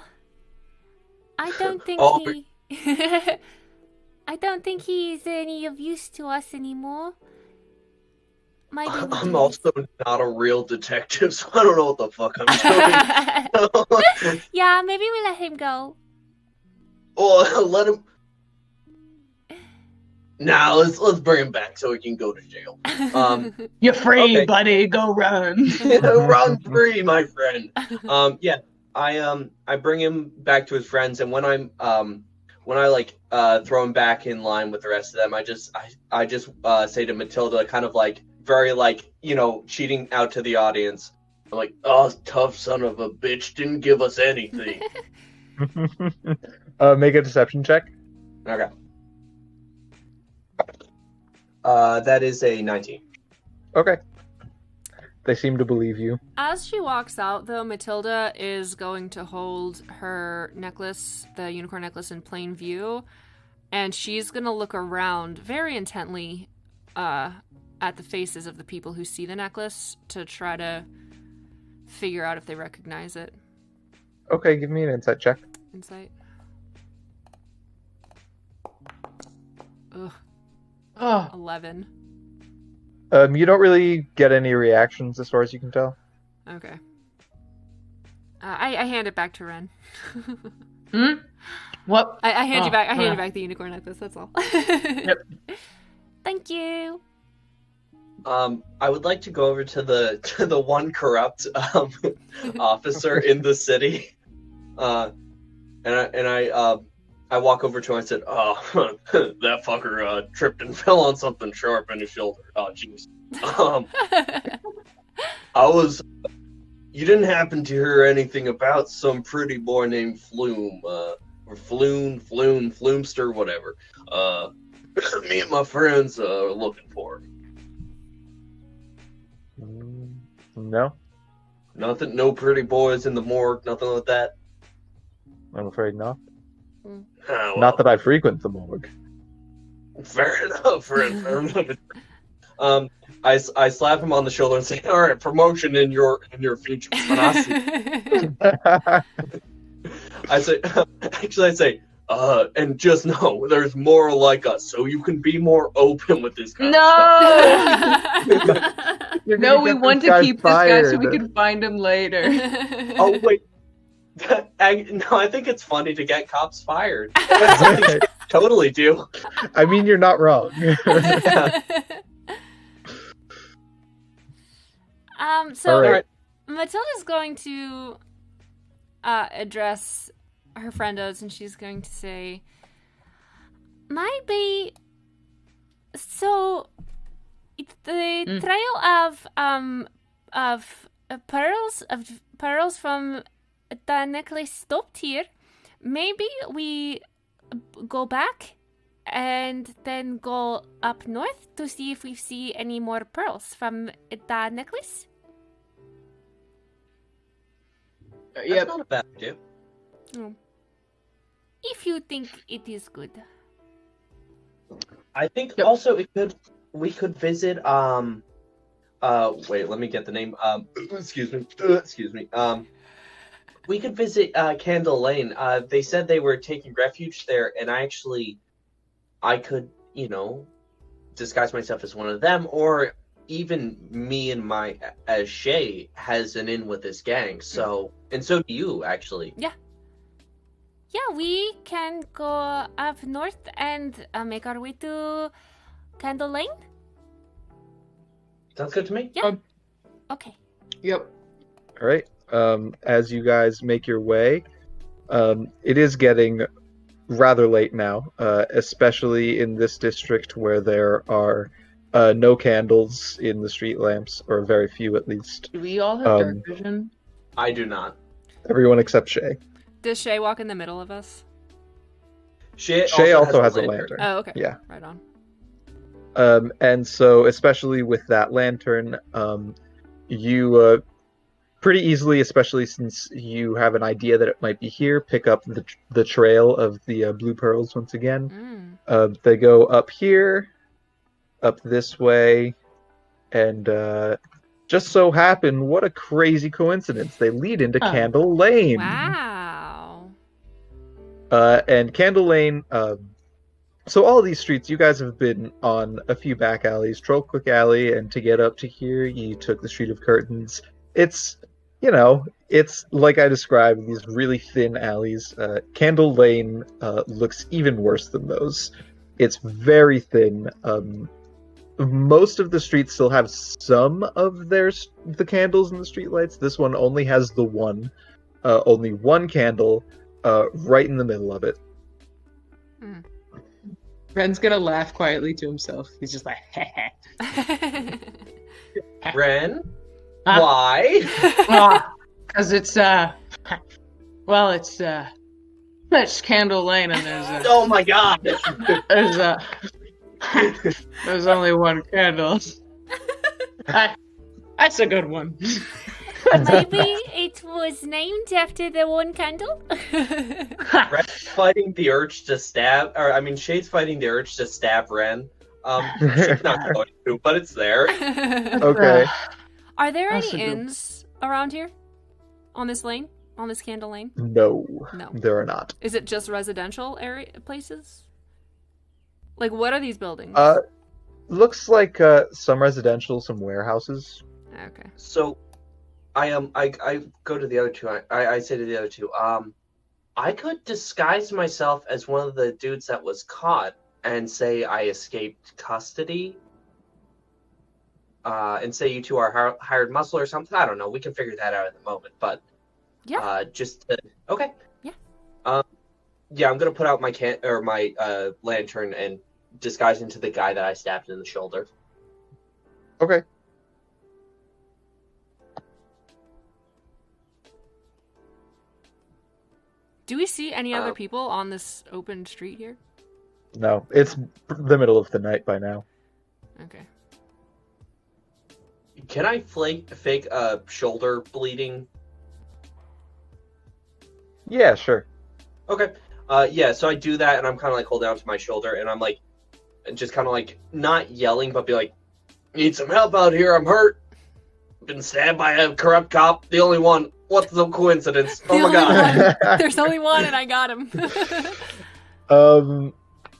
I don't think Oh, he... I don't think he's any of use to us anymore. Maybe we I'm do also not a real detective, so I don't know what the fuck I'm doing. Yeah, maybe we let him go. Well, let him. Nah, let's bring him back so he can go to jail. You're free, Okay. buddy. Go run. Run free, my friend. Yeah, I bring him back to his friends, and when I throw him back in line with the rest of them, I just say to Matilda, kind of like very like, you know, cheating out to the audience. I'm like, oh, tough son of a bitch didn't give us anything. Make a deception check. Okay. That is a 19. Okay. They seem to believe you. As she walks out, though, Matilda is going to hold her necklace, the unicorn necklace, in plain view, and she's going to look around very intently at the faces of the people who see the necklace to try to figure out if they recognize it. Okay, give me an insight check. Insight. Ugh, Oh, 11. You don't really get any reactions as far as you can tell. Okay. I hand it back to Ren. what? I hand Oh, you back. I hand uh. you back the unicorn necklace. That's all. Thank you. I would like to go over to the one corrupt officer in the city, and I walk over to him and I said, "Oh, that fucker tripped and fell on something sharp in his shoulder. Oh, jeez. You didn't happen to hear anything about some pretty boy named Flume, or Flumester, whatever. Me and my friends are looking for him. No, Nothing, no pretty boys in the morgue, nothing like that. I'm afraid not. Ah, well, Not that I frequent the morgue. fair enough. Fair enough. I slap him on the shoulder and say, "All right, promotion in your future." I say, and just know there's more like us, so you can be more open with this kind of stuff. You're No, gonna we get want this to guy keep this guy so we fired. can find him later. Oh wait, I think it's funny to get cops fired. That's something totally do. I mean, you're not wrong. So All right. Matilda's going to address her friendos, and she's going to say, maybe, so the trail of pearls from the necklace stopped here. Maybe we go back and then go up north to see if we see any more pearls from the necklace. That's not a bad idea. If you think it is good. I think also we could visit wait, let me get the name. Excuse me. We could visit Candle Lane. They said they were taking refuge there, and I could, disguise myself as one of them, or even me and as Shay has an in with this gang. So, and so do you, actually. Yeah, we can go up north and make our way to Candle Lane. Sounds good to me. Yeah. Okay. Yep. All right. As you guys make your way, it is getting rather late now, especially in this district where there are no candles in the street lamps, or very few at least. Do we all have dark vision? I do not. Everyone except Shay. Does Shay walk in the middle of us? Shay also has a lantern. Oh, okay. Yeah. Right on. And so, especially with that lantern, you pretty easily, especially since you have an idea that it might be here, pick up the trail of the blue pearls once again. They go up here, up this way, and just so happen, what a crazy coincidence, they lead into Candle Lane. Wow. And Candle Lane, so all these streets, you guys have been on a few back alleys, Trollquick Alley, and to get up to here, you took the Street of Curtains. It's, it's like I described, these really thin alleys. Candle Lane looks even worse than those. It's very thin. Most of the streets still have some of the candles in the streetlights. This one only has the one. Only one candle right in the middle of it. Ren's gonna laugh quietly to himself. He's just like, heh. Ren? Why? Because it's it's Candle Lane, and there's Oh my god! there's only one candle. That's a good one. Maybe it was named after the one candle. Ren's fighting the urge to stab, Shade's fighting the urge to stab Ren. She's not going to, but it's there. Okay. Are there That's any a good- inns around here? On this lane? On this Candle Lane? No, No. there are not. Is it just residential places? Like, what are these buildings? Looks like some residential, some warehouses. Okay. So, I go to the other two. I say to the other two, I could disguise myself as one of the dudes that was caught and say I escaped custody. And say you two are hired muscle or something. I don't know. We can figure that out at the moment. But Yeah. Okay. Yeah. Yeah, I'm gonna put out my lantern and disguise into the guy that I stabbed in the shoulder. Okay. Do we see any other people on this open street here? No, it's the middle of the night by now. Okay. Can I fake shoulder bleeding? Yeah, sure. Okay. So I do that, and I'm kind of like hold down to my shoulder, and I'm like, just kind of like not yelling, but be like, "Need some help out here? I'm hurt. Been stabbed by a corrupt cop. The only one. What's the coincidence? Oh my god!" There's only one, and I got him.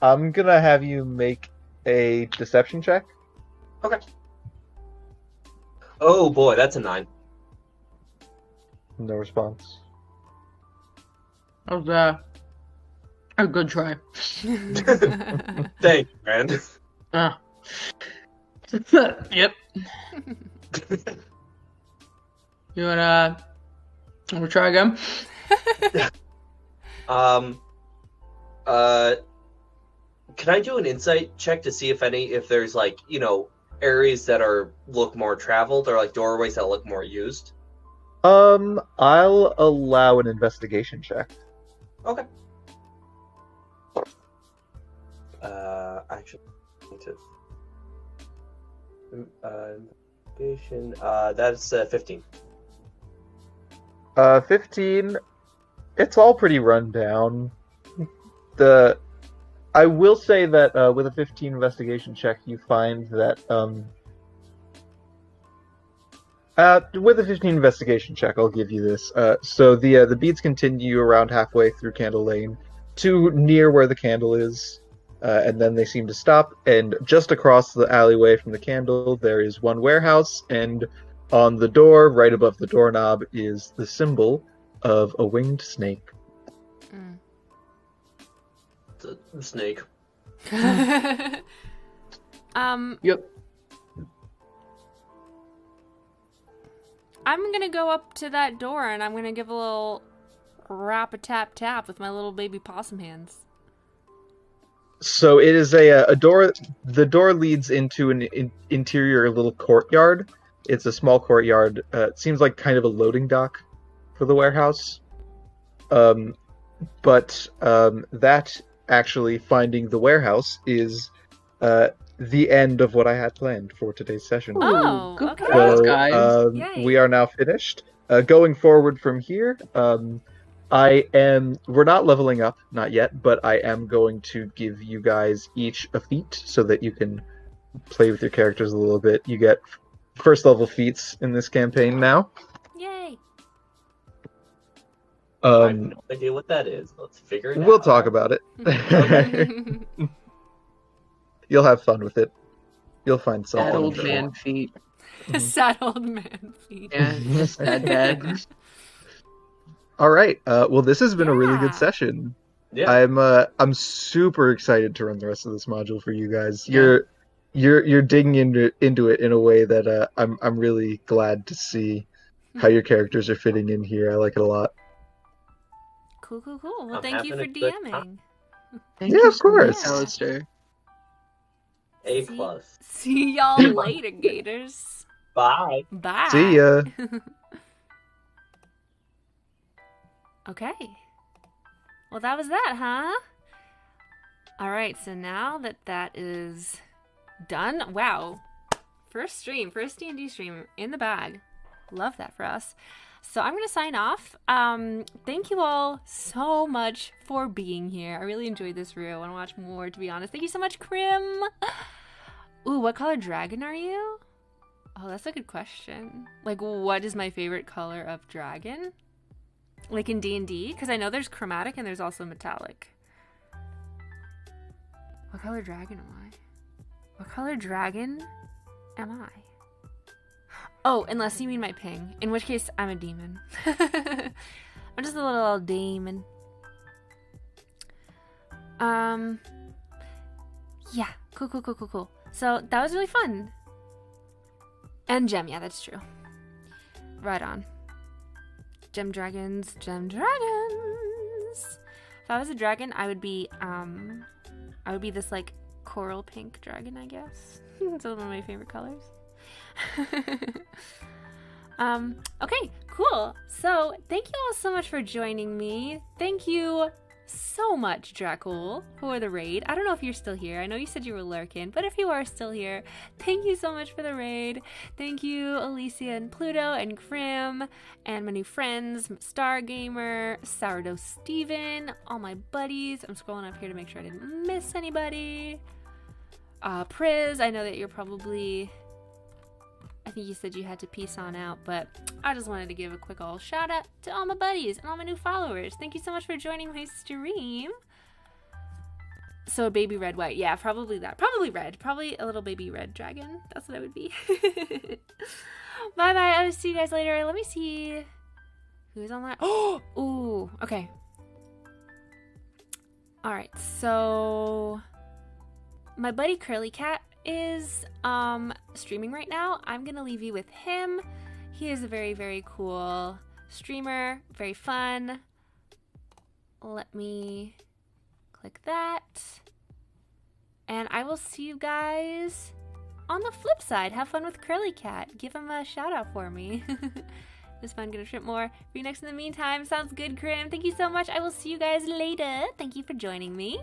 I'm gonna have you make a deception check. Okay. Oh boy, that's a 9. No response. Oh, A good try. Thank you, man. Ah. Yep. You wanna try again? Can I do an insight check to see if there's like, areas that look more traveled or like doorways that look more used? I'll allow an investigation check. Okay. Actually, I need to investigation. That's 15. 15. It's all pretty run down. I will say that with a 15 investigation check, you find that with a 15 investigation check, I'll give you this. So the beads continue around halfway through Candle Lane to near where the candle is, and then they seem to stop. And just across the alleyway from the candle, there is one warehouse, and on the door, right above the doorknob, is the symbol of a winged snake. The snake. Yep. I'm gonna go up to that door and I'm gonna give a little rap-a-tap-tap with my little baby possum hands. So it is a door. The door leads into an interior little courtyard. It's a small courtyard. It seems like kind of a loading dock for the warehouse. But that actually finding the warehouse is the end of what I had planned for today's session. Oh, good okay. job, So guys. Yay. we are now finished. Going forward from here, we're not leveling up, not yet, but I am going to give you guys each a feat so that you can play with your characters a little bit. You get first level feats in this campaign now. Yay. I have no idea what that is. Let's figure it out. We'll talk about it. You'll have fun with it. You'll find something. Sad I'm old sure. man feet. Sad old man feet. Yeah, sad dad. All right. Well, this has been a really Yeah. good session. Yeah. I'm super excited to run the rest of this module for you guys. Yeah. You're digging into it in a way that I'm really glad to see how your characters are fitting in here. I like it a lot. Cool. Well, I'm thank you for having a good DMing. time. Thank Yeah, you of so much, course. Alistair. A+. See y'all later, Gators. Bye. Bye. See ya. Okay. Well, that was that, huh? All right, so now that is done. Wow. First D&D stream in the bag. Love that for us. So I'm going to sign off. Thank you all so much for being here. I really enjoyed this reel. I want to watch more, to be honest. Thank you so much, Krim. Ooh, what color dragon are you? Oh, that's a good question. Like, what is my favorite color of dragon? Like in D&D? Because I know there's chromatic and there's also metallic. What color dragon am I? What color dragon am I? Oh, unless you mean my ping. In which case, I'm a demon. I'm just a little demon. Yeah. Cool. So, that was really fun. And gem, yeah, that's true. Right on. Gem dragons. If I was a dragon, I would be this, like, coral pink dragon, I guess. It's one of my favorite colors. Okay, cool. So, thank you all so much for joining me. Thank you so much, Dracul, for the raid. I don't know if you're still here. I know you said you were lurking, but if you are still here, thank you so much for the raid. Thank you, Alicia and Pluto and Krim, and my new friends, Stargamer, Sourdough Steven, all my buddies. I'm scrolling up here to make sure I didn't miss anybody. Priz, I know that you're probably... I think you said you had to peace on out, but I just wanted to give a quick old shout out to all my buddies and all my new followers. Thank you so much for joining my stream. So a baby red white. Yeah, probably that. Probably red. Probably a little baby red dragon. That's what I would be. Bye-bye. I will see you guys later. Let me see who's online. Oh! Ooh. Okay. Alright, so my buddy Curly Cat is streaming right now. I'm gonna leave you with him. He is a very, very cool streamer, very fun. Let me click that. And I will see you guys on the flip side. Have fun with Curly Cat. Give him a shout out for me. It was fun. Gonna shrimp more. Be next in the meantime. Sounds good, Crim. Thank you so much. I will see you guys later. Thank you for joining me.